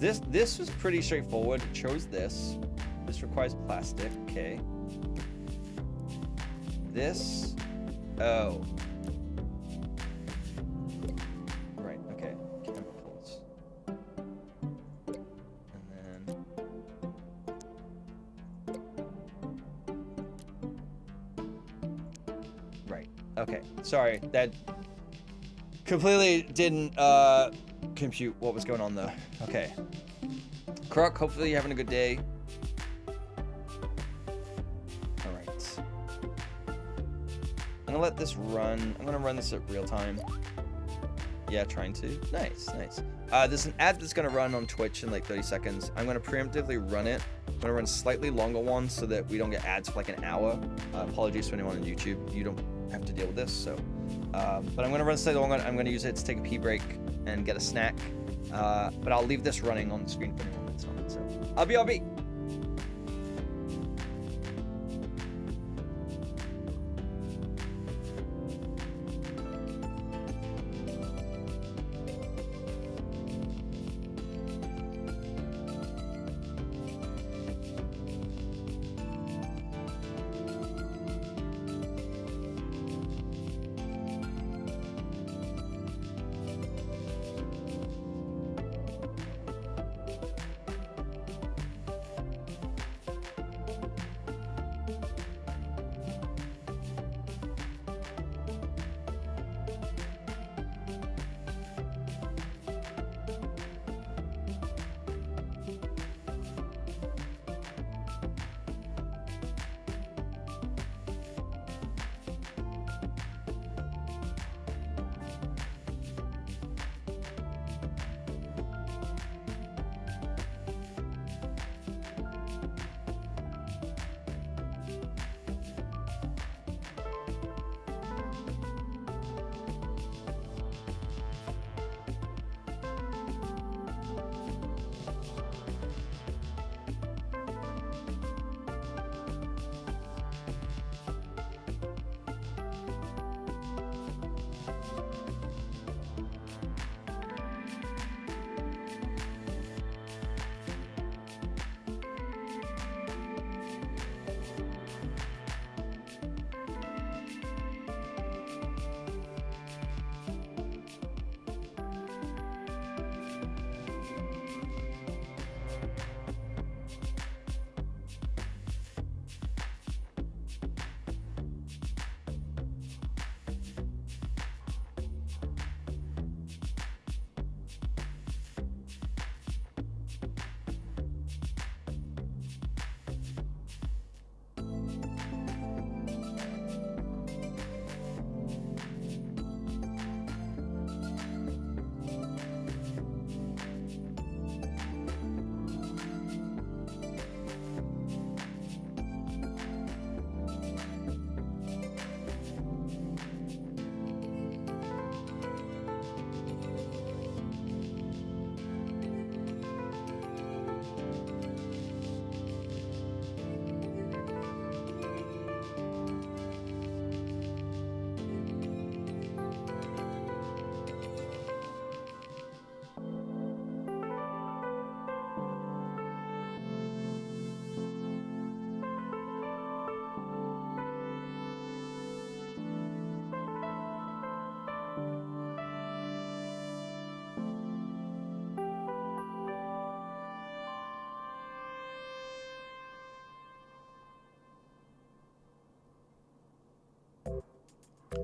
This was pretty straightforward. It chose this. This requires plastic. Okay. This. Oh. Right. Okay. Chemicals. And then. Right. Okay. Sorry. That completely didn't compute what was going on though. Okay. Croc, hopefully you're having a good day. Alright. I'm gonna let this run. I'm gonna run this at real time. Yeah, trying to. Nice, nice. There's an ad that's gonna run on Twitch in like 30 seconds. I'm gonna preemptively run it. I'm gonna run slightly longer ones so that we don't get ads for like an hour. Apologies to anyone on YouTube. You don't have to deal with this, so. But I'm gonna run slightly longer. I'm gonna use it to take a pee break and get a snack. But I'll leave this running on the screen for anyone that's on it. So I'll be.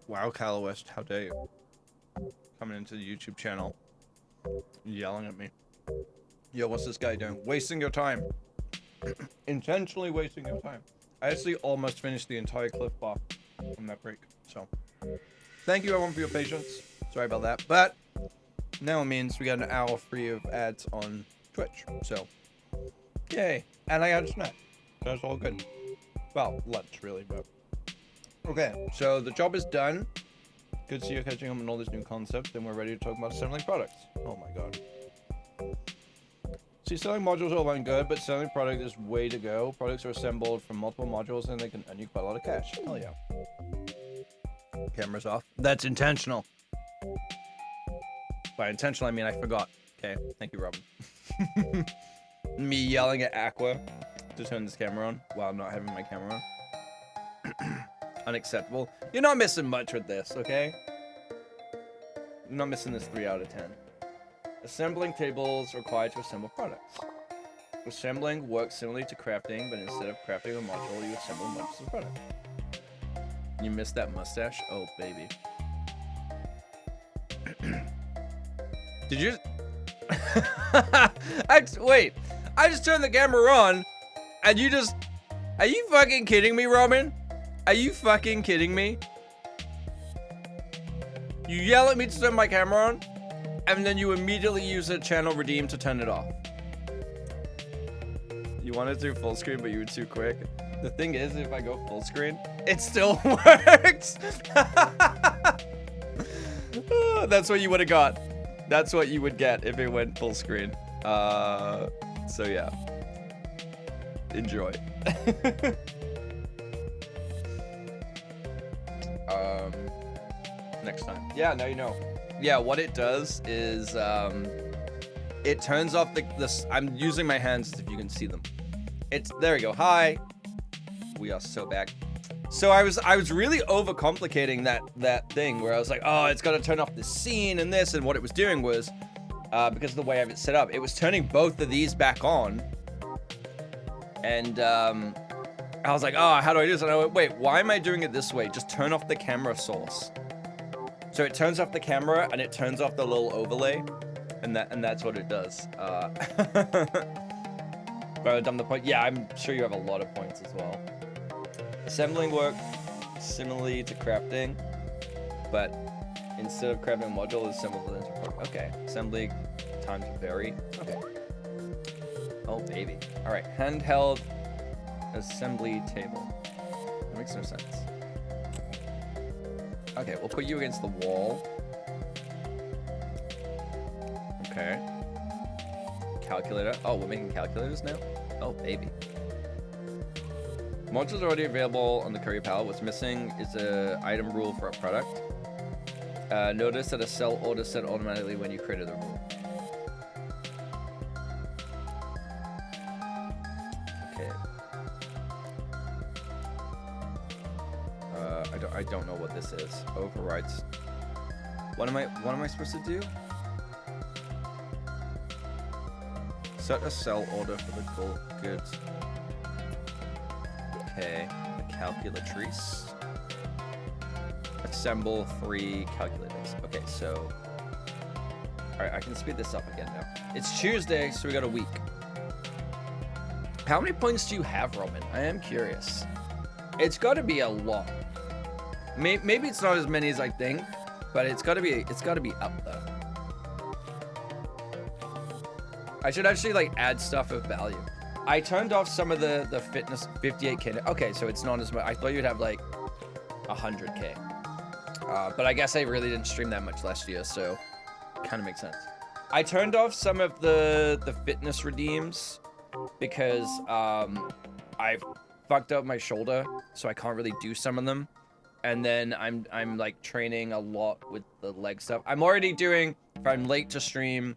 Wow, Callowest, how dare you? Coming into the YouTube channel, yelling at me. Yo, what's this guy doing? Wasting your time. Intentionally wasting your time. I actually almost finished the entire Cliff Bar on that break, so. Thank you everyone for your patience. Sorry about that, but now it means we got an hour free of ads on Twitch, so. Yay, and I had a snack. That's all good. Well, lunch really, but. Okay, so the job is done. Good to see you catching up on all these new concepts, and we're ready to talk about assembling products. Oh my god. See, selling modules are all well and good, but selling product is way to go. Products are assembled from multiple modules, and they can earn you quite a lot of cash. Hell yeah. Camera's off. That's intentional. By intentional, I mean I forgot. Okay, thank you, Robin. Me yelling at Aqua to turn this camera on while not having my camera on. Unacceptable. You're not missing much with this, okay? You're not missing this 3 out of 10. Assembling tables required to assemble products. Assembling works similarly to crafting, but instead of crafting a module, you assemble modules of the product. You missed that mustache? Oh, baby. Did you... Wait, I just turned the camera on, and you just... Are you fucking kidding me, Roman? Are you fucking kidding me? You yell at me to turn my camera on, and then you immediately use a channel redeem to turn it off. You wanted to do full screen, but you were too quick. The thing is, if I go full screen, it still works. That's what you would have got. That's what you would get if it went full screen. So yeah. Enjoy. Next time. Yeah, now you know. Yeah, what it does is it turns off the I'm using my hands if you can see them. There we go. Hi. We are so back. So I was really overcomplicating that thing where I was like, oh, it's got to turn off the scene and this, and what it was doing was because of the way I have it set up, it was turning both of these back on. And I was like, oh, how do I do this? And I went, wait, why am I doing it this way? Just turn off the camera source. So it turns off the camera and it turns off the little overlay, and that's what it does. But I've done the point. Yeah, I'm sure you have a lot of points as well. Assembling work similarly to crafting, but instead of crafting a module, assemble it into a product. Okay, assembly times vary. Okay. Oh baby. All right, handheld assembly table. That makes no sense. Okay, we'll put you against the wall. Okay. Calculator. Oh, we're making calculators now? Oh, baby. Modules are already available on the courier palette. What's missing is an item rule for a product. Notice that a sell order set automatically when you created the rule. Okay. I don't know what this is. Overrides. What am I supposed to do? Set a sell order for the gold goods. Okay, a calculatrice. Assemble 3 calculators. Okay, so... Alright, I can speed this up again now. It's Tuesday, so we got a week. How many points do you have, Roman? I am curious. It's got to be a lot. Maybe it's not as many as I think, but it's got to be up there. I should actually like add stuff of value. I turned off some of the fitness 58k. Okay, so it's not as much. I thought you'd have like 100k. But I guess I really didn't stream that much last year, so kind of makes sense. I turned off some of the fitness redeems because I fucked up my shoulder, so I can't really do some of them. And then I'm like training a lot with the leg stuff. I'm already doing, if I'm late to stream,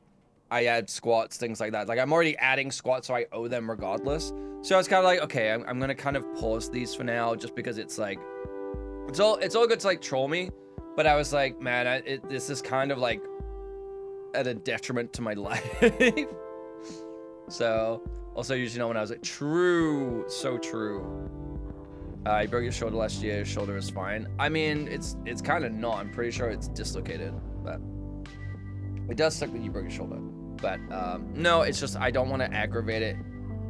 I add squats, things like that. Like I'm already adding squats, so I owe them regardless. So I was kind of like, okay, I'm gonna kind of pause these for now, just because it's like, it's all good to like troll me, but I was like, man, this is kind of like at a detriment to my life. So also, usually know when I was like, true, so true. You broke your shoulder last year. Your shoulder is fine. I mean, it's kind of not. I'm pretty sure it's dislocated, but it does suck that you broke your shoulder. But no, it's just I don't want to aggravate it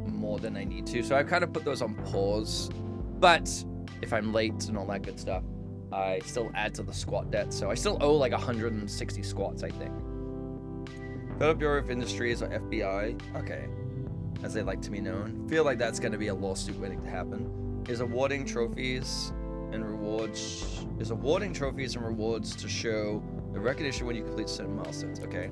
more than I need to. So I kind of put those on pause. But if I'm late and all that good stuff, I still add to the squat debt. So I still owe like 160 squats, I think. Federal Bureau of Industries, or FBI. Okay, as they like to be known. Feel like that's going to be a lawsuit waiting to happen. Is awarding trophies and rewards to show the recognition when you complete certain milestones. Okay.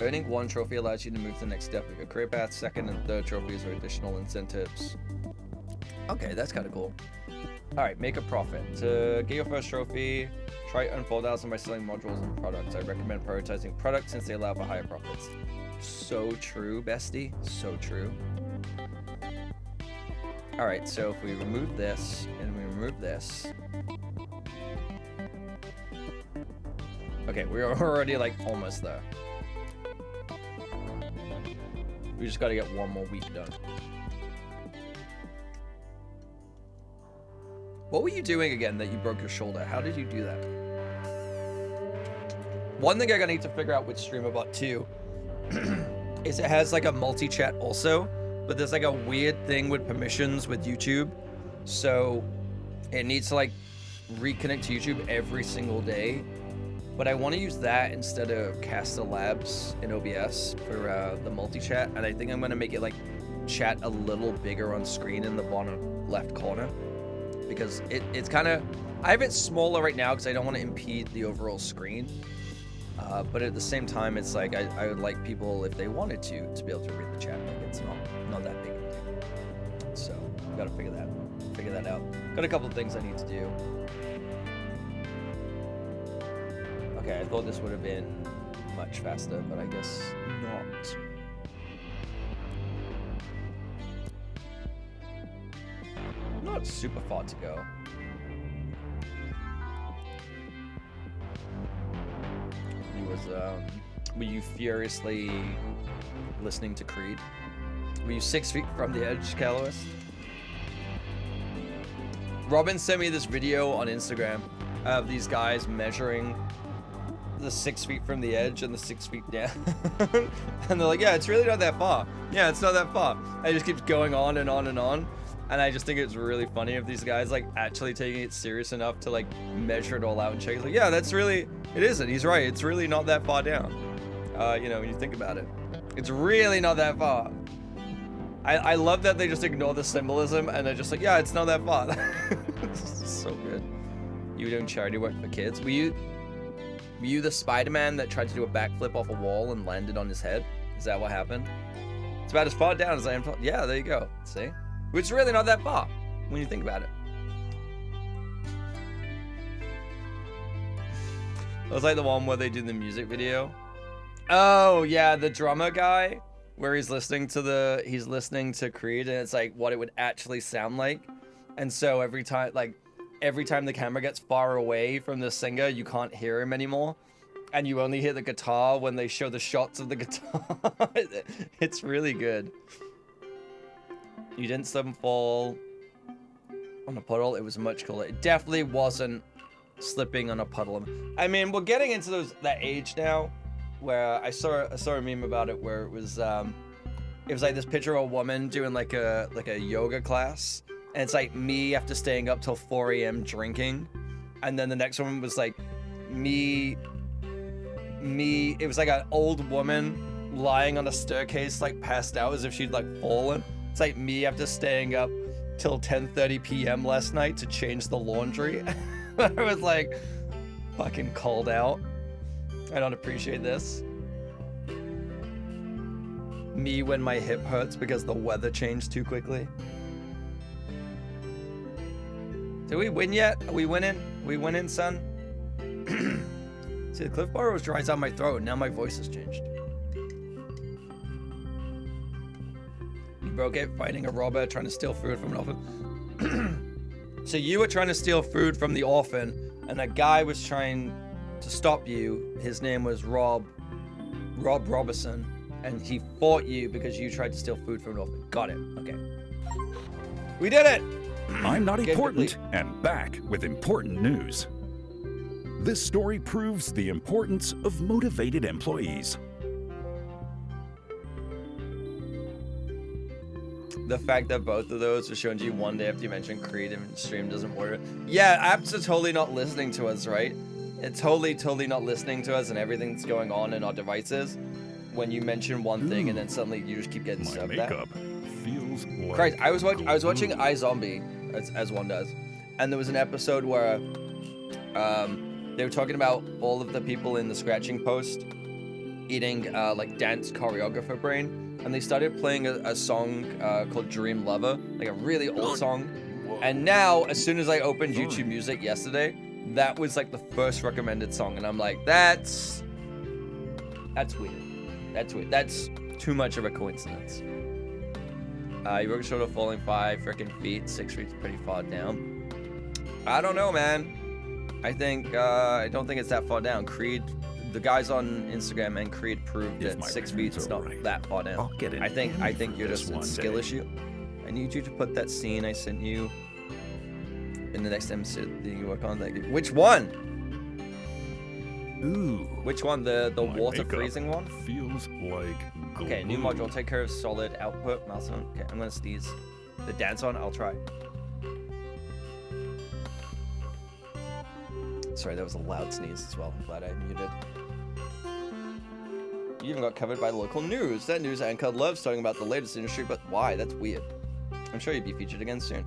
Earning 1 trophy allows you to move to the next step of your career path. 2nd and 3rd trophies are additional incentives. Okay, that's kind of cool. All right, make a profit. To get your first trophy, try to earn 4,000 by selling modules and products. I recommend prioritizing products since they allow for higher profits. So true, bestie. So true. All right, so if we remove this and we remove this. Okay, we're already like almost there. We just gotta get one more week done. What were you doing again that you broke your shoulder? How did you do that? One thing I gotta need to figure out with StreamerBot 2 is it has like a multi-chat also, but there's like a weird thing with permissions with YouTube. So it needs to like reconnect to YouTube every single day. But I want to use that instead of Caster Labs in OBS for the multi-chat. And I think I'm going to make it like chat a little bigger on screen in the bottom left corner. Because it's kind of, I have it smaller right now because I don't want to impede the overall screen. But at the same time, it's like I would like people, if they wanted to be able to read the chat. Like it's not that big of a deal. So I've got to figure that out. Got a couple of things I need to do. Okay, I thought this would have been much faster, but I guess not. Not super far to go. Were you furiously listening to Creed? Were you 6 feet from the edge, Callowist? Robin sent me this video on Instagram of these guys measuring the 6 feet from the edge and the 6 feet down. And they're like, yeah, it's really not that far. Yeah, it's not that far. And it just keeps going on and on and on. And I just think it's really funny if these guys like actually taking it serious enough to like measure it all out and check. It's like, yeah, that's really, it isn't. He's right. It's really not that far down. You know, when you think about it, it's really not that far. I love that they just ignore the symbolism and they're just like, yeah, it's not that far. This is so good. You were doing charity work for kids. Were you the Spider-Man that tried to do a backflip off a wall and landed on his head? Is that what happened? It's about as far down as I am. Yeah, there you go. See? It's really not that far when you think about it. It was like the one where they do the music video. Oh yeah, the drummer guy where he's listening to Creed and it's like what it would actually sound like. And so every time the camera gets far away from the singer, you can't hear him anymore. And you only hear the guitar when they show the shots of the guitar. It's really good. You didn't slip and fall on a puddle. It was much cooler. It definitely wasn't slipping on a puddle. I mean, we're getting into that age now where I saw a meme about it where it was like this picture of a woman doing like a yoga class. And it's like me after staying up till 4 a.m. drinking. And then the next one was like me. It was like an old woman lying on a staircase, like passed out as if she'd like fallen. It's like me after staying up till 10:30 p.m. last night to change the laundry. I was like fucking called out. I don't appreciate this. Me when my hip hurts because the weather changed too quickly. Did we win yet? Are we winning? We winning, son? See, the Cliff Bar was dries out my throat. Now my voice has changed. You broke it fighting a robber trying to steal food from an orphan. So you were trying to steal food from the orphan, and a guy was trying to stop you. His name was Rob Robertson, and he fought you because you tried to steal food from an orphan. Got it. Okay. We did it! I'm not important, and back with important news. This story proves the importance of motivated employees. The fact that both of those were shown to you one day after you mentioned Creed and stream doesn't work. Yeah, apps are totally not listening to us, right? It's totally not listening to us and everything that's going on in our devices. When you mention one thing and then suddenly you just keep getting stuff back. Feels like Christ, I was watching iZombie, as one does, and there was an episode where they were talking about all of the people in the scratching post eating like dance choreographer brain, and they started playing a song called Dream Lover, like a really old song. And now, as soon as I opened YouTube Music yesterday, that was like the first recommended song, and I'm like, that's weird. That's weird. That's too much of a coincidence. You broke a shoulder falling 5 freaking feet. 6 feet's pretty far down. I don't know, man. I don't think it's that far down. Creed, the guys on Instagram and Creed proved that 6 feet's not that far down. I'll get it. I think you're just a skill issue. I need you to put that scene I sent you in the next episode that you work on. Which one? Ooh. Which one? The water freezing one? Feels like glue. Okay, new module. Take care of solid output. Milestone. Okay, I'm gonna sneeze. The dance on. I'll try. Sorry, that was a loud sneeze as well. I'm glad I muted. You even got covered by the local news. That news anchor loves talking about the latest industry, but why? That's weird. I'm sure you'd be featured again soon.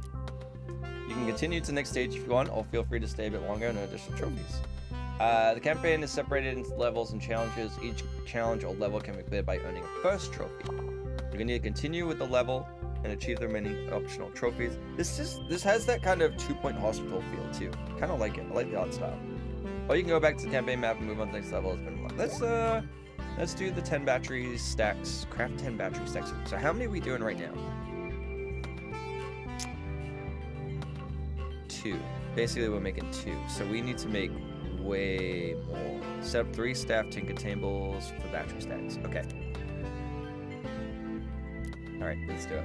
You can continue to the next stage if you want, or feel free to stay a bit longer and earn additional trophies. The campaign is separated into levels and challenges. Each challenge or level can be cleared by earning a first trophy. You're gonna need to continue with the level and achieve the remaining optional trophies. This has that kind of 2-point hospital feel too. Kind of like it. I like the art style. Or you can go back to the campaign map and move on to the next level. It's been a lot. Let's do the 10 battery stacks. Craft 10 battery stacks. So how many are we doing right now? 2. Basically, we're making 2. So we need to make way more. Set up 3 staff tinker tables for battery stacks. Okay. All right, let's do it.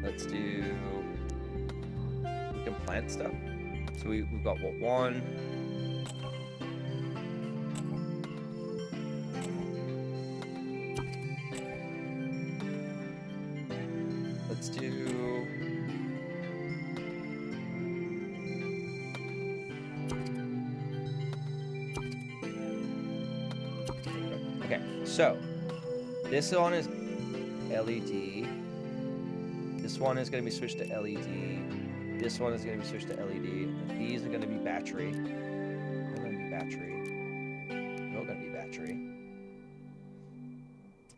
Let's do. We can plant stuff. So we've got what, 1. Let's do. Okay, so this one is LED. This one is going to be switched to LED. This one is going to be switched to LED. These are going to be battery. They're going to be battery. They're going to be battery.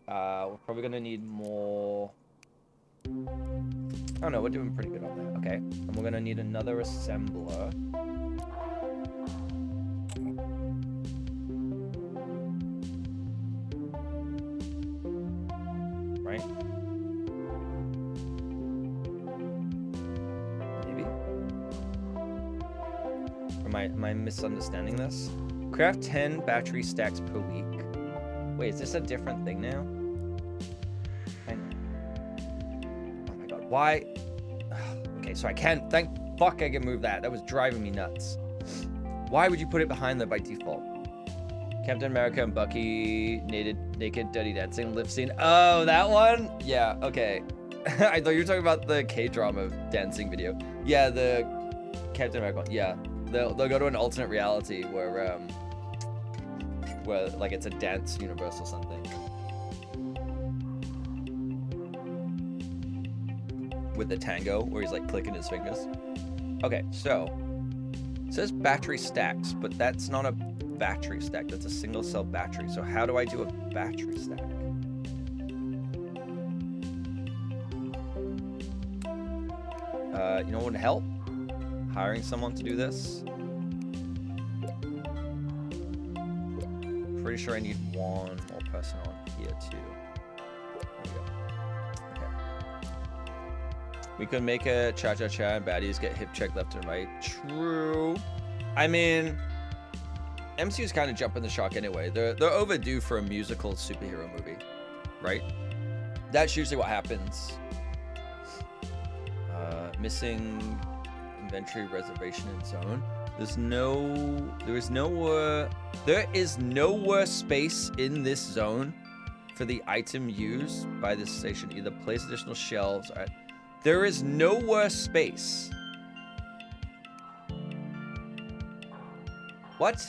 We're probably going to need more. Oh no, we're doing pretty good on that. Okay, and we're going to need another assembler. Right? Maybe? Am I misunderstanding this? Craft 10 battery stacks per week. Wait, is this a different thing now? Oh my god, why? Okay, so I can't, thank fuck I can move that. That was driving me nuts. Why would you put it behind there by default? Captain America and Bucky naked dirty dancing lip scene. Oh, that one? Yeah, okay. I thought you were talking about the K-drama dancing video. Yeah, the Captain America one. Yeah, they'll go to an alternate reality where like it's a dance universe or something. With the tango where he's like clicking his fingers. Okay, so it says battery stacks, but that's not a battery stack. That's a single cell battery. So how do I do a battery stack? You know what would help? Hiring someone to do this. Pretty sure I need one more person on here too. There we go. Okay. We could make a cha-cha-cha and baddies get hip checked left and right. True. I mean, MCU's kind of jumping the shark anyway. They're overdue for a musical superhero movie, right? That's usually what happens. Missing inventory reservation in zone. There is nowhere space in this zone for the item used by this station. Either place additional shelves. There is nowhere space. What?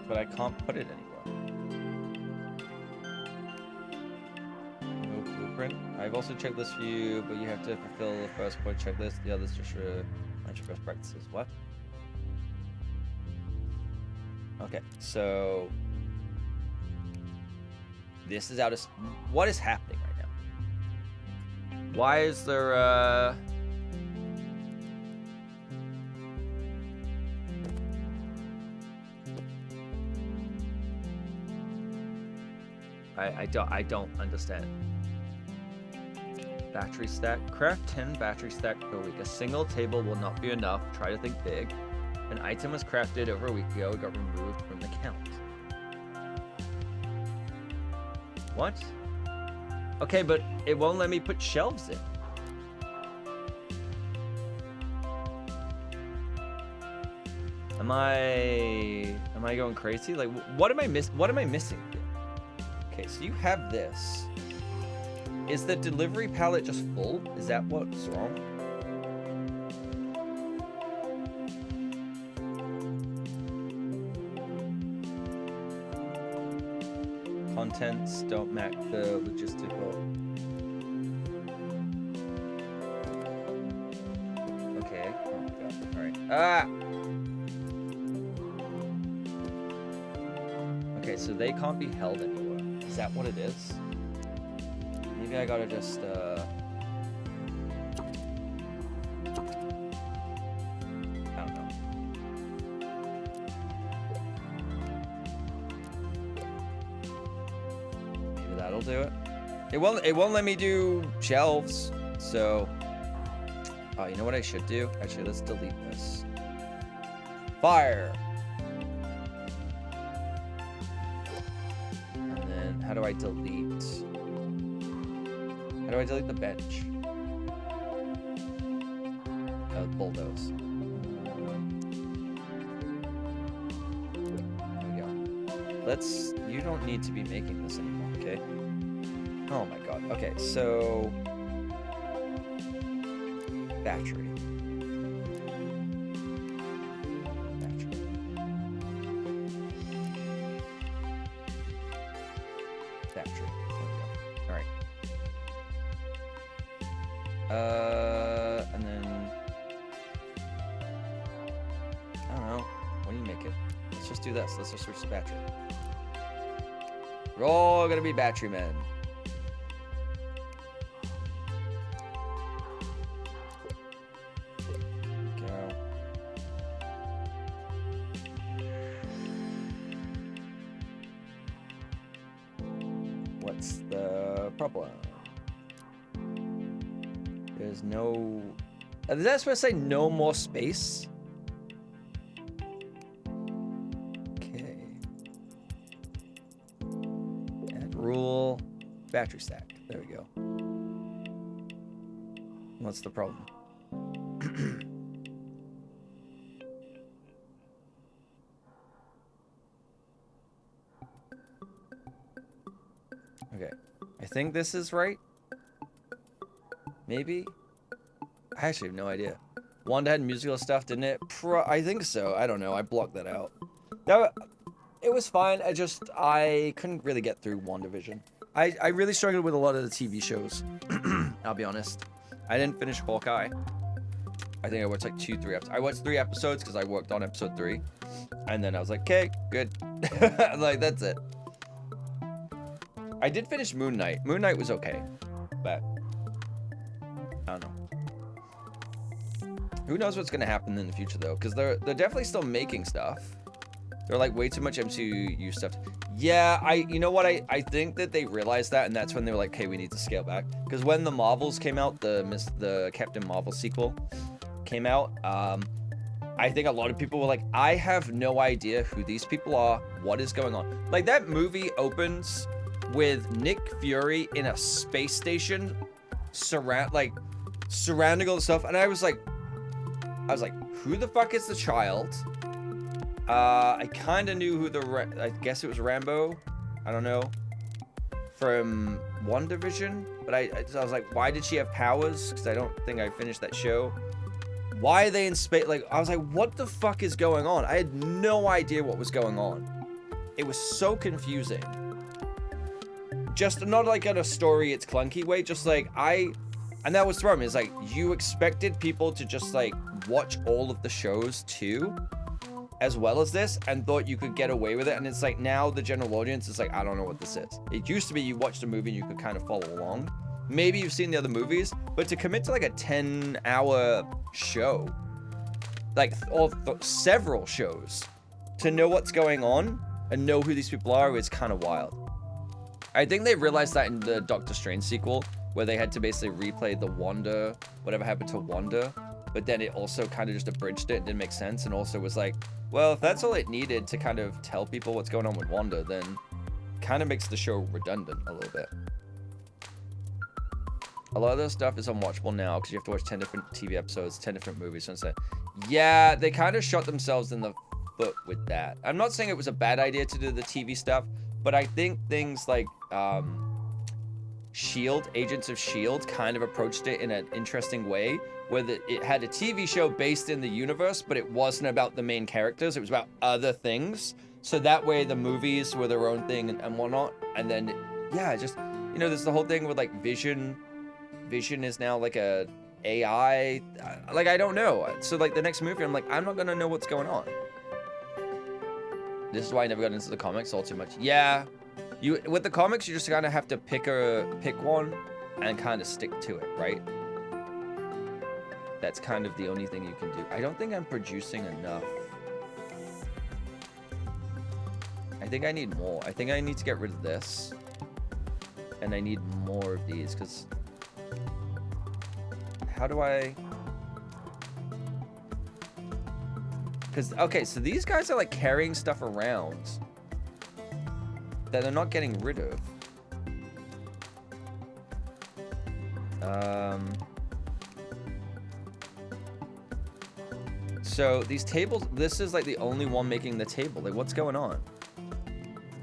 But I can't put it anywhere. No blueprint. I've also checked this for you, but you have to fulfill the first point checklist. The others just bunch of best practices. What? Okay, so this is out of. What is happening right now? Why is there I don't understand. Battery stack. Craft 10 battery stack per week. A single table will not be enough. Try to think big. An item was crafted over a week ago. It got removed from the count. What? Okay, but it won't let me put shelves in. Am I going crazy? Like, what am I missing here? Okay, so you have this. Is the delivery pallet just full? Is that what's wrong? Contents don't match the logistical. Okay. Oh my god. All right. Ah. Okay, so they can't be held anywhere. Is that what it is? Maybe I gotta just, I don't know. Maybe that'll do it. It won't let me do shelves, so... Oh, you know what I should do? Actually, let's delete this. Fire! How do I delete? How do I delete the bench? Bulldoze. There we go. You don't need to be making this anymore, okay? Oh my god. Okay, so... Battery. And then I don't know. What do you make it? Let's just do this. Let's just switch to battery. We're all gonna be battery men. Go. What's the problem? There's no... Is that supposed to say no more space? Okay. Add rule. Battery stack. There we go. What's the problem? Okay. I think this is right. Maybe? I actually have no idea. Wanda had musical stuff, didn't it? I think so. I don't know. I blocked that out. It was fine. I couldn't really get through WandaVision. I really struggled with a lot of the TV shows. I'll be honest. I didn't finish Hawkeye. I think I watched like 2-3 episodes. I watched 3 episodes because I worked on episode 3. And then I was like, okay, good. Like, that's it. I did finish Moon Knight. Moon Knight was okay. But... I don't know. Who knows what's gonna happen in the future though? Because they're definitely still making stuff. They're like way too much MCU stuff. Yeah, you know what? I think that they realized that, and that's when they were like, "Okay, we need to scale back." Because when the Marvels came out, the Captain Marvel sequel came out, I think a lot of people were like, "I have no idea who these people are. What is going on?" Like that movie opens with Nick Fury in a space station, surrounding all the stuff, and I was like, who the fuck is the child? I kind of knew who I guess it was Rambo. I don't know. From WandaVision. But I was like, why did she have powers? Because I don't think I finished that show. Why are they in space? Like, I was like, what the fuck is going on? I had no idea what was going on. It was so confusing. Just not like in a story, it's clunky way. Just like, and that was the problem. Is like, you expected people to just like watch all of the shows too, as well as this, and thought you could get away with it. And it's like, now the general audience is like, I don't know what this is. It used to be you watched a movie and you could kind of follow along. Maybe you've seen the other movies, but to commit to like a 10-hour show, like, or several shows, to know what's going on and know who these people are is kind of wild. I think they realized that in the Doctor Strange sequel, where they had to basically replay the Wanda, whatever happened to Wanda, but then it also kind of just abridged it and didn't make sense, and also was like, well, if that's all it needed to kind of tell people what's going on with Wanda, then kind of makes the show redundant a little bit. A lot of this stuff is unwatchable now because you have to watch 10 different TV episodes, 10 different movies, and so yeah, they kind of shot themselves in the foot with that. I'm not saying it was a bad idea to do the TV stuff, but I think things like Shield, Agents of Shield, kind of approached it in an interesting way, where it had a TV show based in the universe, but it wasn't about the main characters. It was about other things. So that way the movies were their own thing and whatnot. And then, yeah, just, you know, there's the whole thing with like Vision. Vision is now like a AI. Like, I don't know. So like the next movie, I'm like, I'm not going to know what's going on. This is why I never got into the comics all too much. Yeah. With the comics, you just kind of have to pick one and kind of stick to it, right? That's kind of the only thing you can do. I don't think I'm producing enough. I think I need more. I think I need to get rid of this. And I need more of these, because... How do I... Because, okay, so these guys are like carrying stuff around that they're not getting rid of. So these tables, this is like the only one making the table. Like, what's going on?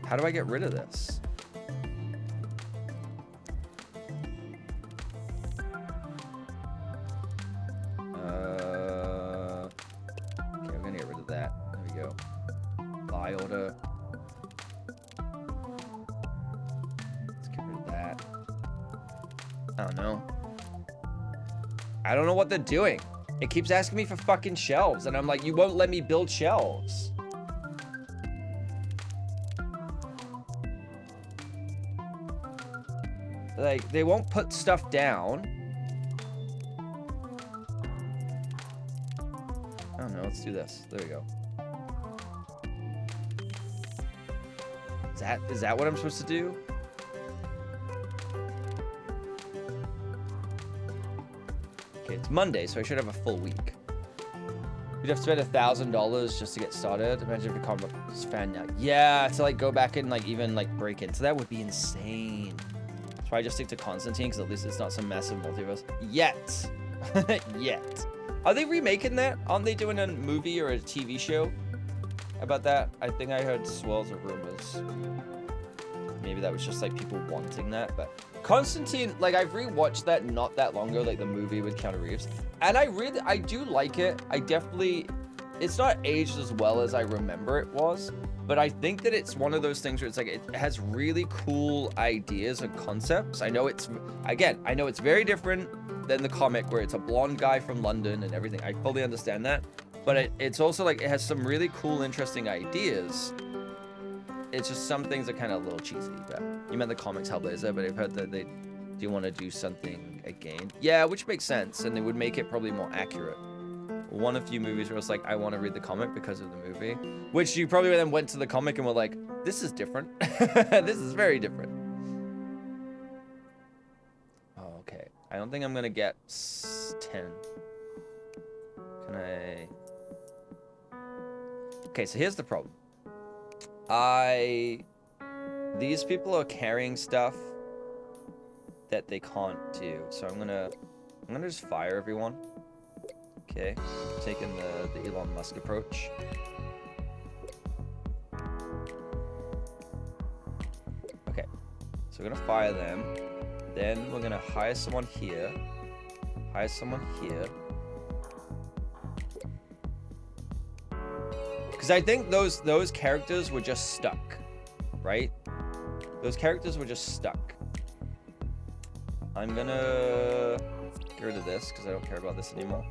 How do I get rid of this? Okay, I'm gonna get rid of that. There we go. Buy order. Let's get rid of that. I don't know. I don't know what they're doing. It keeps asking me for fucking shelves, and I'm like, you won't let me build shelves. Like, they won't put stuff down. I don't know, let's do this. There we go. Is that what I'm supposed to do? Okay, it's Monday, so I should have a full week. You'd have to spend $1,000 just to get started. Imagine if you comic book fan now. Yeah, to like go back and like even like break in. So that would be insane. That's why I just stick to Constantine, because at least it's not some massive multiverse. Yet. Yet. Are they remaking that? Aren't they doing a movie or a TV show about that? I think I heard swirls of rumors. Maybe that was just like people wanting that, but Constantine, like I've rewatched that not that long ago, like the movie with Keanu Reeves, and I do like it. I definitely, it's not aged as well as I remember it was, but I think that it's one of those things where it's like, it has really cool ideas and concepts. I know it's very different than the comic where it's a blonde guy from London and everything. I fully understand that, but it's also like, it has some really cool, interesting ideas. It's just some things are kind of a little cheesy. But you meant the comics Hellblazer, but I've heard that they do want to do something again. Yeah, which makes sense, and it would make it probably more accurate. One of few movies where it's like, I want to read the comic because of the movie, which you probably then went to the comic and were like, this is different. This is very different. Oh, okay. I don't think I'm gonna get 10. Can I? Okay, so here's the problem. These people are carrying stuff that they can't do. So I'm gonna just fire everyone. Okay, taking the Elon Musk approach. Okay, so we're gonna fire them. Then we're gonna hire someone here. Hire someone here. Because I think those characters were just stuck, right? Those characters were just stuck. I'm gonna get rid of this because I don't care about this anymore.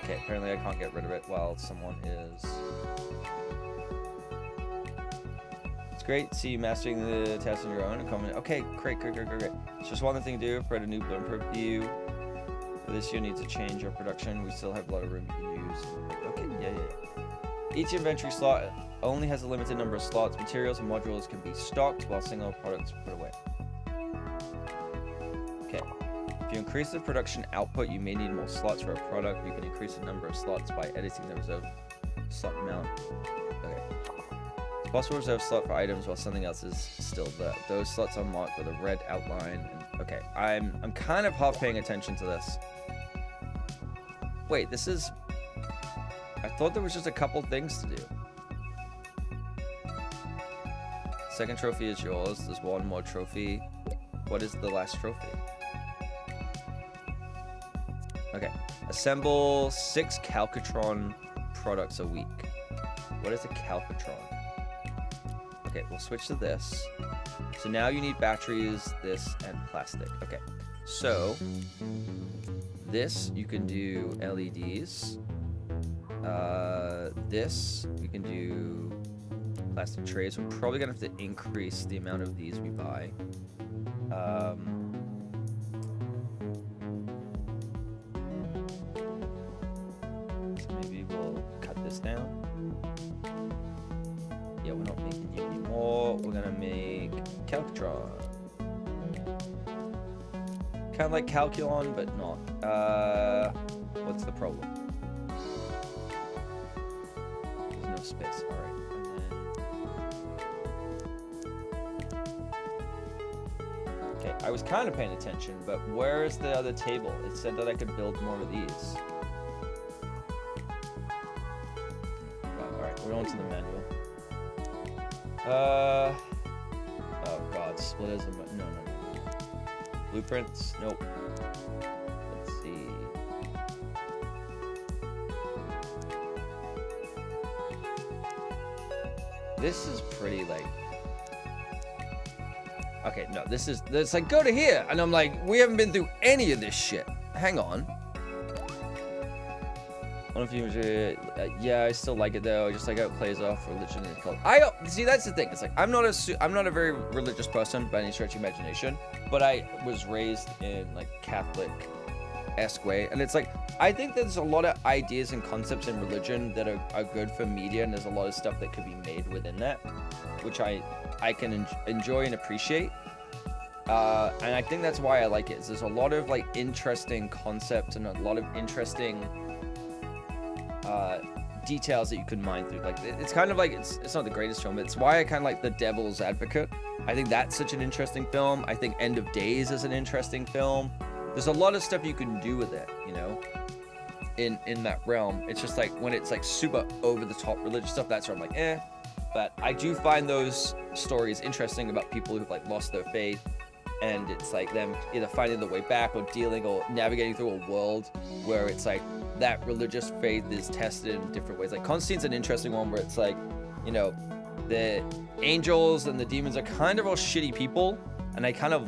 Okay, apparently I can't get rid of it while someone is. It's great to see you mastering the test on your own and comment. Okay, great. It's just one thing to do. Create a new blueprint view. For this, you need to change your production. We still have a lot of room to use. Okay, yeah. Each inventory slot only has a limited number of slots. Materials and modules can be stocked while single products put away. Okay. If you increase the production output, you may need more slots for a product. You can increase the number of slots by editing the reserve slot amount. Okay. It's possible to reserve slot for items while something else is still there. Those slots are marked with a red outline. And, okay, I'm kind of half paying attention to this. Wait, this is... I thought there was just a couple things to do. Second trophy is yours. There's one more trophy. What is the last trophy? Okay. Assemble 6 Calcatron products a week. What is a Calcatron? Okay, we'll switch to this. So now you need batteries, this, and plastic. Okay. So, this, you can do LEDs. This, we can do plastic trays. We're probably gonna have to increase the amount of these we buy. So maybe we'll cut this down. Yeah, we're not making you anymore. We're gonna make Calcatron. Kind of like Calculon, but not. What's the problem? There's no space. All right. Okay, I was kind of paying attention, but where is the other table? It said that I could build more of these. All right, we're on to the manual. Oh God, splitters. No. Blueprints? Nope. Let's see. This is pretty like... Okay, no, it's like, go to here. And I'm like, we haven't been through any of this shit. Hang on. One of you, yeah, I still like it though. I just like how it plays off religion and cult. See, that's the thing. It's like I'm not a very religious person by any stretch of imagination, but I was raised in like Catholic-esque way, and it's like I think there's a lot of ideas and concepts in religion that are good for media, and there's a lot of stuff that could be made within that, which I can enjoy and appreciate. And I think that's why I like it. Is there's a lot of like interesting concepts and a lot of interesting details that you can mine through. Like it's kind of like it's not the greatest film, but it's why I kind of like The Devil's Advocate. I think that's such an interesting film. I think End of Days is an interesting film. There's a lot of stuff you can do with it, you know, in that realm. It's just like when it's like super over the top religious stuff, that's where I'm like, eh. But I do find those stories interesting about people who've like lost their faith, and it's like them either finding their way back or dealing or navigating through a world where it's like that religious faith is tested in different ways. Like Constantine's an interesting one where it's like, you know, the angels and the demons are kind of all shitty people, and I kind of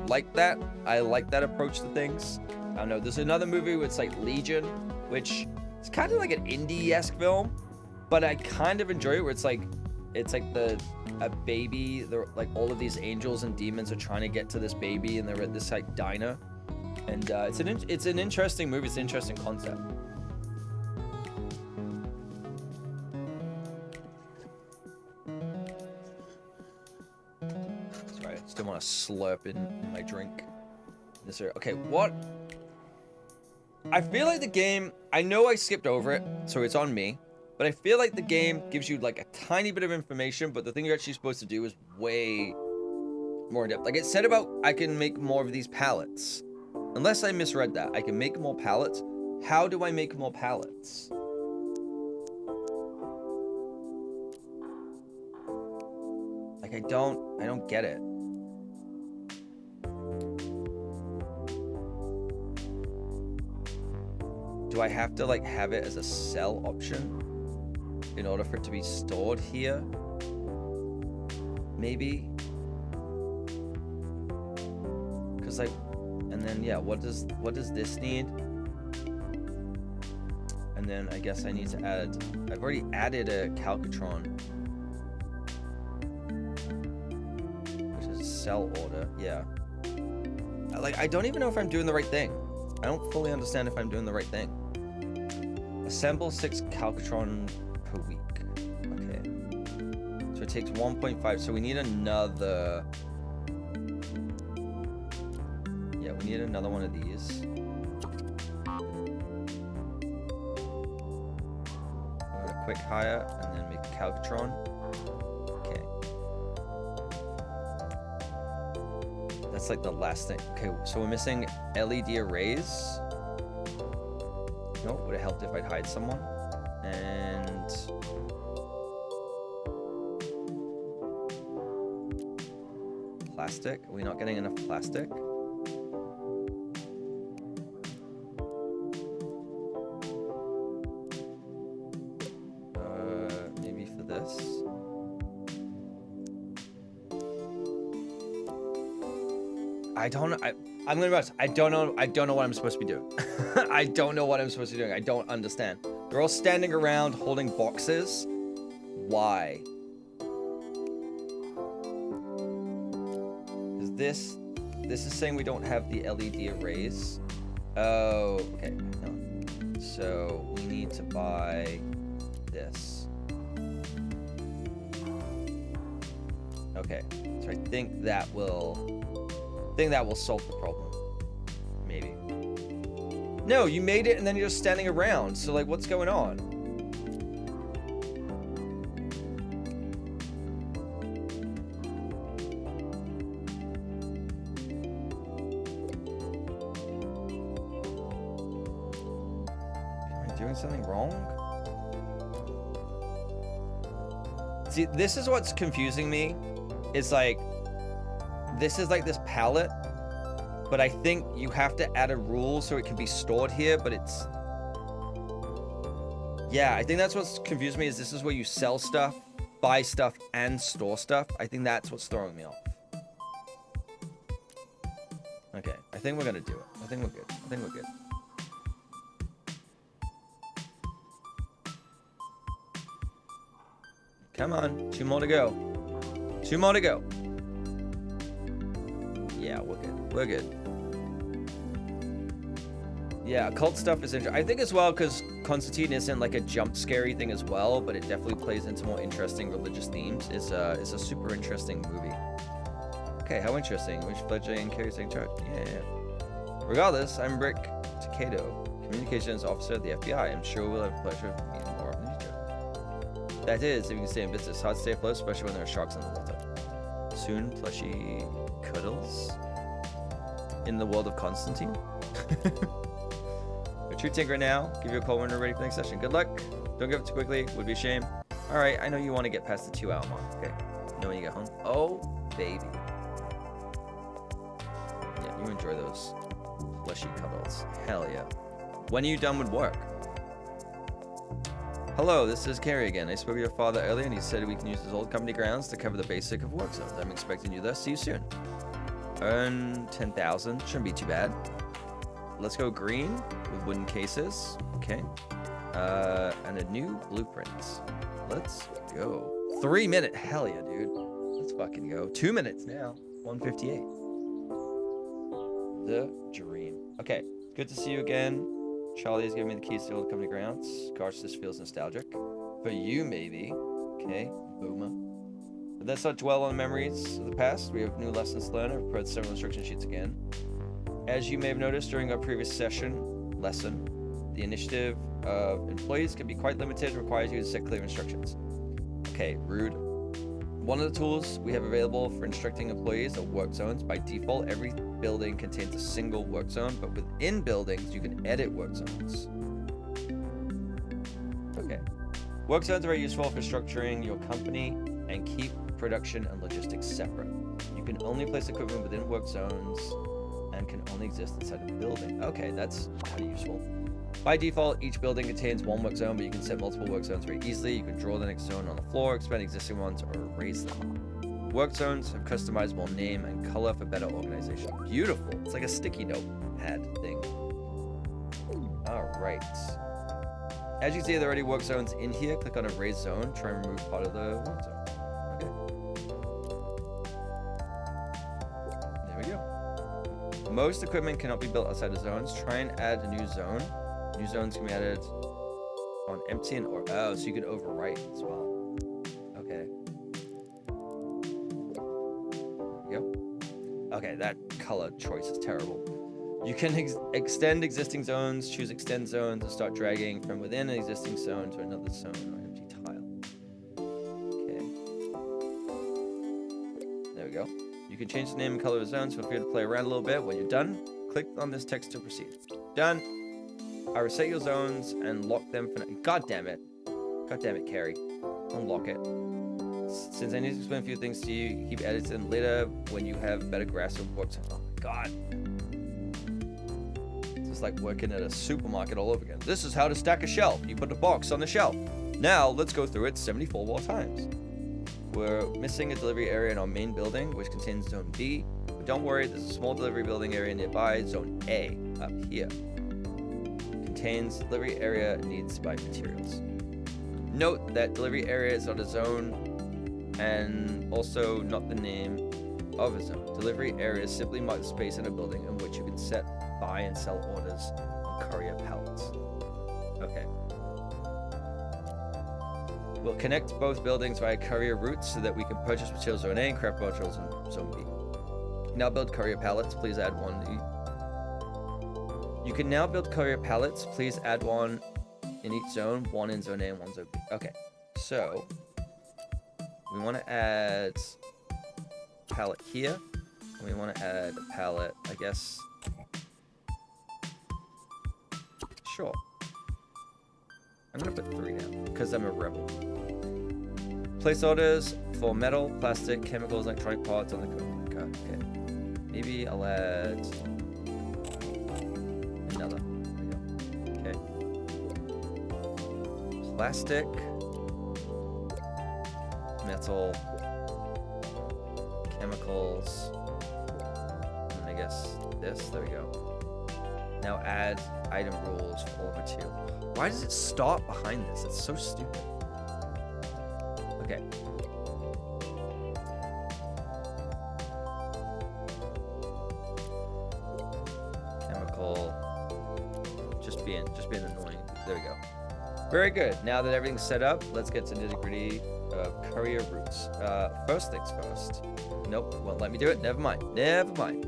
like that. I like that approach to things. I don't know. There's another movie where it's like Legion, which is kind of like an indie-esque film, but I kind of enjoy it where it's like a baby. They're like all of these angels and demons are trying to get to this baby, and they're at this like diner. And it's an interesting movie. It's an interesting concept. Sorry, I still want to slurp in my drink. This area. Okay, what? I feel like the game, I know I skipped over it, so it's on me. But I feel like the game gives you like a tiny bit of information, but the thing you're actually supposed to do is way more in depth. Like it said about I can make more of these pallets. Unless I misread that. I can make more pallets. How do I make more pallets? Like I don't get it. Do I have to like have it as a sell option in order for it to be stored here? Maybe. Cause like, and then yeah, what does this need? And then I guess I need to add, I've already added a Calcatron, which is a sell order. Yeah. Like, I don't even know if I'm doing the right thing. I don't fully understand if I'm doing the right thing. Assemble 6 Calcatron per week. Okay. takes 1.5. So we need another. Yeah, we need another one of these. I'm gonna quick hire and then make a Calcutron. Okay. That's like the last thing. Okay, so we're missing LED arrays. No, would have helped if I'd hide someone. And plastic. Are we not getting enough plastic? Maybe for this. I don't know. I'm gonna be honest. I don't know what I'm supposed to be doing. I don't know what I'm supposed to be doing. I don't understand. They're all standing around holding boxes. Why? Because this is saying we don't have the LED arrays. Oh, okay. No. So we need to buy this. Okay. So I think that will solve the problem. Maybe. No, you made it and then you're just standing around. So like, what's going on? Am I doing something wrong? See, this is what's confusing me. It's like, this is like this palette, but I think you have to add a rule so it can be stored here, but it's... Yeah, I think that's what's confused me, is this is where you sell stuff, buy stuff, and store stuff. I think that's what's throwing me off. Okay, I think we're gonna do it. I think we're good. I think we're good. Come on, 2 more to go. 2 more to go. Yeah, we're good. We're good. Yeah, occult stuff is interesting. I think as well, because Constantine isn't like a jump scary thing as well, but it definitely plays into more interesting religious themes. It's a super interesting movie. Okay, how interesting. Which fledgling carries taking charge? Yeah. Regardless, I'm Rick Takado, Communications Officer at the FBI. I'm sure we'll have the pleasure of meeting more in the future. That is, if you can stay in business. Hard to stay afloat, especially when there are sharks in the water. Soon, plushy cuddles in the world of Constantine. A true tinker now. Give you a call when we're ready for the next session. Good luck. Don't give up too quickly. Would be a shame. All right, I know you want to get past the 2-hour mark. Okay. You know when you get home. Oh, baby. Yeah, you enjoy those plushy cuddles. Hell yeah. When are you done with work? Hello, this is Carrie again. I spoke to your father earlier and he said we can use his old company grounds to cover the basic of work zones. I'm expecting you there. See you soon. Earn 10,000. Shouldn't be too bad. Let's go green with wooden cases. Okay. And a new blueprint. Let's go. 3 minutes. Hell yeah, dude. Let's fucking go. 2 minutes now. 1:58. The dream. Okay. Good to see you again. Charlie has given me the keys to the old company grounds. Gosh, this feels nostalgic. For you, maybe. Okay, boomer. But let's not dwell on memories of the past. We have new lessons learned. I've prepared several instruction sheets again. As you may have noticed during our previous lesson, the initiative of employees can be quite limited and requires you to set clear instructions. Okay, rude. One of the tools we have available for instructing employees are work zones. By default, every building contains a single work zone, but within buildings, you can edit work zones. Okay. Work zones are very useful for structuring your company and keep production and logistics separate. You can only place equipment within work zones and can only exist inside a building. Okay, that's kind of useful. By default, each building contains one work zone, but you can set multiple work zones very easily. You can draw the next zone on the floor, expand existing ones, or erase them. Work zones have customizable name and color for better organization. Beautiful. It's like a sticky note pad thing. All right. As you can see, there are already work zones in here. Click on erase zone. Try and remove part of the work zone. Okay. There we go. Most equipment cannot be built outside the zones. Try and add a new zone. New zones can be added on empty and or so you can overwrite as well. Okay. we go. Okay, that color choice is terrible. You can extend existing zones, choose extend zones, and start dragging from within an existing zone to another zone or empty tile. Okay. There we go. You can change the name and color of zones. Feel free to play around a little bit. When you're done, click on this text to proceed. Done. I reset your zones and lock them for... God damn it. God damn it, Carrie. Unlock it. Since I need to explain a few things to you, keep editing them later when you have better grasp of what's... Oh my god. It's like working at a supermarket all over again. This is how to stack a shelf. You put a box on the shelf. Now, let's go through it 74 more times. We're missing a delivery area in our main building, which contains Zone B. But don't worry, there's a small delivery building area nearby, Zone A, up here. Contains delivery area needs to buy materials. Note that delivery area is not a zone and also not the name of a zone. Delivery area is simply marked space in a building in which you can set, buy, and sell orders on courier pallets. Okay. We'll connect both buildings via courier routes so that we can purchase materials Zone A and craft materials in Zone B. Now build courier pallets. Please add one. You can now build courier pallets. Please add one in each zone. One in Zone A and one Zone B. Okay. So we want to add a pallet here. And we want to add a pallet, I guess. Sure. I'm going to put 3 down because I'm a rebel. Place orders for metal, plastic, chemicals, electronic parts on the code. Okay. Maybe I'll add another. There we go. Okay. Plastic, metal, chemicals, and I guess this. There we go. Now add item rules for material. Why does it stop behind this? It's so stupid. Okay. Chemical. Just being annoying. There we go. Very good. Now that everything's set up, let's get to nitty-gritty of courier routes. First things first. Nope, won't let me do it. Never mind. Never mind.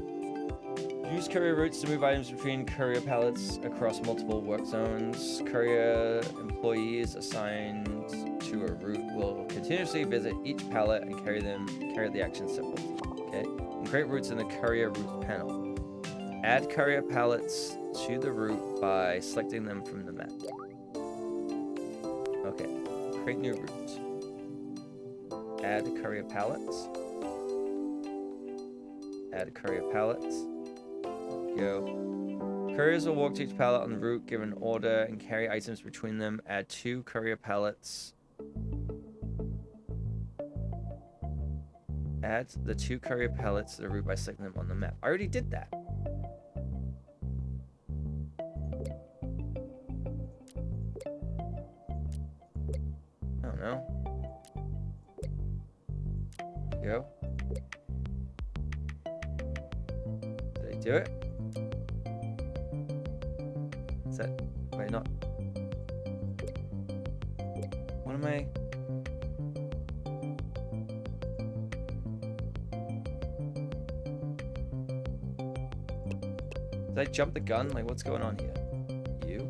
Use courier routes to move items between courier pallets across multiple work zones. Courier employees assigned to a route will continuously visit each pallet and carry the action symbol. Okay. And create routes in the courier route panel. Add courier pallets to the route by selecting them from the map. Okay. Create new route. Add courier pallets. Add courier pallets. Go. Couriers will walk to each pallet on the route, give an order, and carry items between them. Add 2 courier pallets. Add the 2 courier pallets to the route by selecting them on the map. I already did that. I don't know. Go. Did I do it? Is that... Wait, not... What am I... Did I jump the gun? Like, what's going on here? You?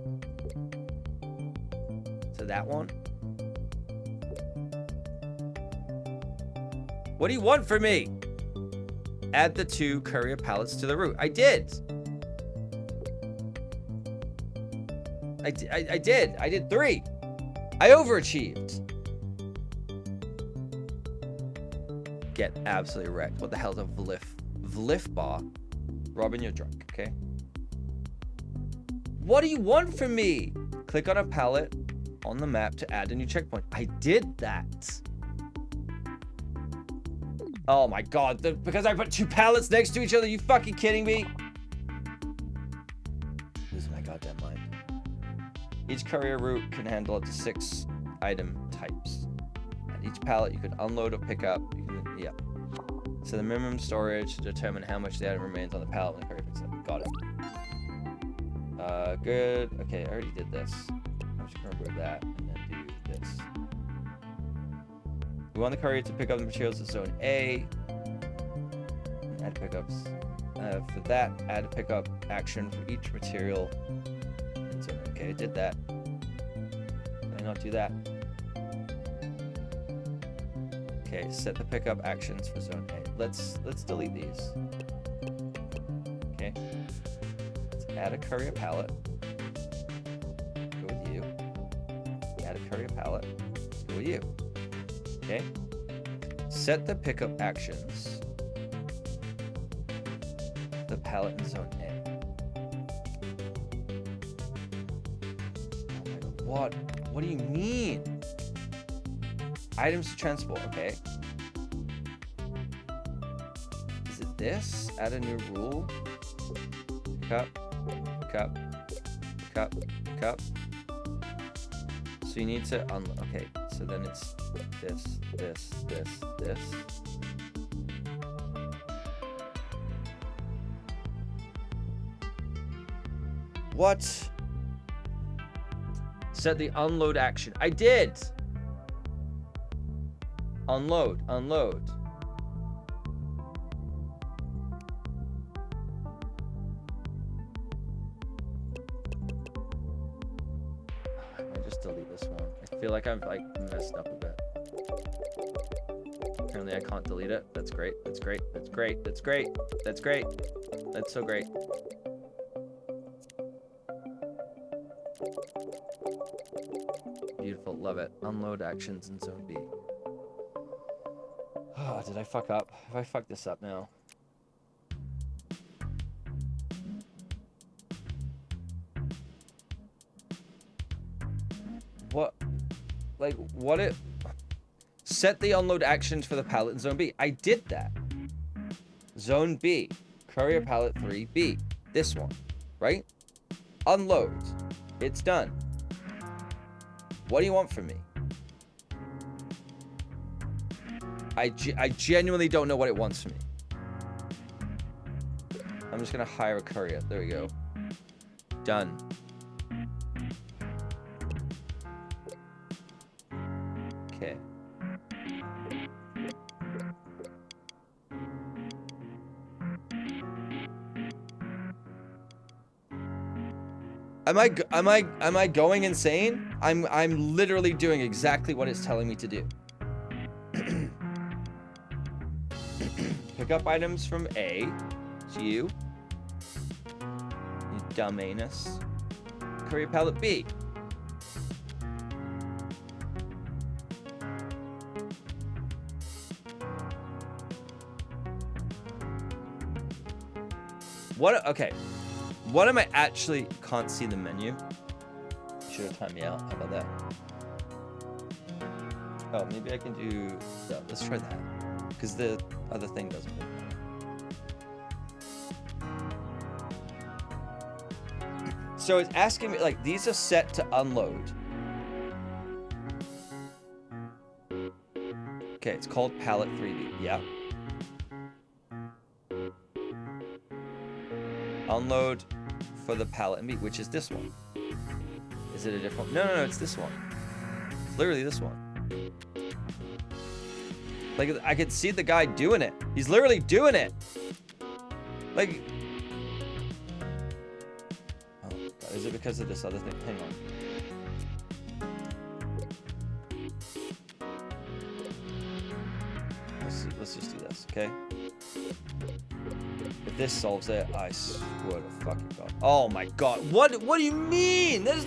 To that one? What do you want from me? Add the 2 courier pallets to the route. I did. I did. I did 3. I overachieved. Get absolutely wrecked. What the hell is a Vlif? Vlif bar? Robin, you're drunk, okay? What do you want from me? Click on a pallet on the map to add a new checkpoint. I did that. Oh my god, because I put 2 pallets next to each other, you fucking kidding me? Losing my goddamn mind. Each courier route can handle up to 6 item types. At each pallet you can unload or pick up. Yeah. So the minimum storage to determine how much the item remains on the pallet when the courier picks it up. Got it. Good. Okay, I already did this. I'm just gonna remove that and then do this. We want the courier to pick up the materials at Zone A. Add pickups. For that, add a pickup action for each material. Okay, I did that. Did I not do that? Okay, set the pickup actions for zone A. Let's delete these. Okay. Let's add a courier pallet. Go with you. Add a courier pallet. Let's go with you. Okay. Set the pickup actions. The pallet in zone A. Oh my god. What? What do you mean? Items to transport. Okay. Is it this? Add a new rule. Cup. Cup. Cup. Cup. So you need to unload. Okay. So then it's this. What? Set the unload action. I did. Unload. I just delete this one. I feel like I've like messed up a bit. Apparently I can't delete it. That's great. That's great. That's great. That's great. That's great. That's so great. Beautiful. Love it. Unload actions in zone B. Oh, did I fuck up? Have I fucked this up now? What? Like, what it... Set the unload actions for the pallet in zone B. I did that. Zone B. Courier pallet 3B. This one. Right? Unload. It's done. What do you want from me? I genuinely don't know what it wants from me. I'm just gonna hire a courier. There we go. Done. Okay. Am I going insane? I'm literally doing exactly what it's telling me to do. Pick up items from A. It's you. You dumb anus. Courier pallet B. What? Okay. What am I actually... Can't see the menu. Should have timed me out. How about that? Oh, maybe I can do... No, let's try that. Because the other thing doesn't work. So it's asking me, like, these are set to unload. Okay, it's called pallet 3B. Yeah. Unload for the pallet and meat, which is this one. Is it a different? No, it's this one. It's literally this one. Like, I could see the guy doing it. He's literally doing it. Like, oh God, is it because of this other thing? Hang on. Let's just do this, okay? If this solves it, I swear to fucking God. Oh my God. What do you mean? That is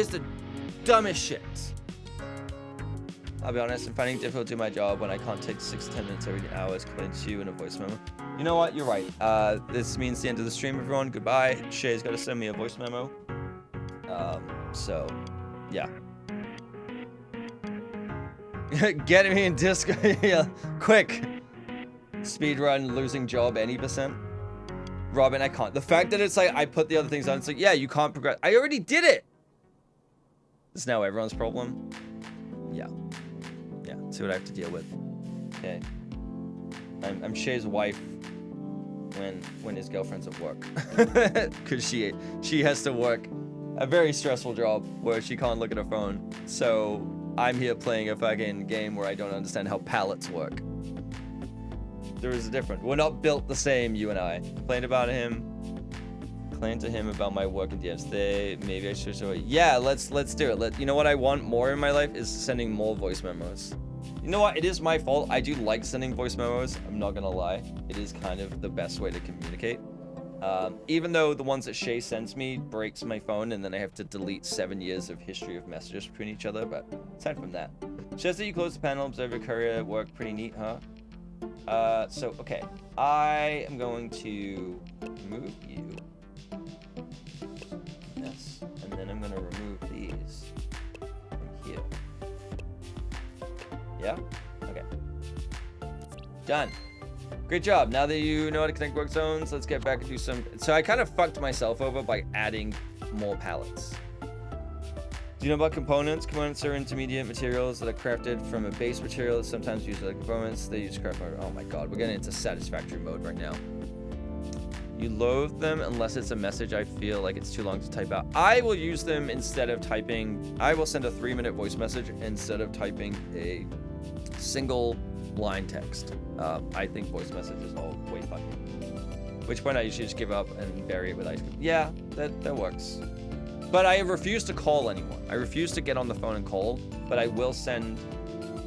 the dumbest shit. I'll be honest, I'm finding it difficult to do my job when I can't take 6-10 minutes every hour according to you in a voice memo. You know what? You're right. This means the end of the stream, everyone. Goodbye. Shay's got to send me a voice memo. So, yeah. Get me in Discord. Yeah, quick. Speedrun, losing job, any %. Robin, I can't. The fact that it's like, I put the other things on, it's like, yeah, you can't progress. I already did it. It's now everyone's problem. Yeah. Yeah, see what I have to deal with. Okay. I'm Shay's wife when his girlfriend's at work. Because she has to work a very stressful job where she can't look at her phone. So I'm here playing a fucking game where I don't understand how pallets work. There is a difference. We're not built the same, you and I. Complained about him. Complained to him about my work in DMs today. Maybe I should show it. Yeah, let's do it. You know what I want more in my life is sending more voice memos. You know what? It is my fault. I do like sending voice memos. I'm not gonna lie. It is kind of the best way to communicate. Even though the ones that Shay sends me breaks my phone and then I have to delete 7 years of history of messages between each other, but aside from that. Shows that you close the panel, observe your career at work. Pretty neat, huh? So, okay. I am going to remove you. Yes. And then I'm going to remove these from here. Yeah? Okay. Done. Great job. Now that you know how to connect work zones, let's get back and do some... So I kind of fucked myself over by adding more pallets. Do you know about components? Components are intermediate materials that are crafted from a base material that sometimes use other components. They use craft mode. Oh my god, we're getting into satisfactory mode right now. You loathe them unless it's a message I feel like it's too long to type out. I will use them instead of typing... I will send a 3-minute voice message instead of typing a single line text. I think voice messages are way funny. At which point I usually just give up and bury it with ice cream. Yeah, that works. But I refuse to call anyone. I refuse to get on the phone and call, but I will send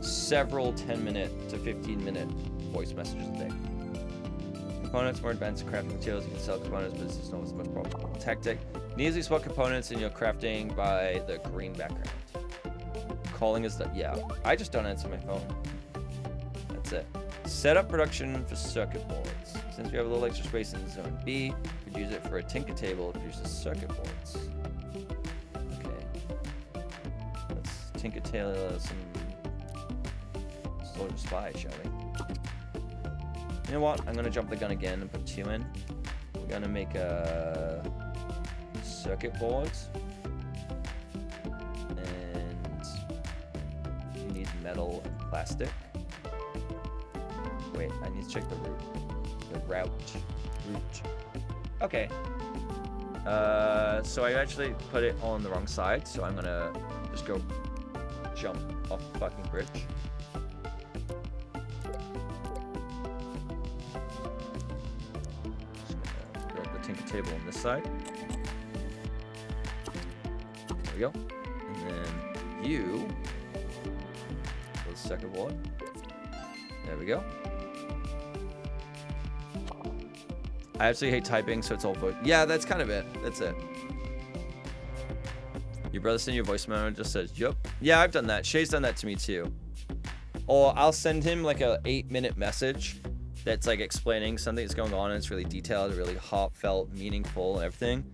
several 10-minute to 15-minute voice messages a day. Components, more advanced crafting materials. You can sell components, but this is not as much problem. Tactic. You can easily spot components in your crafting by the green background. Calling is the... Yeah, I just don't answer my phone. That's it. Set up production for circuit boards. Since we have a little extra space in zone B, we could use it for a tinker table that produces circuit boards. Okay. Let's tinker tailor some Soldier Spy, shall we? You know what? I'm gonna jump the gun again and put 2 in. We're gonna make a circuit boards. And you need metal and plastic. Wait, I need to check the route. The route. Okay. So I actually put it on the wrong side, so I'm gonna just go jump off the fucking bridge. Just gonna build the tinker table on this side. There we go. And then you build a second board. There we go. I absolutely hate typing, so it's all voice. Yeah, that's kind of it. That's it. Your brother sent you a voice memo and just says, yup. Yeah, I've done that. Shay's done that to me too. Or I'll send him like a 8-minute message that's like explaining something that's going on and it's really detailed, really heartfelt, meaningful, and everything.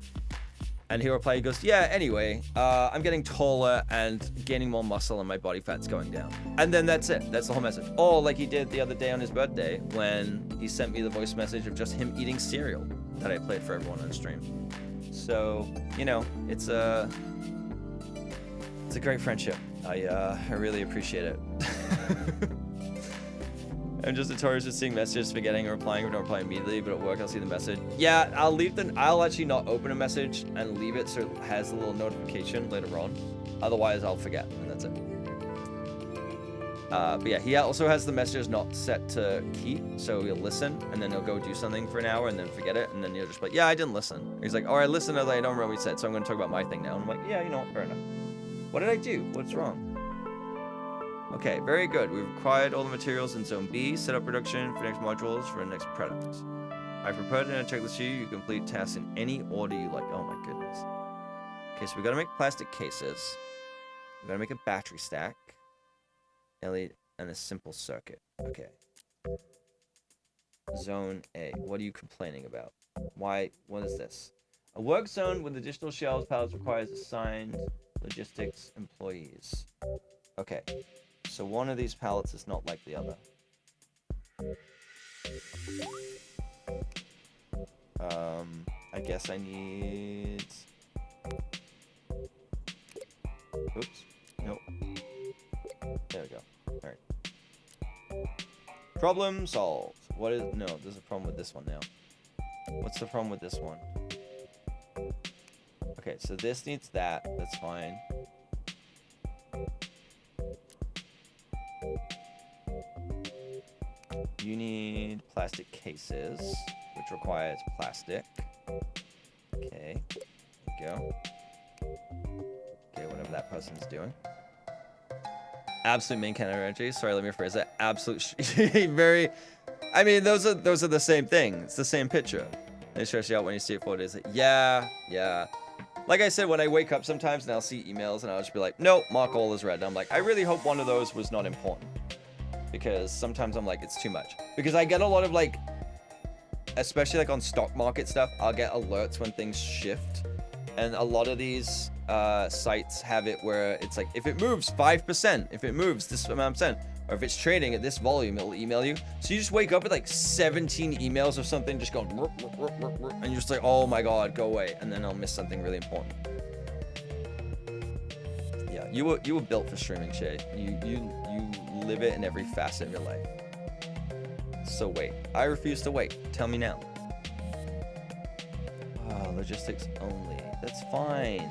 And he'll reply, he goes, yeah, anyway, I'm getting taller and gaining more muscle and my body fat's going down. And then that's it. That's the whole message. Or like he did the other day on his birthday when he sent me the voice message of just him eating cereal that I played for everyone on stream. So, you know, it's a great friendship. I really appreciate it. I'm just notorious for seeing messages, forgetting or replying, or don't reply immediately, but at work I'll see the message. Yeah, I'll actually not open a message and leave it so it has a little notification later on. Otherwise I'll forget, and that's it. But yeah, he also has the messages not set to keep, so he'll listen, and then he'll go do something for an hour and then forget it, and then he'll just be like, yeah, I didn't listen. He's like, I listened, I don't remember what he said, so I'm going to talk about my thing now. And I'm like, yeah, you know what, fair enough. What did I do? What's wrong? Okay, very good. We've acquired all the materials in Zone B. Set up production for next modules for the next product. I've prepared in a checklist for you. You complete tasks in any order you like. Oh my goodness. Okay, so we gotta make plastic cases. We gotta make a battery stack. LED and a simple circuit. Okay. Zone A. What are you complaining about? Why? What is this? A work zone with additional shelves pallets requires assigned logistics employees. Okay. So one of these pallets is not like the other. I guess I need... Oops. Nope. There we go. Alright. Problem solved. What is... No, there's a problem with this one now. What's the problem with this one? Okay, so this needs that. That's fine. You need plastic cases, which requires plastic. Okay, there we go. Okay, whatever that person's doing. Absolute main kind of energy. Sorry, let me rephrase that. Absolute very. I mean, those are the same thing. It's the same picture. They stress you out when you see it 4 days. Yeah. Like I said, when I wake up sometimes and I'll see emails and I'll just be like, nope, mark all as red. And I'm like, I really hope one of those was not important. Because sometimes I'm like, it's too much. Because I get a lot of like, especially like on stock market stuff, I'll get alerts when things shift. And a lot of these sites have it where it's like, if it moves 5%, if it moves this amount of percent, or if it's trading at this volume, it'll email you. So you just wake up with like 17 emails or something, just going, and you're just like, oh my God, go away. And then I'll miss something really important. Yeah, you were built for streaming, Shay. You live it in every facet of your life. So wait, I refuse to wait. Tell me now. Oh, logistics only. That's fine.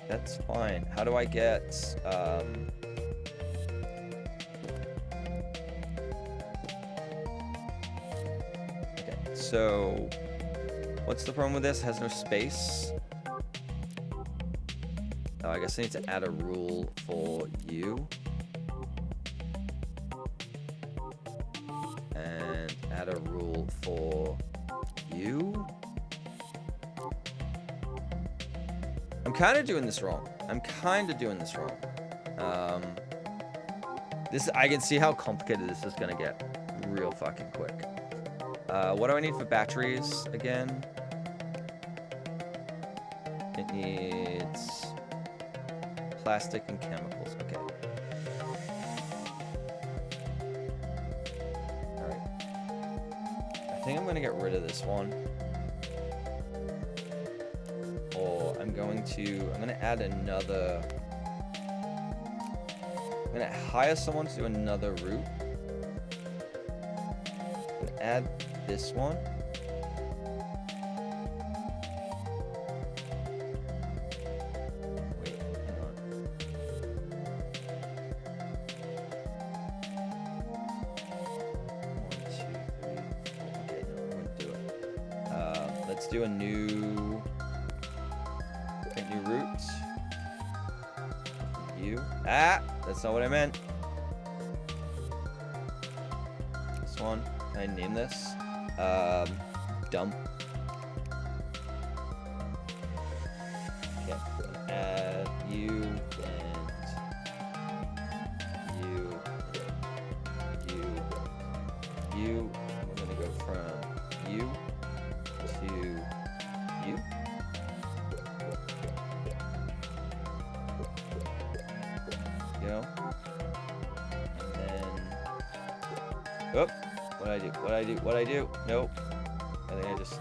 That's fine. How do I get, okay, so what's the problem with this? It has no space. Oh, I guess I need to add a rule for you. And add a rule for you. I'm kind of doing this wrong. I can see how complicated this is gonna get real fucking quick. What do I need for batteries again? It needs plastic and chemicals. Okay. All right. I think I'm gonna get rid of this one. I'm gonna add another. I'm gonna hire someone to do another route. And add this one. Wait, hang on. 1, 2, 3, 4. Okay, no, I'm gonna do it. Let's do a new route. You. That's not what I meant. This one. Can I name this? Dump. Okay. I'm gonna add you and you and you. I'm gonna go from you to you. Go. And then, oh, what I do? Nope. I think I just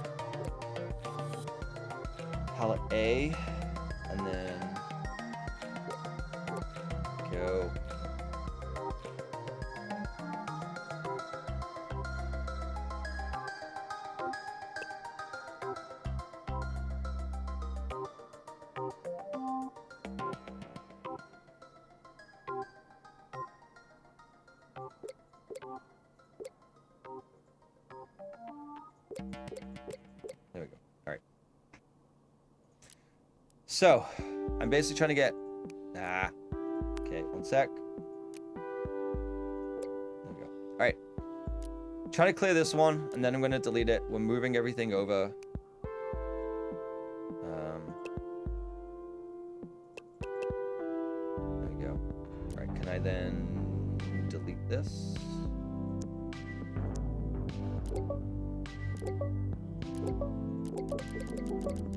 palette A, and then go. There we go. All right. So, I'm basically trying to get... Okay, one sec. There we go. All right. Trying to clear this one, and then I'm going to delete it. We're moving everything over. There we go. All right, can I then delete this?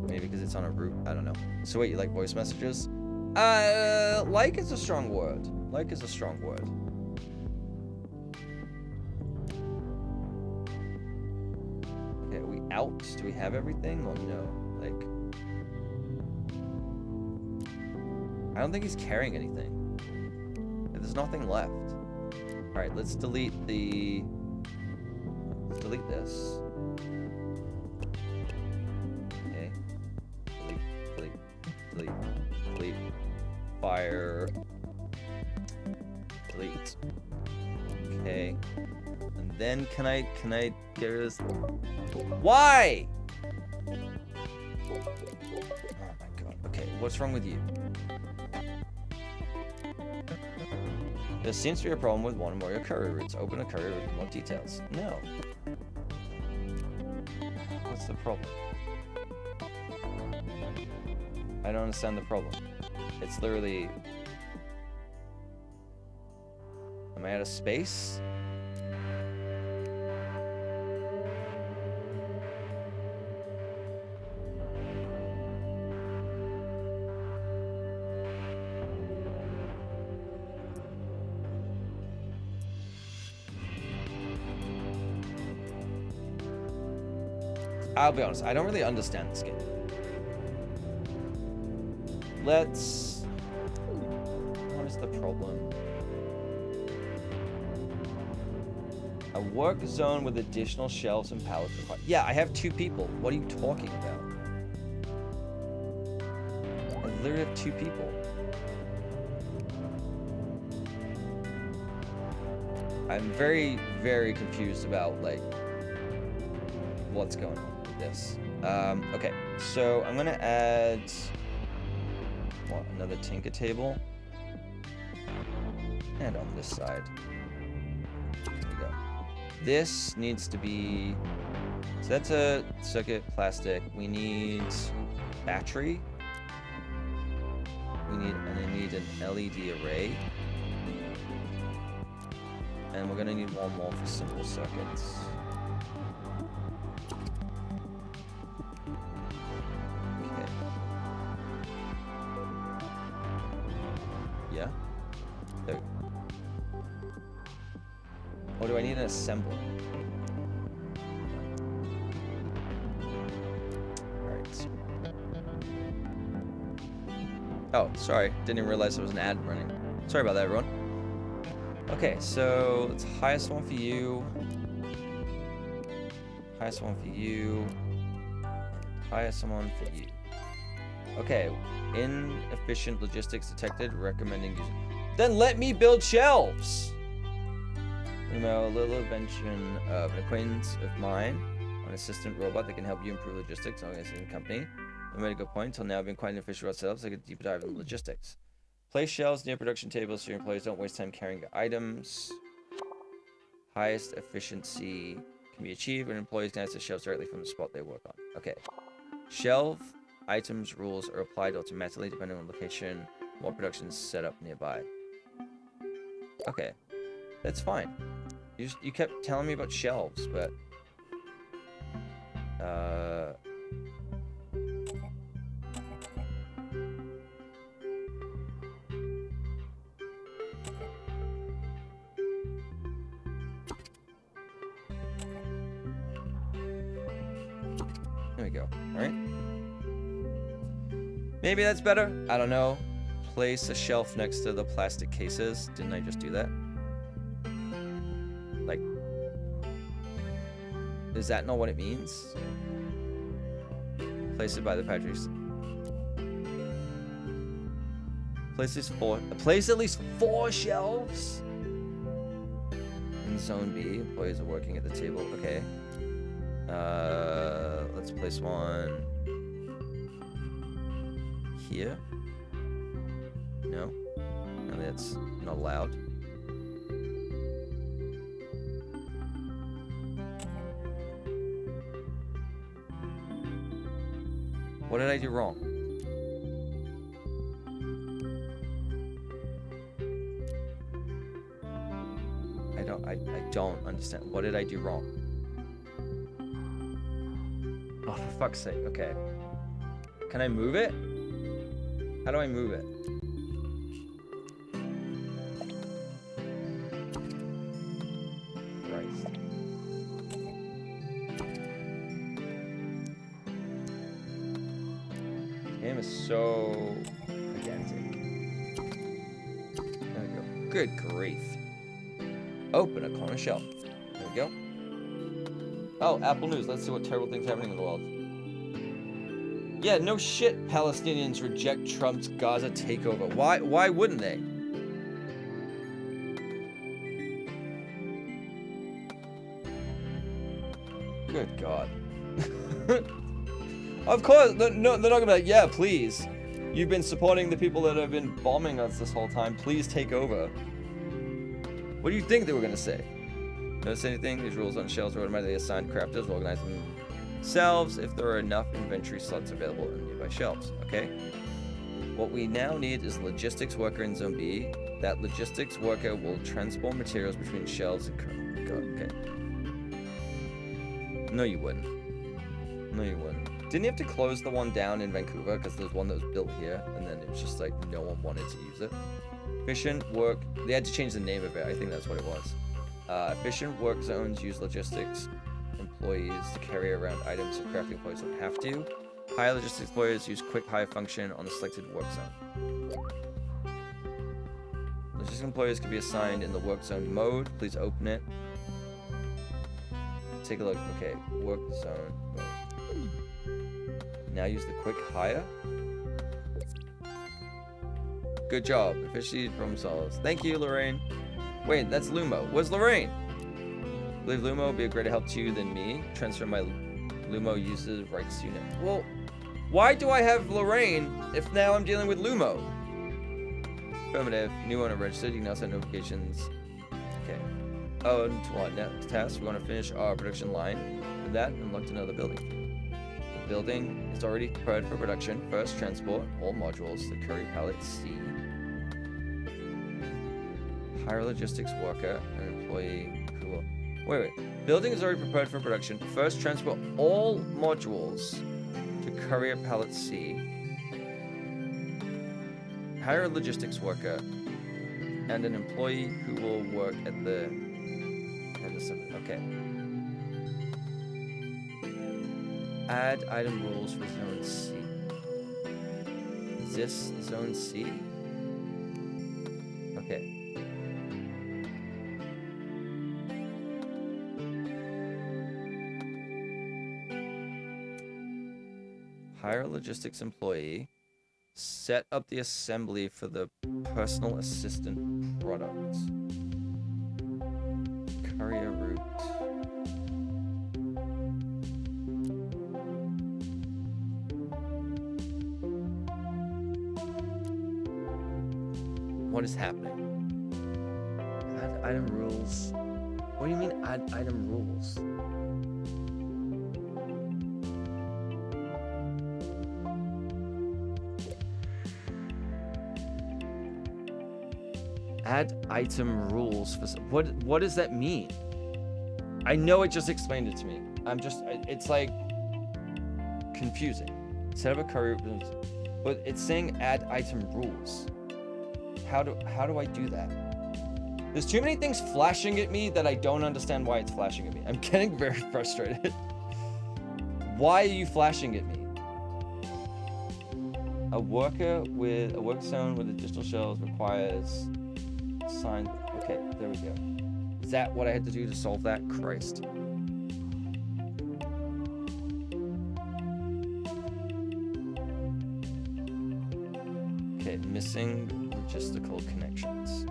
Maybe because it's on a route. I don't know. So wait, you like voice messages? Like is a strong word. Like is a strong word. Okay, are we out? Do we have everything or no? Like, I don't think he's carrying anything. There's nothing left. All right, let's delete the. Let's delete this. Delete. Fire. Delete. Okay. then can I get rid of this? Why? Oh my god. Okay, what's wrong with you? There seems to be a problem with one or more of your courier routes. Open a courier route with more details. No. What's the problem? I don't understand the problem. It's literally... Am I out of space? I'll be honest, I don't really understand this game. Let's... What is the problem? A work zone with additional shelves and pallets required. Yeah, I have 2 people. What are you talking about? I literally have 2 people. I'm very, very confused about, like, what's going on with this. Okay, so I'm gonna add... What, another tinker table? And on this side. There we go. This needs to be... So that's a circuit plastic. We need battery. And I need an LED array. And we're gonna need one more for simple circuits. Okay. Yeah. There. Or do I need an assembler? Alright. Oh, sorry. Didn't even realize there was an ad running. Sorry about that, everyone. Okay, so let's highest one for you. Highest one for you. Highest one for you. Okay, inefficient logistics detected. Recommending using. Then let me build shelves. You know, a little invention of an acquaintance of mine, an assistant robot that can help you improve logistics. Organizing the company. I made a good point. Until now, I've been quite inefficient about setups. I get a deeper dive into logistics. Place shelves near production tables so your employees don't waste time carrying your items. Highest efficiency can be achieved when employees can access shelves directly from the spot they work on. Okay. Shelf items rules are applied automatically depending on location, what production is set up nearby. Okay. That's fine. You kept telling me about shelves, but... There we go. Alright. Maybe that's better. I don't know. Place a shelf next to the plastic cases. Didn't I just do that? Like... Is that not what it means? Place it by the pantries. Place at least 4 shelves? In Zone B, employees are working at the table. Okay. Let's place one here. No, that's not allowed. What did I do wrong? I don't understand. What did I do wrong? Oh, for fuck's sake. Okay. Can I move it? How do I move it? Christ. This game is so gigantic. There we go. Good grief. Open a corner shelf. There we go. Oh, Apple News. Let's see what terrible things are happening in the world. Yeah, no shit. Palestinians reject Trump's Gaza takeover. Why wouldn't they? Good God. Of course, no, they're not gonna be like, yeah, please. You've been supporting the people that have been bombing us this whole time. Please take over. What do you think they were gonna say? Notice anything? These rules on shelves are automatically assigned crafters will organize themselves if there are enough inventory slots available on nearby shelves. Okay. What we now need is a logistics worker in Zone B. That logistics worker will transport materials between shelves and God, okay. No, you wouldn't. No, you wouldn't. Didn't you have to close the one down in Vancouver because there's one that was built here and then it was just like no one wanted to use it? Efficient work. They had to change the name of it. I think that's what it was. Efficient work zones use logistics employees to carry around items that crafting employees don't have to. Higher logistics employees use quick hire function on the selected work zone. Logistics employees can be assigned in the work zone mode. Please open it. Take a look. Okay, work zone mode. Now use the quick hire. Good job. Efficiency problem solves. Thank you, Lorraine. Wait, that's Lumo. Where's Lorraine? I believe Lumo would be a greater help to you than me. Transfer my Lumo uses rights unit. Well, why do I have Lorraine if now I'm dealing with Lumo? Affirmative. New owner registered. You can now send notifications. Okay. Oh, and what? Next task. We want to finish our production line. With that, unlocked another building. The building is already prepared for production. First, transport all modules to Curry Pallet C. Hire a logistics worker, an employee who will... Wait. Building is already prepared for production. First, transport all modules to Courier Pallet C. Hire a logistics worker and an employee who will work at the... Okay. Add item rules for Zone C. Is this Zone C? Okay. Hire a logistics employee. Set up the assembly for the personal assistant products. Courier route. What is happening? Add item rules. What do you mean add item rules? Add item rules for what does that mean? I know it just explained it to me. It's like confusing. Set up a courier, but it's saying add item rules. How do I do that? There's too many things flashing at me that I don't understand why it's flashing at me. I'm getting very frustrated. Why are you flashing at me? A worker with a work zone with additional shelves requires signed. Okay, there we go. Is that what I had to do to solve that? Christ. Okay, missing logistical connections.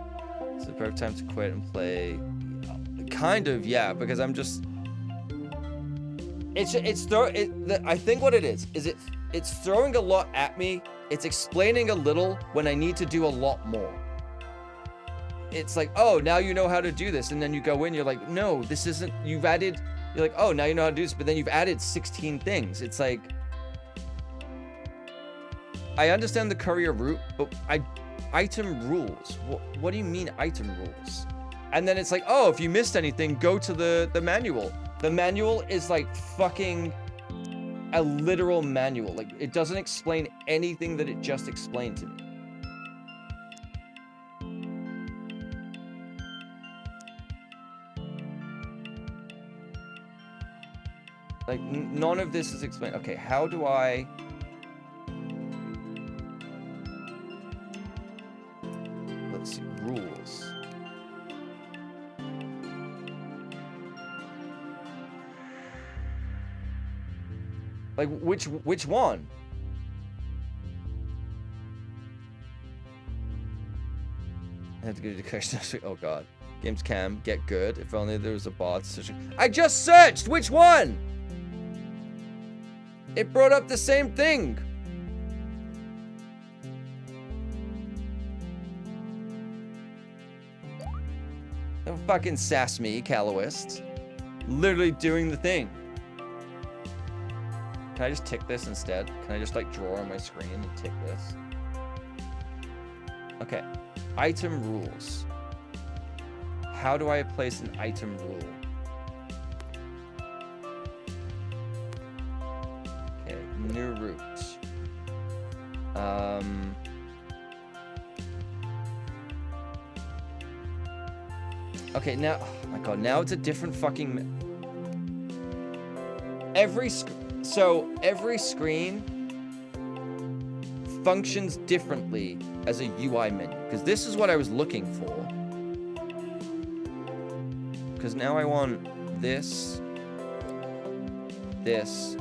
It's the perfect time to quit and play. Kind of, yeah, because I'm just. I think what it is it's throwing a lot at me. It's explaining a little when I need to do a lot more. It's like, oh, now you know how to do this, and then you go in, you're like, no, this isn't. You're like, oh, now you know how to do this, but then you've added 16 things. It's like, I understand the courier route, but item rules. What do you mean item rules? And then it's like, oh, if you missed anything, go to the manual. The manual is like fucking a literal manual. Like, it doesn't explain anything that it just explained to me. Like, none of this is explained. Okay, how do I... Let's see, rules. Like, which one? I have to go to the question next week. Oh, God. Games cam, get good. If only there was a bar to search. I just searched! Which one? It brought up the same thing. Don't fucking sass me, Callowist. Literally doing the thing. Can I just tick this instead? Can I just like draw on my screen and tick this? Okay. Item rules. How do I place an item rule? Okay, new route. Okay, now, oh my god, now it's a different fucking. Every screen functions differently as a UI menu, because this is what I was looking for. Because now I want this, this,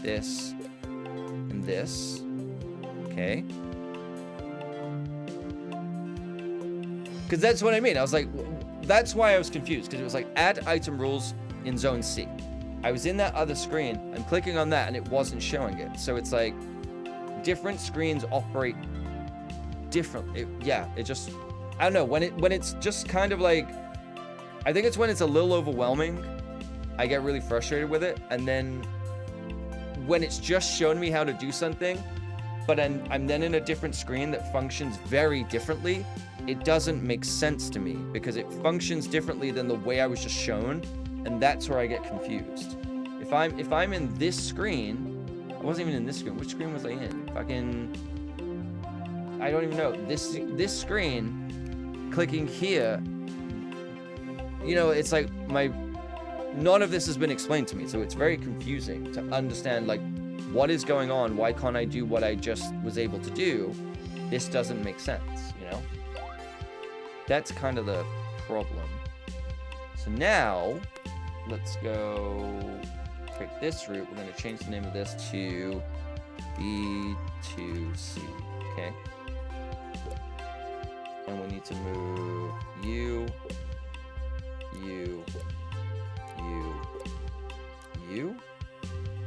this, and this. Okay. Because that's what I mean. I was like, that's why I was confused, because it was like add item rules in zone C. I was in that other screen, I'm clicking on that, and it wasn't showing it. So it's like different screens operate differently. It just, I don't know, when it's just kind of like, I think it's when it's a little overwhelming, I get really frustrated with it. And then when it's just shown me how to do something, but I'm then in a different screen that functions very differently, it doesn't make sense to me because it functions differently than the way I was just shown, and that's where I get confused. If I'm in this screen, I wasn't even in this screen. Which screen was I in? Fucking, I don't even know. This screen, clicking here, you know, it's like none of this has been explained to me, so it's very confusing to understand like what is going on. Why can't I do what I just was able to do? This doesn't make sense, you know? That's kind of the problem. So now, let's go create this route. We're going to change the name of this to B2C, okay? And we need to move you.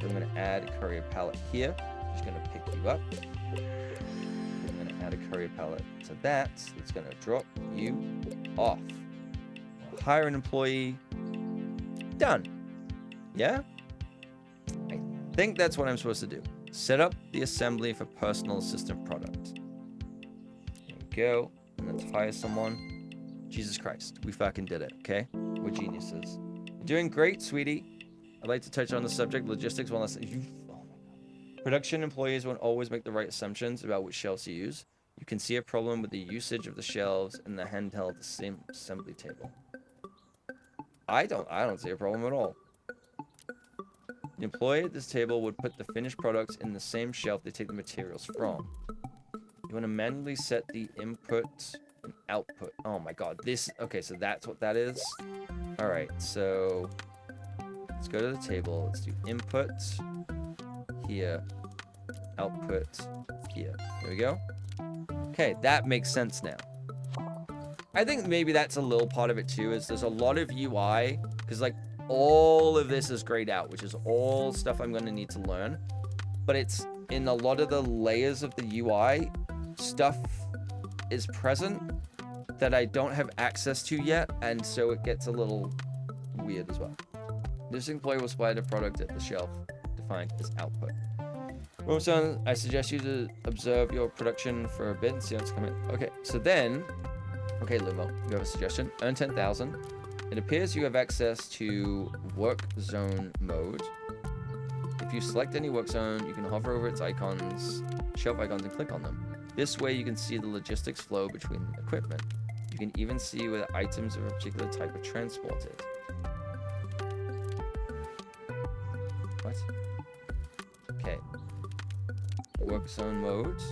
I'm going to add a courier pallet here. Just going to pick you up. I'm going to add a courier pallet to that. It's going to drop you off. I'll hire an employee. Done. Yeah? I think that's what I'm supposed to do. Set up the assembly for personal assistant product. There we go. And let's hire someone. Jesus Christ. We fucking did it, okay? We're geniuses. You're doing great, sweetie. I'd like to touch on the subject logistics one last thing. Production employees won't always make the right assumptions about which shelves to use. You can see a problem with the usage of the shelves in the handheld assembly table. I don't see a problem at all. The employee at this table would put the finished products in the same shelf they take the materials from. You want to manually set the input and output. Oh my god, okay, so that's what that is. All right, so let's go to the table. Let's do input here, output here. There we go. Okay, that makes sense now. I think maybe that's a little part of it too, is there's a lot of UI, because like all of this is grayed out, which is all stuff I'm going to need to learn. But it's in a lot of the layers of the UI, stuff is present that I don't have access to yet, and so it gets a little weird as well. This employee will supply the product at the shelf defined as output. Well, son, I suggest you to observe your production for a bit and see what's coming. Okay, so then, okay, Lumo, you have a suggestion. Earn 10,000. It appears you have access to work zone mode. If you select any work zone, you can hover over its icons, shelf icons, and click on them. This way you can see the logistics flow between equipment. You can even see where the items of a particular type are transported. What? Okay. Work zone mode.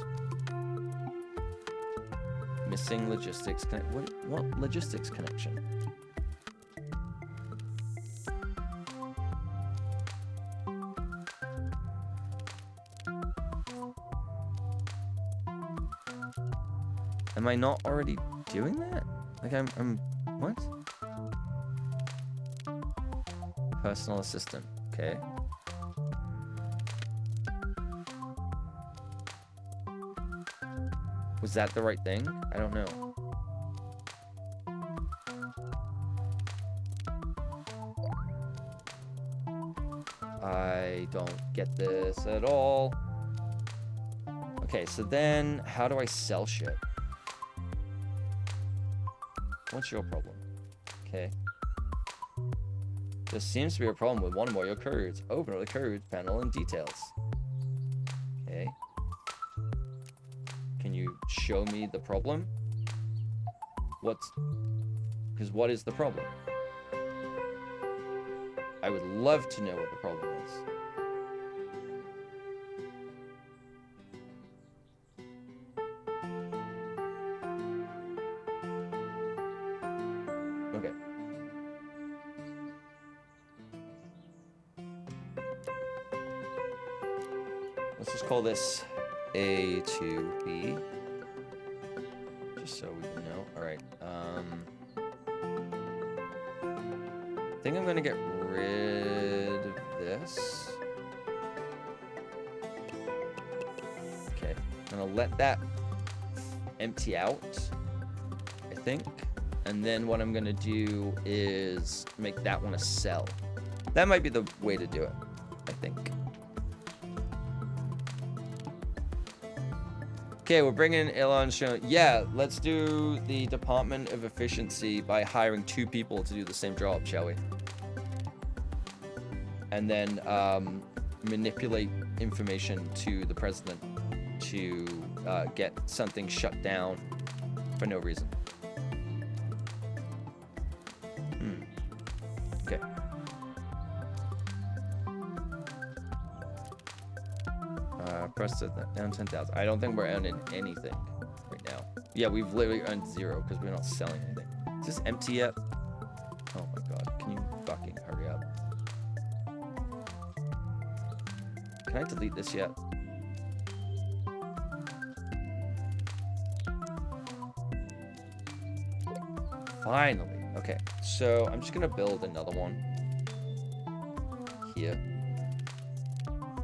Missing logistics what logistics connection? Am I not already doing that? Like I'm What? Personal assistant. Okay. Was that the right thing? I don't know. I don't get this at all. Okay, so then how do I sell shit? What's your problem? Okay. There seems to be a problem with one or more of your codes. Open the codes panel and details. Okay. Can you show me the problem? Because what is the problem? I would love to know what the problem is. Okay. Let's just call this A to B. Just so we can know. Alright. I think I'm gonna get rid of this. Okay. I'm gonna let that empty out, I think. And then what I'm gonna do is make that one a cell. That might be the way to do it, I think. Okay, we're bringing Elon show. Yeah, let's do the Department of Efficiency by hiring 2 people to do the same job, shall we? And then manipulate information to the president to get something shut down for no reason. Okay. Press it down 10,000. I don't think we're earning anything right now. Yeah, we've literally earned 0 because we're not selling anything. Is this empty yet? Oh my god. Can you fucking hurry up? Can I delete this yet? Finally. Okay, so I'm just gonna build another one here.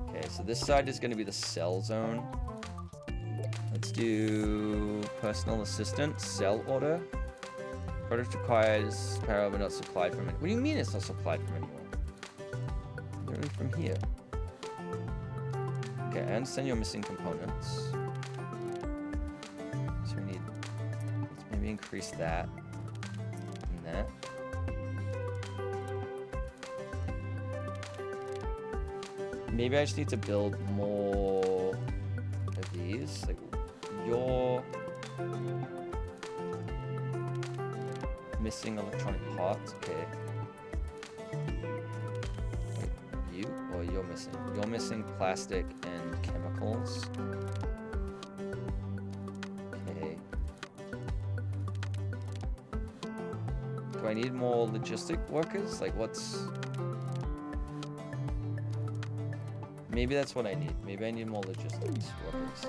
Okay, so this side is gonna be the cell zone. Let's do personal assistant, cell order. Product required is power but not supplied from it. What do you mean it's not supplied from anywhere? Literally from here. Okay, I understand you're missing components. So we need, let's maybe increase that and that. Maybe I just need to build more of these. Like, you're missing electronic parts. Okay. Wait, you or you're missing? You're missing plastic and chemicals. Okay. Do I need more logistic workers? Like, what's... Maybe that's what I need. Maybe I need more logistics workers.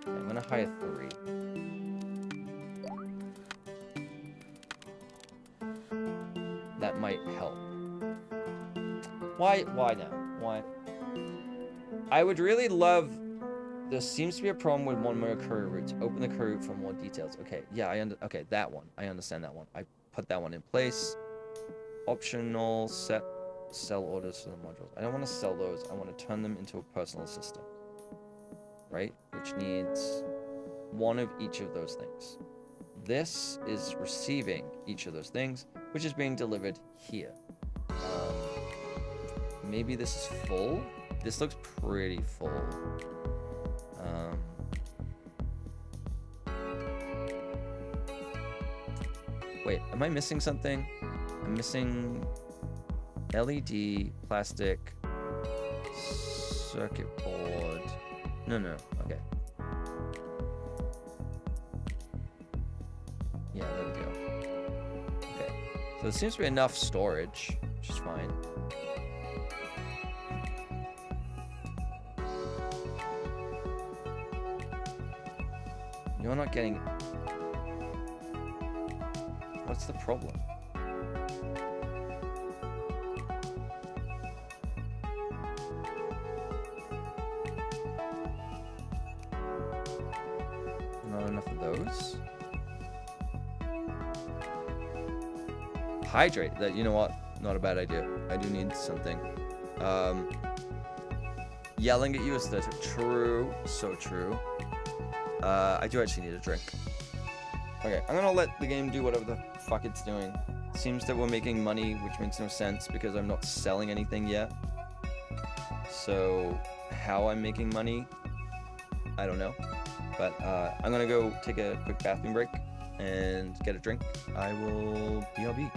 I'm gonna hire 3. That might help. Why now? Why? I would really love... There seems to be a problem with one more career routes. Open the career route for more details. Okay, yeah, okay, that one. I understand that one. I put that one in place. Optional set sell orders for the modules. I don't want to sell those. I want to turn them into a personal assistant. Right? Which needs one of each of those things. This is receiving each of those things, which is being delivered here. Maybe this is full. This looks pretty full. Wait, am I missing something? I'm missing LED, plastic, circuit board. No, okay. Yeah, there we go. Okay, so there seems to be enough storage, which is fine. You're not getting... What's the problem? Not enough of those? Hydrate. That, you know what? Not a bad idea. I do need something. Yelling at you is true. So true. I do actually need a drink. Okay, I'm gonna let the game do whatever the fuck it's doing. Seems that we're making money, which makes no sense because I'm not selling anything yet. So, how I'm making money, I don't know. But I'm gonna go take a quick bathroom break and get a drink. I will BRB.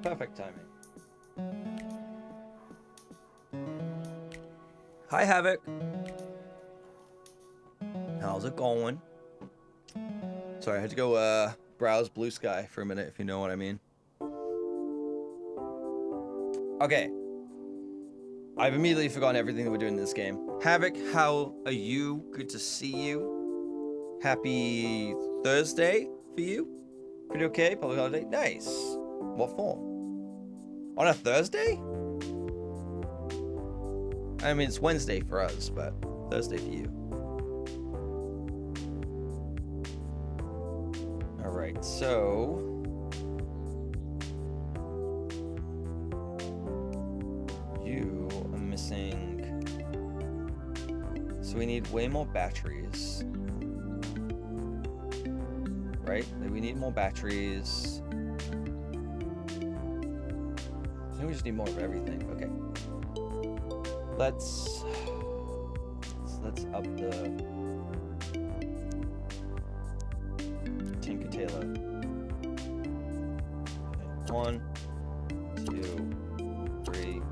Perfect timing. Hi, Havoc. How's it going? Sorry, I had to go browse Blue Sky for a minute, if you know what I mean. Okay. I've immediately forgotten everything that we're doing in this game. Havoc, how are you? Good to see you. Happy Thursday for you. Pretty okay? Public holiday? Nice. What for? On a Thursday? I mean, it's Wednesday for us, but Thursday for you. Alright, so... you are missing... So we need way more batteries. Right? We need more batteries. we just need more of everything. Okay. Let's up the Tinker Tailor. Okay. 1, 2, 3,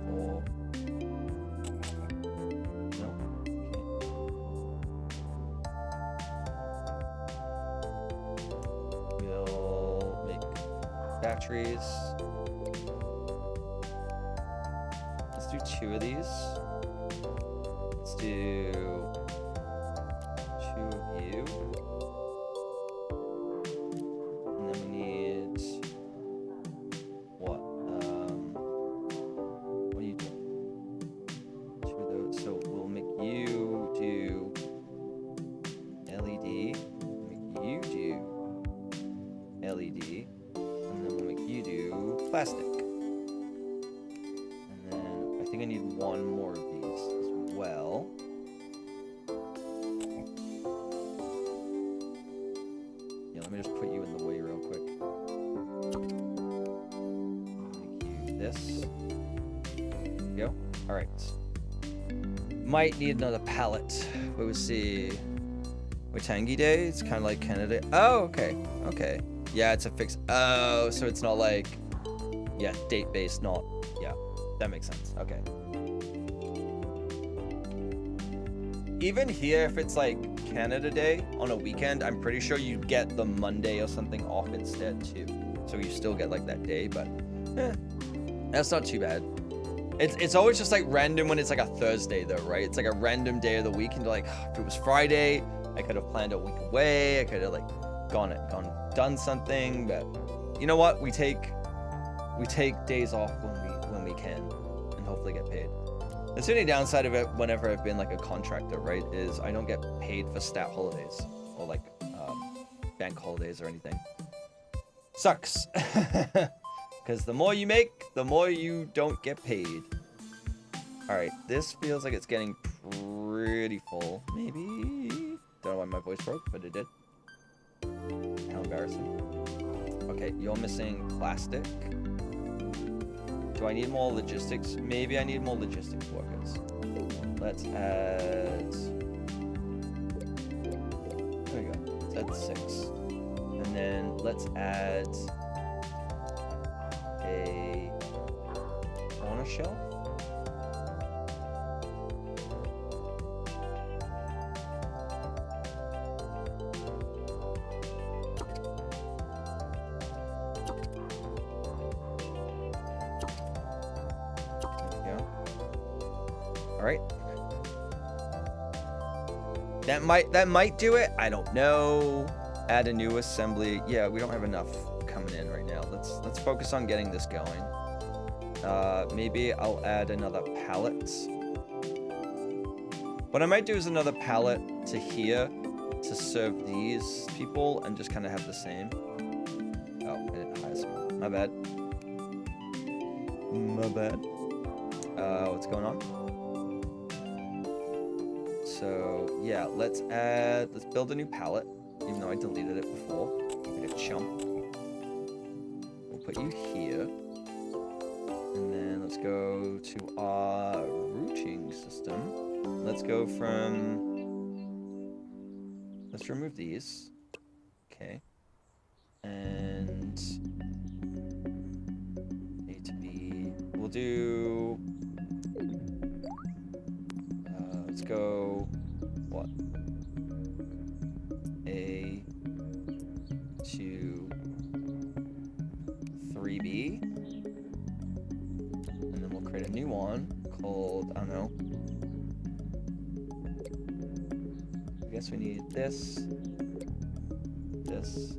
4. No. Okay. We'll make batteries. Let's do 2 of these. Let's do 2 of you. And then we need what? What are you doing? 2 of those. So we'll make you do LED. Make you do LED. And then we'll make you do plastic. And then I think I need 1 more of these as well. Yeah, let me just put you in the way real quick. Make you this. There we go. Alright. Might need another palette. We'll see. Watangi Day? It's kind of like Canada. Oh, okay. Okay. Yeah, it's a fix. Oh, so it's not like... Yeah, date-based, not... Yeah, that makes sense. Okay. Even here, if it's like Canada Day on a weekend, I'm pretty sure you get the Monday or something off instead too. So you still get like that day, but that's not too bad. It's always just like random when it's like a Thursday though, right? It's like a random day of the week, and you're like, if it was Friday, I could have planned a week away. I could have like done something, but you know what? We take days off when we can, and hopefully get paid. The only downside of it, whenever I've been like a contractor, right, is I don't get paid for stat holidays or like bank holidays or anything. Sucks. Because the more you make, the more you don't get paid. Alright, this feels like it's getting pretty full. Maybe. Don't know why my voice broke, but it did. How embarrassing. Okay, you're missing plastic. Do I need more logistics? Maybe I need more logistics workers. Let's add... There we go. Let's add 6. And then let's add a corner shelf. Alright. That might do it. I don't know. Add a new assembly. Yeah, we don't have enough coming in right now. Let's focus on getting this going. Maybe I'll add another pallet. What I might do is another pallet to here to serve these people and just kind of have the same. Oh, I didn't hire someone. My bad. My bad. What's going on? So yeah, let's build a new pallet, even though I deleted it before. Like a chump. We'll put you here. And then let's go to our routing system. Let's go from, let's remove these. Okay. And A to B. We'll do, let's go, what? A to 3B. And then we'll create a new one called, I don't know. I guess we need this, this,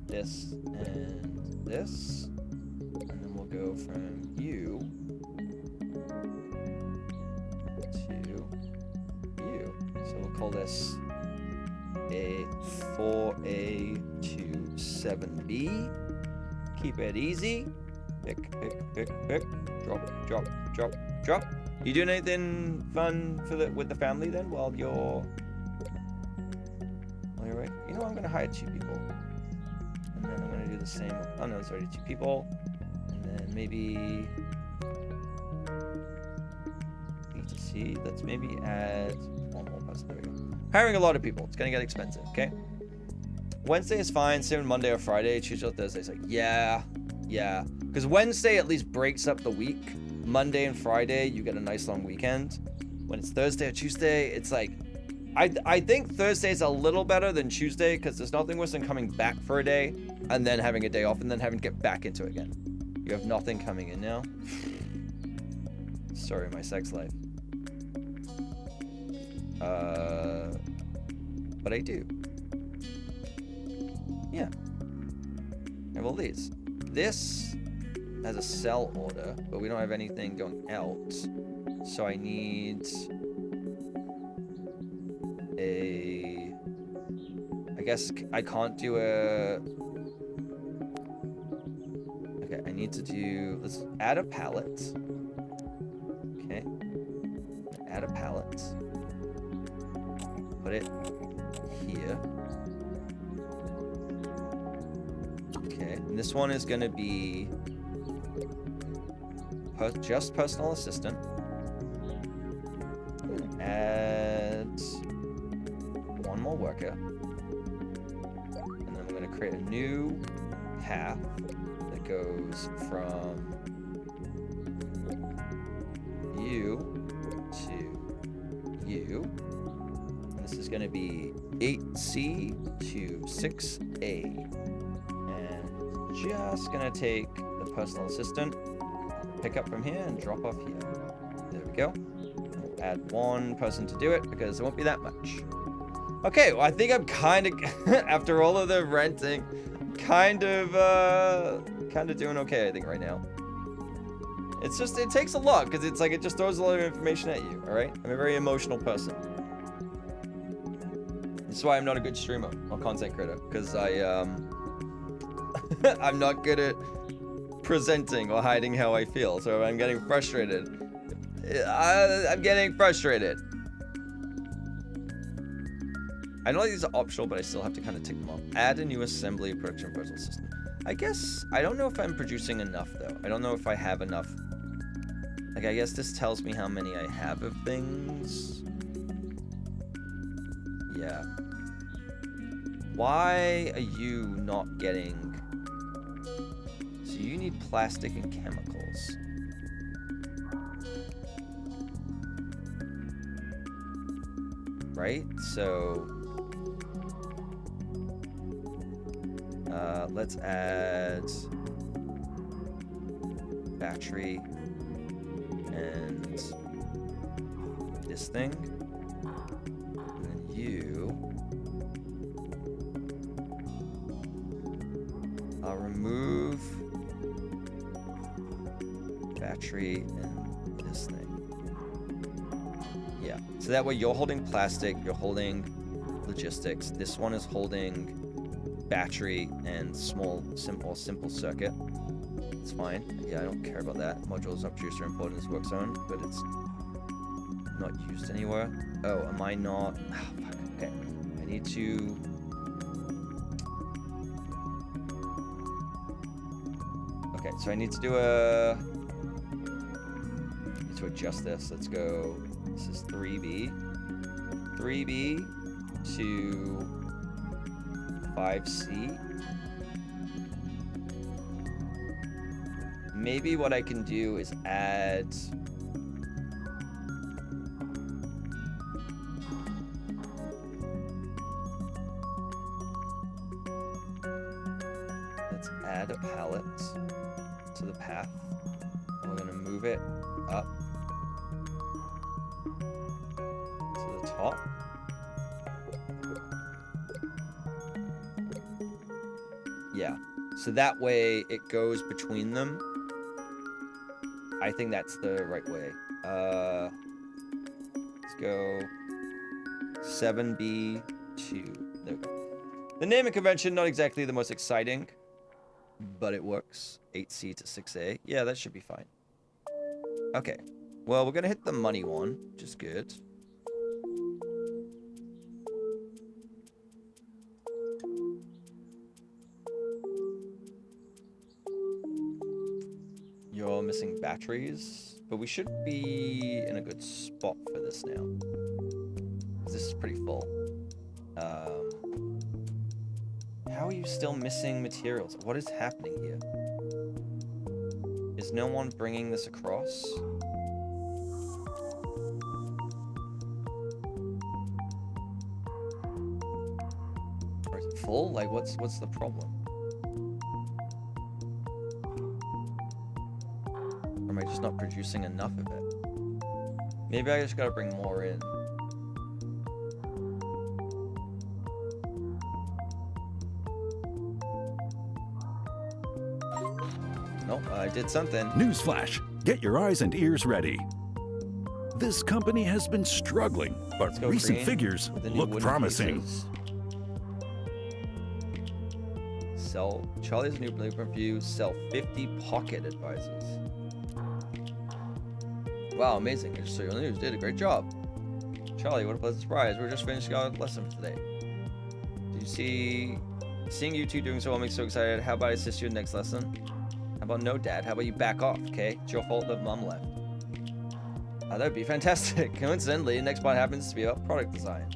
this, and this. And then we'll go from you to you. So we'll call this a 4A to 7B. Keep it easy. Pick, pick, pick, pick. Drop, drop, drop, drop. You doing anything fun with the family then while you're away? You know, I'm gonna hire 2 people. And then I'm gonna do the same. Oh no, it's already 2 people. And then maybe B2C. Let's maybe add one more person. There we go. Hiring a lot of people. It's gonna get expensive. Okay. Wednesday is fine. Same Monday or Friday. Tuesday or Thursday is like, yeah. Because Wednesday at least breaks up the week. Monday and Friday, you get a nice long weekend. When it's Thursday or Tuesday, it's like, I think Thursday is a little better than Tuesday because there's nothing worse than coming back for a day and then having a day off and then having to get back into it again. You have nothing coming in now. Sorry, my sex life. But I do. Yeah. I have all these. This has a sell order, but we don't have anything going out. So I need a... I guess I can't do a... Okay, I need to do... Let's add a pallet. Okay. Add a pallet. Put it here. Okay, and this one is going to be just personal assistant. I'm going to add one more worker. And then I'm going to create a new path that goes from you to you. And this is going to be 8C to 6A. Just gonna take the personal assistant, pick up from here and drop off here. There we go. We'll add one person to do it because it won't be that much. Okay, well I think I'm kind of after all of the renting, kind of doing okay I think right now. It's just it takes a lot because it's like it just throws a lot of information at you. All right, I'm a very emotional person. That's why I'm not a good streamer or content creator because I'm not good at presenting or hiding how I feel, so I'm getting frustrated. I'm getting frustrated. I know these are optional, but I still have to kind of tick them off. Add a new assembly production personal system. I guess, I don't know if I'm producing enough, though. I don't know if I have enough. Like, I guess this tells me how many I have of things. Yeah. Why are you not getting... So you need plastic and chemicals. Right? So... let's add... battery and this thing. And then you... I'll remove battery and this thing. Yeah. So that way you're holding plastic, you're holding logistics. This one is holding battery and simple circuit. It's fine. Yeah, I don't care about that. Modules not produced or imported in this work zone, but it's not used anywhere. Oh, am I not? Oh, fuck. Okay. I need to... Okay, so I need to do a... I need to adjust this. Let's go... This is 3B. 3B to 5C. Maybe what I can do is add... Let's add a pallet to the path. And we're going to move it up to the top. Yeah. So that way it goes between them. I think that's the right way. Let's go 7B2. There we go. The naming convention, not exactly the most exciting, but it works. 8C to 6A. Yeah, that should be fine. Okay. Well, we're going to hit the money one, which is good. You're missing batteries, but we should be in a good spot for this now. This is pretty full. How are you still missing materials? What is happening here? Is no one bringing this across? Or is it full? Like, what's the problem? Or am I just not producing enough of it? Maybe I just gotta bring more in. Nope, I did something. Newsflash, get your eyes and ears ready. This company has been struggling, but recent green figures with the new look wooden promising. pieces. Sell Charlie's new blueprint view. Sell 50 pocket advisors. Wow, amazing! I just saw your news. Did a great job, Charlie. What a pleasant surprise. We're just finishing our lesson for today. Did you see? Seeing you two doing so well makes me so excited. How about I assist you in the next lesson? How about no, Dad? How about you back off? Okay, it's your fault that Mom left. That would be fantastic. Coincidentally, the next part happens to be about product design.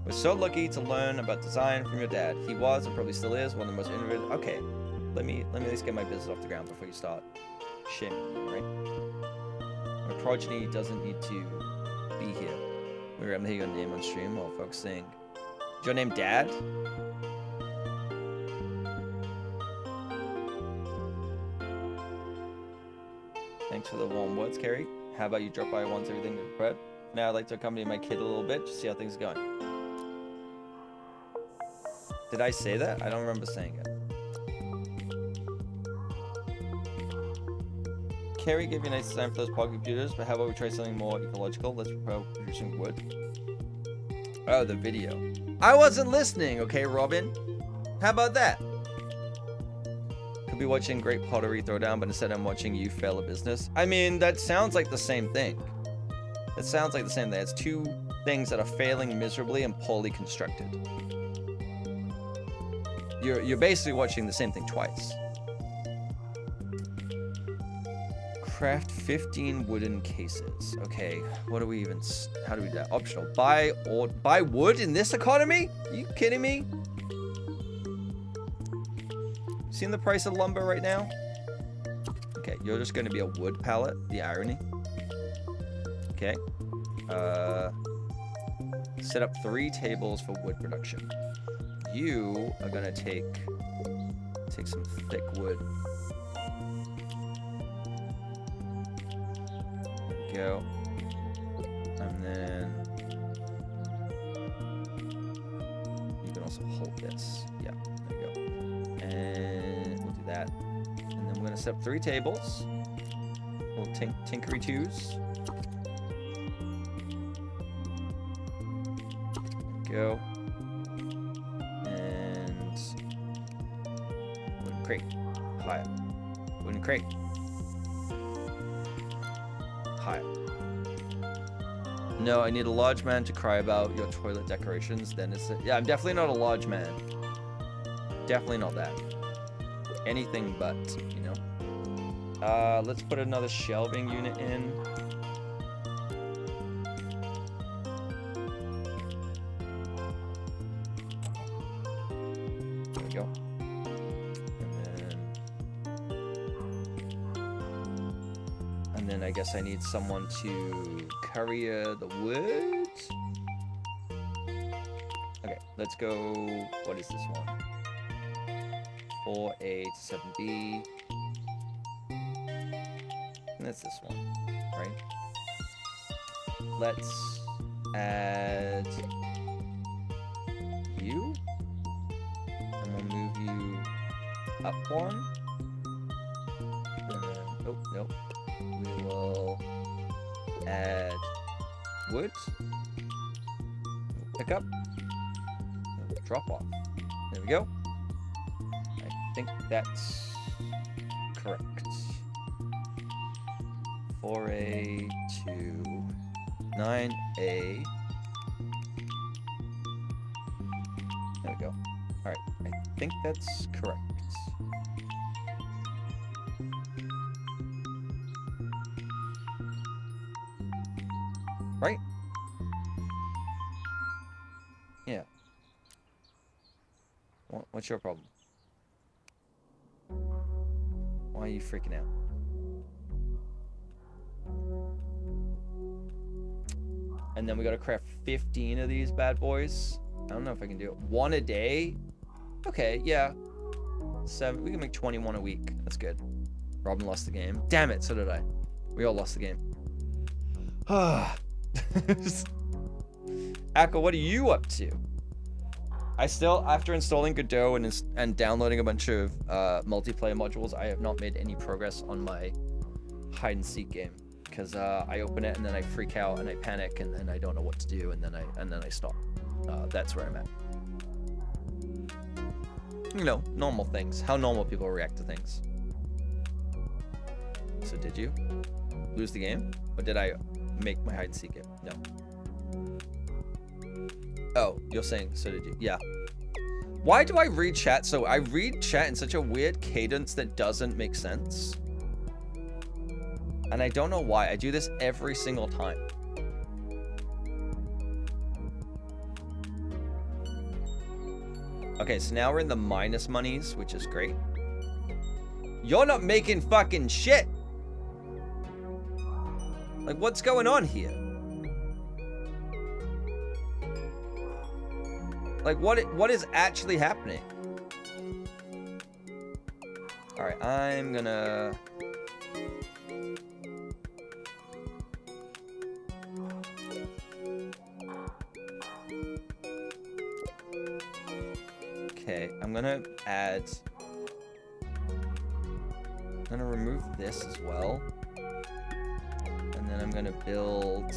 We're so lucky to learn about design from your dad. He was, and probably still is, one of the most innovative. Okay, let me at least get my business off the ground before you start shaming me, right? My progeny doesn't need to be here. We were able to hear your name on stream while focusing. Is your name Dad? Thanks for the warm words, Carrie. How about you drop by once everything is prepared? Now I'd like to accompany my kid a little bit, just see how things are going. Did I say that? I don't remember saying it. Carrie gave you a nice design for those pocket computers, but how about we try something more ecological? Let's propose producing wood. Oh, the video. I wasn't listening, okay, Robin? How about that? Could be watching great pottery throwdown, but instead I'm watching you fail a business. I mean, that sounds like the same thing. It sounds like the same thing. It's two things that are failing miserably and poorly constructed. You're basically watching the same thing twice. Craft 15 wooden cases. Okay, what do we even? How do we do that? Optional. Buy wood in this economy? Are you kidding me? Seen the price of lumber right now? Okay, you're just going to be a wood pallet. The irony. Okay. Set up 3 tables for wood production. You are going to take some thick wood. There we go. And then you can also hold this. Yeah, there you go. And we'll do that. And then we're going to set up 3 tables. Little tinkery twos. Go. And wooden crate. Higher. Wooden crate. Higher. No, I need a large man to cry about your toilet decorations. Then it's yeah, I'm definitely not a large man. Definitely not that. Anything but, you know. Let's put another shelving unit in. There we go. And then I guess I need someone to courier the wood. Okay, let's go. What is this one? 4A to 7B. And that's this one, right? Let's add you. And we'll move you up one. Oh, nope. We will add wood. Pick up. Drop off. There we go. I think that's correct. 4A to 9A. There we go. Alright, I think that's correct. Right? Yeah. What's your problem? Why are you freaking out? And then we gotta craft 15 of these bad boys. I don't know if I can do it. 1 a day? Okay, yeah. 7. We can make 21 a week. That's good. Robin lost the game. Damn it, so did I. We all lost the game. Akko, what are you up to? I still, after installing Godot and downloading a bunch of multiplayer modules, I have not made any progress on my hide and seek game. Because I open it and then I freak out and I panic and then I don't know what to do and then I stop. That's where I'm at. You know, normal things. How normal people react to things. So did you lose the game? Or did I make my hide and seek game? No. Oh, you're saying so did you? Yeah. Why do I read chat? So I read chat in such a weird cadence that doesn't make sense. And I don't know why. I do this every single time. Okay, so now we're in the minus monies, which is great. You're not making fucking shit. Like, what's going on here? Like, what is actually happening? All right, I'm gonna... Okay, I'm gonna add... I'm gonna remove this as well. And then I'm gonna build...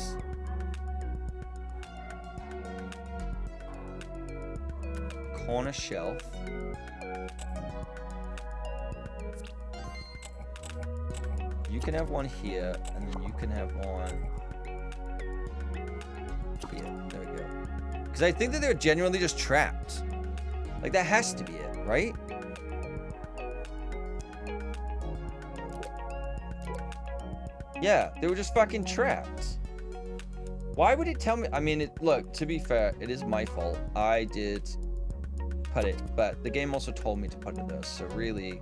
corner shelf. You can have one here, and then you can have one here. There we go. Because I think that they're genuinely just trapped. Like, that has to be it, right? Yeah, they were just fucking trapped. Why would it tell me? I mean, look, to be fair, it is my fault. I did put it, but the game also told me to put it there, so really,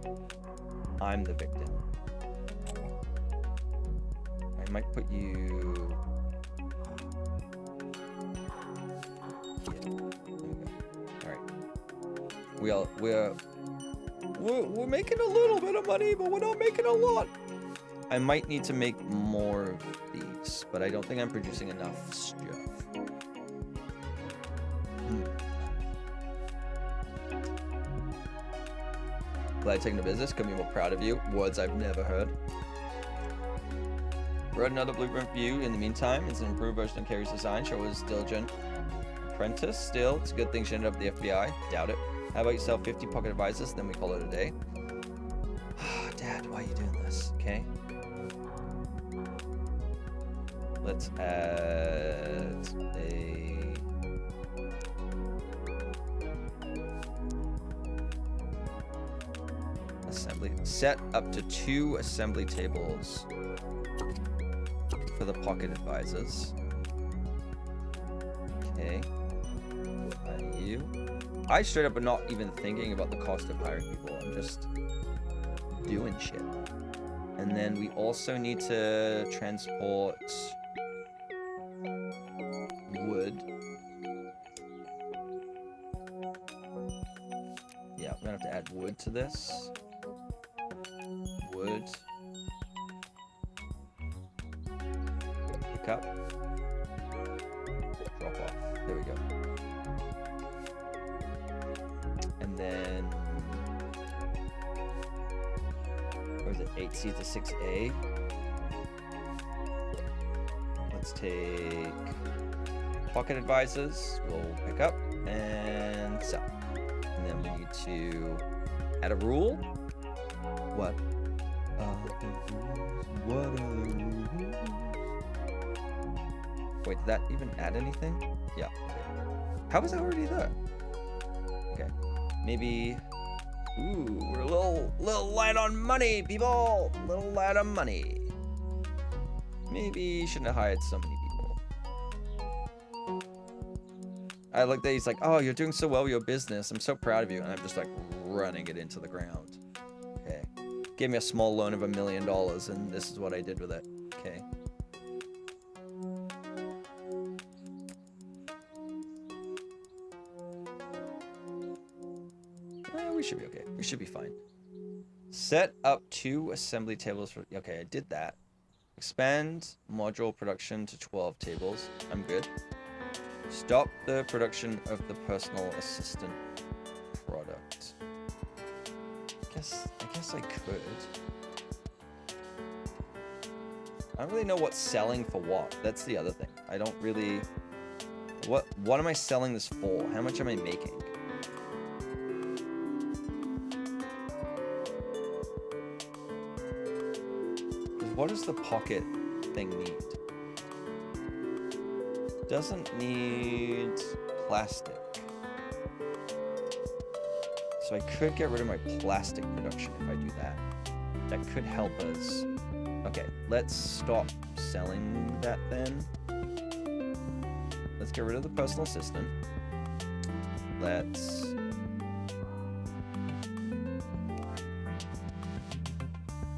I'm the victim. I might put you... We're making a little bit of money, but we're not making a lot. I might need to make more of these, but I don't think I'm producing enough stuff. Glad taking the business. Couldn't be more proud of you. Words I've never heard. Wrote another blueprint for you. In the meantime, it's an improved version of Carrie's design. Show was diligent apprentice. Still, it's a good thing she ended up at the FBI. Doubt it. How about you sell 50 pocket advisors, then we call it a day? Dad, why are you doing this? Okay. Let's add a... assembly. Set up to 2 assembly tables for the pocket advisors. Okay. You. I straight up am not even thinking about the cost of hiring people. I'm just doing shit. And then we also need to transport wood. Yeah, we're gonna have to add wood to this. Wood. Pick up. Drop off. There we go. And then, or is it 8C to 6A? Let's take pocket advisors. We'll pick up and sell. And then we need to add a rule. What? What are the rules? Wait, did that even add anything? Yeah. How was that already there? Okay. Maybe, ooh, we're a little light on money, people. Little light on money. Maybe shouldn't have hired so many people. I like that he's like, oh, you're doing so well with your business. I'm so proud of you. And I'm just like running it into the ground. Okay. Gave me a small loan of $1 million, and this is what I did with it. Okay. We should be okay. We should be fine. Set up 2 assembly tables for... Okay, I did that. Expand module production to 12 tables. I'm good. Stop the production of the personal assistant product. I guess I could. I don't really know what's selling for what. That's the other thing. I don't really... What am I selling this for? How much am I making? What does the pocket thing need? Doesn't need plastic. So I could get rid of my plastic production if I do that. That could help us. Okay, let's stop selling that then. Let's get rid of the personal assistant. Let's...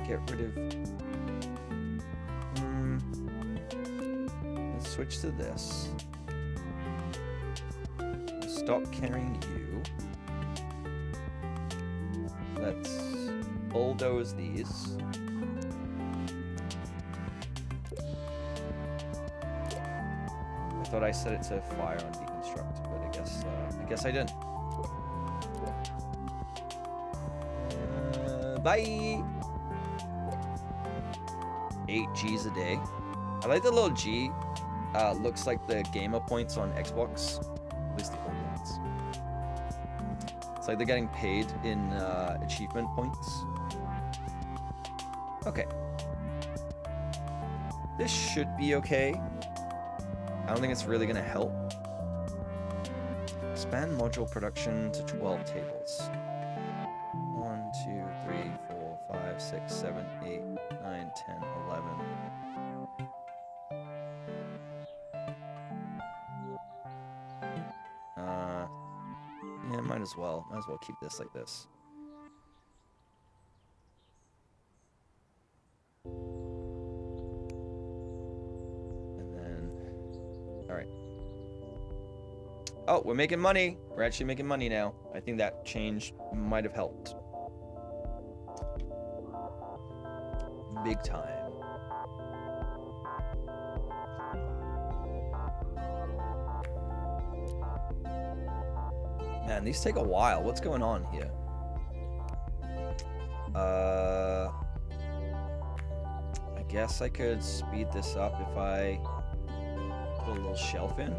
get rid of... Let's switch to this. Stop carrying you. Let's bulldoze these. I thought I set it to fire on deconstruct, but I guess I didn't. Bye. 8 G's a day. I like the little G. Looks like the gamer points on Xbox. At least the old ones. It's like they're getting paid in achievement points. Okay. This should be okay. I don't think it's really going to help. Expand module production to 12 tables. 1, 2, 3, 4, 5, 6, 7, 8, 9, 10, 11. Yeah, might as well. Might as well keep this like this. And then... Alright. Oh, we're making money! We're actually making money now. I think that change might have helped. Big time. Man, these take a while. What's going on here? I guess I could speed this up if I put a little shelf in.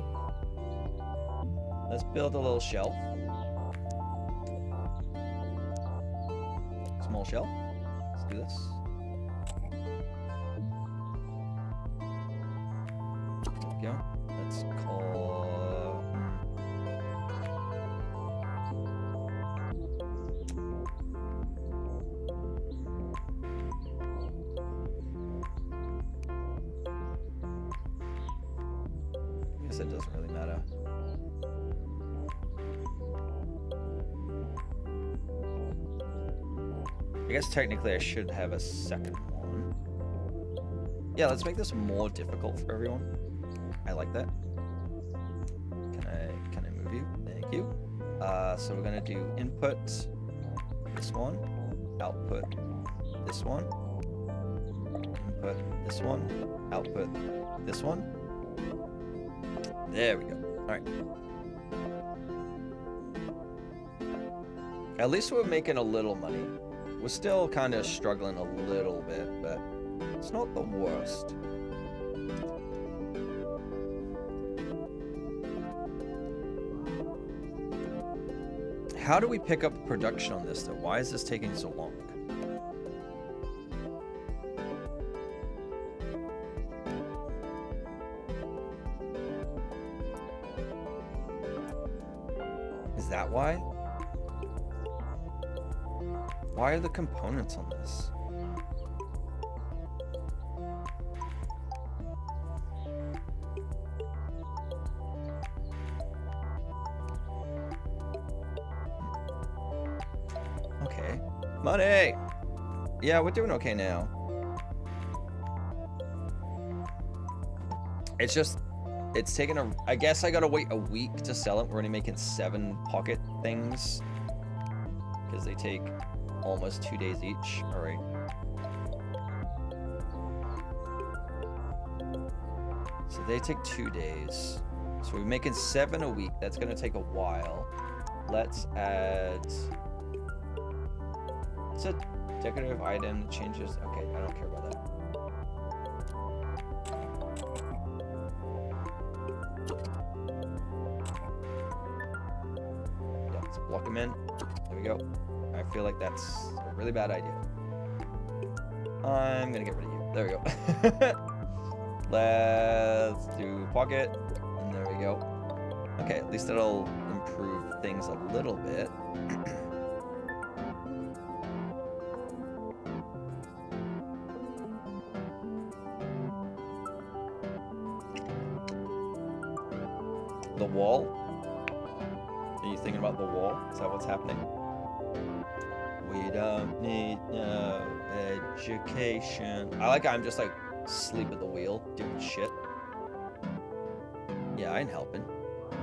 Let's build a little shelf. Small shelf. Let's do this. There we go. Let's call... I guess it doesn't really matter. I guess technically I should have a second one. Yeah, let's make this more difficult for everyone. I like that. Can I move you? Thank you. So we're gonna do input this one, output this one, input this one, output this one. There we go. All right. At least we're making a little money. We're still kind of struggling a little bit, but it's not the worst. How do we pick up production on this, though? Why is this taking so long? Is that why? Why are the components on this? Money! Yeah, we're doing okay now. It's just, it's taken a, I guess I gotta wait a week to sell it. We're only making 7 pocket things. Because they take almost 2 days each. Alright. So they take 2 days. So we're making 7 a week. That's gonna take a while. Let's add... It's a decorative item that changes. Okay, I don't care about that. Yeah, let's block them in. There we go. I feel like that's a really bad idea. I'm gonna get rid of you. There we go. Let's do pocket. And there we go. Okay, at least it'll improve things a little bit. The wall? Are you thinking about the wall? Is that what's happening? We don't need no education. I like how I'm just like sleep at the wheel, doing shit. Yeah, I ain't helping.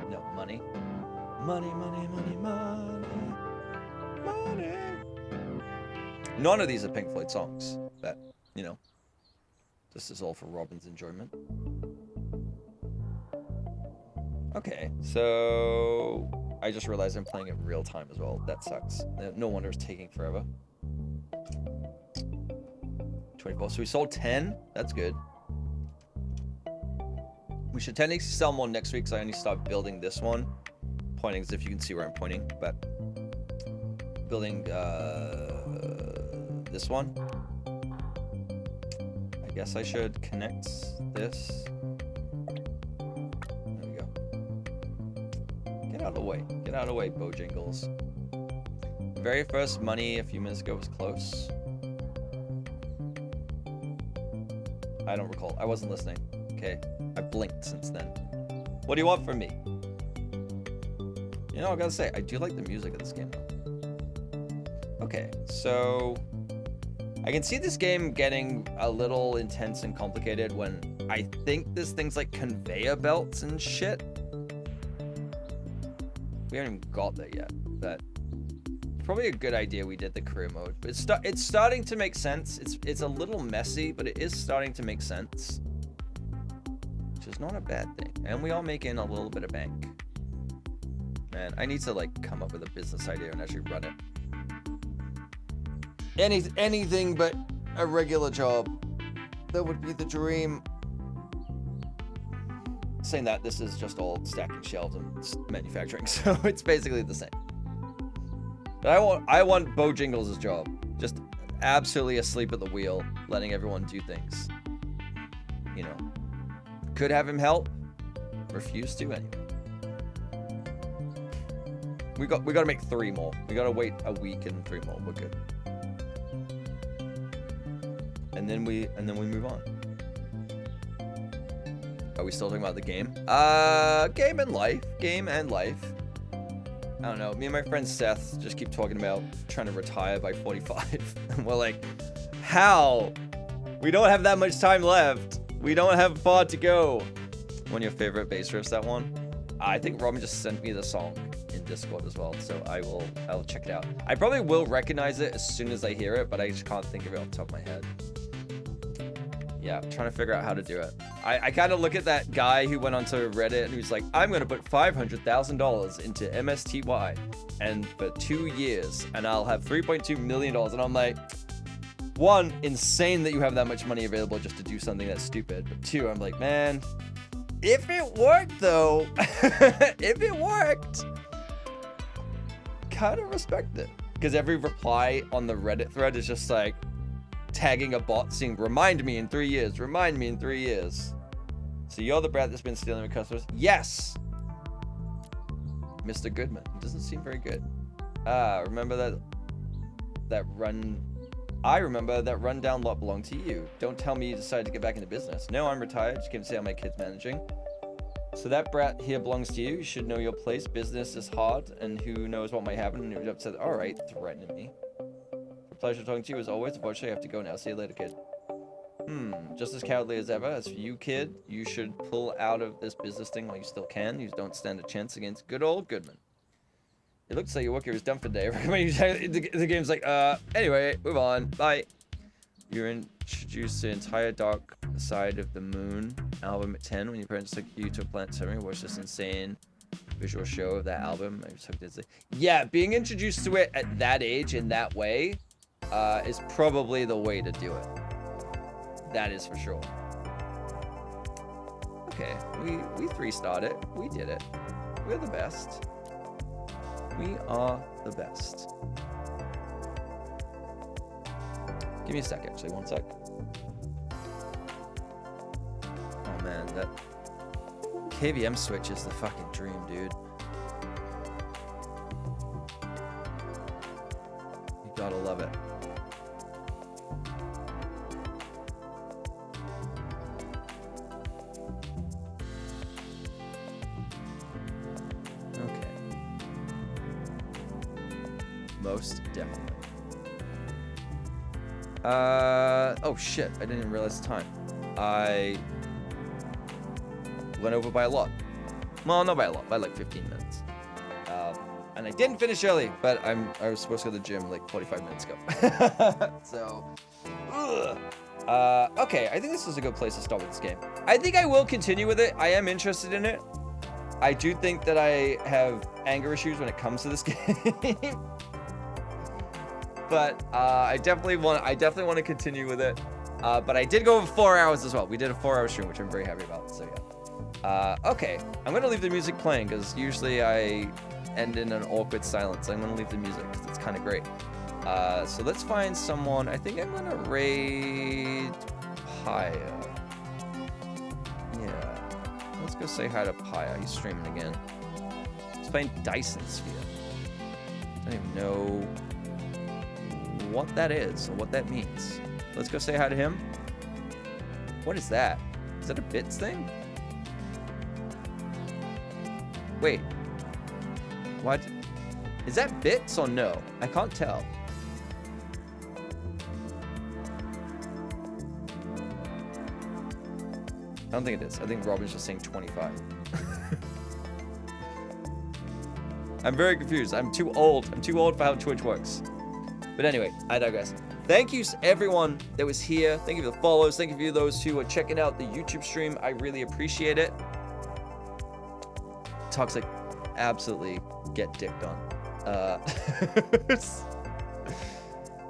No, money. Money, money, money, money. Money. None of these are Pink Floyd songs, but, you know, this is all for Robin's enjoyment. Okay, so I just realized I'm playing it real time as well. That sucks. No wonder it's taking forever. 24. So we sold 10. That's good. We should technically sell more next week because I only start building this one. Pointing as if you can see where I'm pointing, but building this one. I guess I should connect this. There we go. Get out of the way. Get out of the way, Bojangles. The very first money a few minutes ago was close. I don't recall. I wasn't listening. Okay. I blinked since then. What do you want from me? You know, I gotta say, I do like the music of this game, though. Okay, so... I can see this game getting a little intense and complicated when I think there's things like conveyor belts and shit. We haven't even got there yet, but... Probably a good idea we did the career mode. But it's starting to make sense. It's a little messy, but it is starting to make sense. Which is not a bad thing. And we are making a little bit of bank. Man, I need to like come up with a business idea and actually run it. Anything but a regular job. That would be the dream. Saying that, this is just all stacking shelves and manufacturing, so it's basically the same. But I want Bojangles' job. Just absolutely asleep at the wheel, letting everyone do things. You know. Could have him help. Refuse to anyway. We gotta make 3 more. We gotta wait a week and 3 more. We're good. And then we move on. Are we still talking about the game? Game and life. Game and life. I don't know. Me and my friend Seth just keep talking about trying to retire by 45. And we're like, how? We don't have that much time left. We don't have far to go. One of your favorite bass riffs, that one? I think Robin just sent me the song in Discord as well, so I'll check it out. I probably will recognize it as soon as I hear it, but I just can't think of it off the top of my head. Yeah, I'm trying to figure out how to do it. I kind of look at that guy who went onto Reddit and he was like, I'm going to put $500,000 into MSTY and for 2 years and I'll have $3.2 million. And I'm like, 1, insane that you have that much money available just to do something that's stupid. But 2, I'm like, man, if it worked though, if it worked, kind of respect it. Because every reply on the Reddit thread is just like, tagging a bot saying, remind me in 3 years, remind me in 3 years. So you're the brat that's been stealing my customers? Yes! Mr. Goodman. It doesn't seem very good. Remember that run... I remember that rundown lot belonged to you. Don't tell me you decided to get back into business. No, I'm retired. Just came to say how my kid's managing. So that brat here belongs to you. You should know your place. Business is hard, and who knows what might happen. And he was upset. All right, threatening me. Pleasure talking to you as always. Unfortunately, I have to go now. See you later, kid. Just as cowardly as ever. As for you, kid, you should pull out of this business thing while you still can. You don't stand a chance against good old Goodman. It looks like your work here is done for the day. The game's like, anyway, move on. Bye. You're introduced to the entire Dark Side of the Moon album at 10 when your parents took you to a planet ceremony. Watch this insane visual show of that album. Yeah, being introduced to it at that age in that way is probably the way to do it. That is for sure. Okay, we 3-starred it. We did it. We're the best. We are the best. Give me a sec, actually. 1 sec. Oh man, that KVM switch is the fucking dream, dude. You gotta love it. Okay. Most definitely. Oh shit, I didn't even realize the time. I went over by a lot. Well, not by a lot, by like 15 minutes. And I didn't finish early, but I was supposed to go to the gym like 45 minutes ago. So, okay, I think this is a good place to start with this game. I think I will continue with it. I am interested in it. I do think that I have anger issues when it comes to this game. But I definitely want to continue with it. But I did go over 4 hours as well. We did a 4-hour stream, which I'm very happy about. So yeah. Okay, I'm gonna leave the music playing because usually I end in an awkward silence. I'm gonna leave the music because it's kind of great. So let's find someone. I think I'm gonna raid Paya. Yeah. Let's go say hi to Paya. He's streaming again. He's playing Dyson Sphere. I don't even know what that is or what that means. Let's go say hi to him. What is that? Is that a bits thing? Wait. What? Is that bits or no? I can't tell. I don't think it is. I think Robin's just saying 25. I'm very confused. I'm too old. I'm too old for how Twitch works. But anyway, I digress. Thank you to everyone that was here. Thank you for the follows. Thank you for those who are checking out the YouTube stream. I really appreciate it. Toxic, absolutely get dicked on.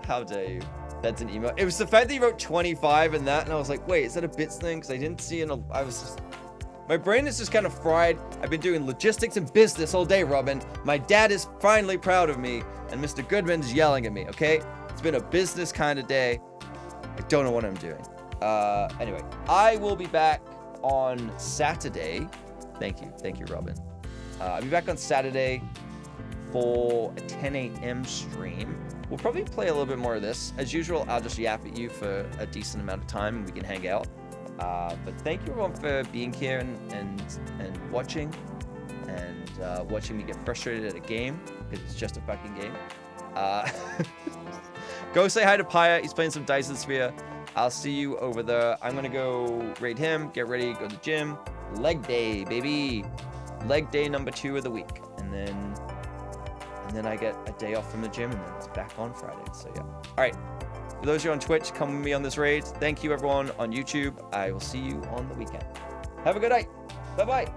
How dare you? That's an email. It was the fact that you wrote 25 and that, and I was like, wait, is that a bits thing? Because I didn't see it. I was just... My brain is just kind of fried. I've been doing logistics and business all day, Robin. My dad is finally proud of me, and Mr. Goodman's yelling at me, okay? It's been a business kind of day. I don't know what I'm doing. Anyway, I will be back on Saturday. Thank you, Robin. I'll be back on Saturday for a 10 a.m. stream. We'll probably play a little bit more of this. As usual, I'll just yap at you for a decent amount of time, and we can hang out. But thank you everyone for being here and watching and watching me get frustrated at a game because it's just a fucking game. Go say hi to Paya. He's playing some Dyson Sphere. I'll see you over there. I'm gonna go raid him, get ready, go to the gym. Leg day, baby. Leg day number 2 of the week, and then I get a day off from the gym, and then it's back on Friday. So yeah. All right. For those of you on Twitch, come with me on this raid. Thank you, everyone on YouTube. I will see you on the weekend. Have a good night. Bye-bye.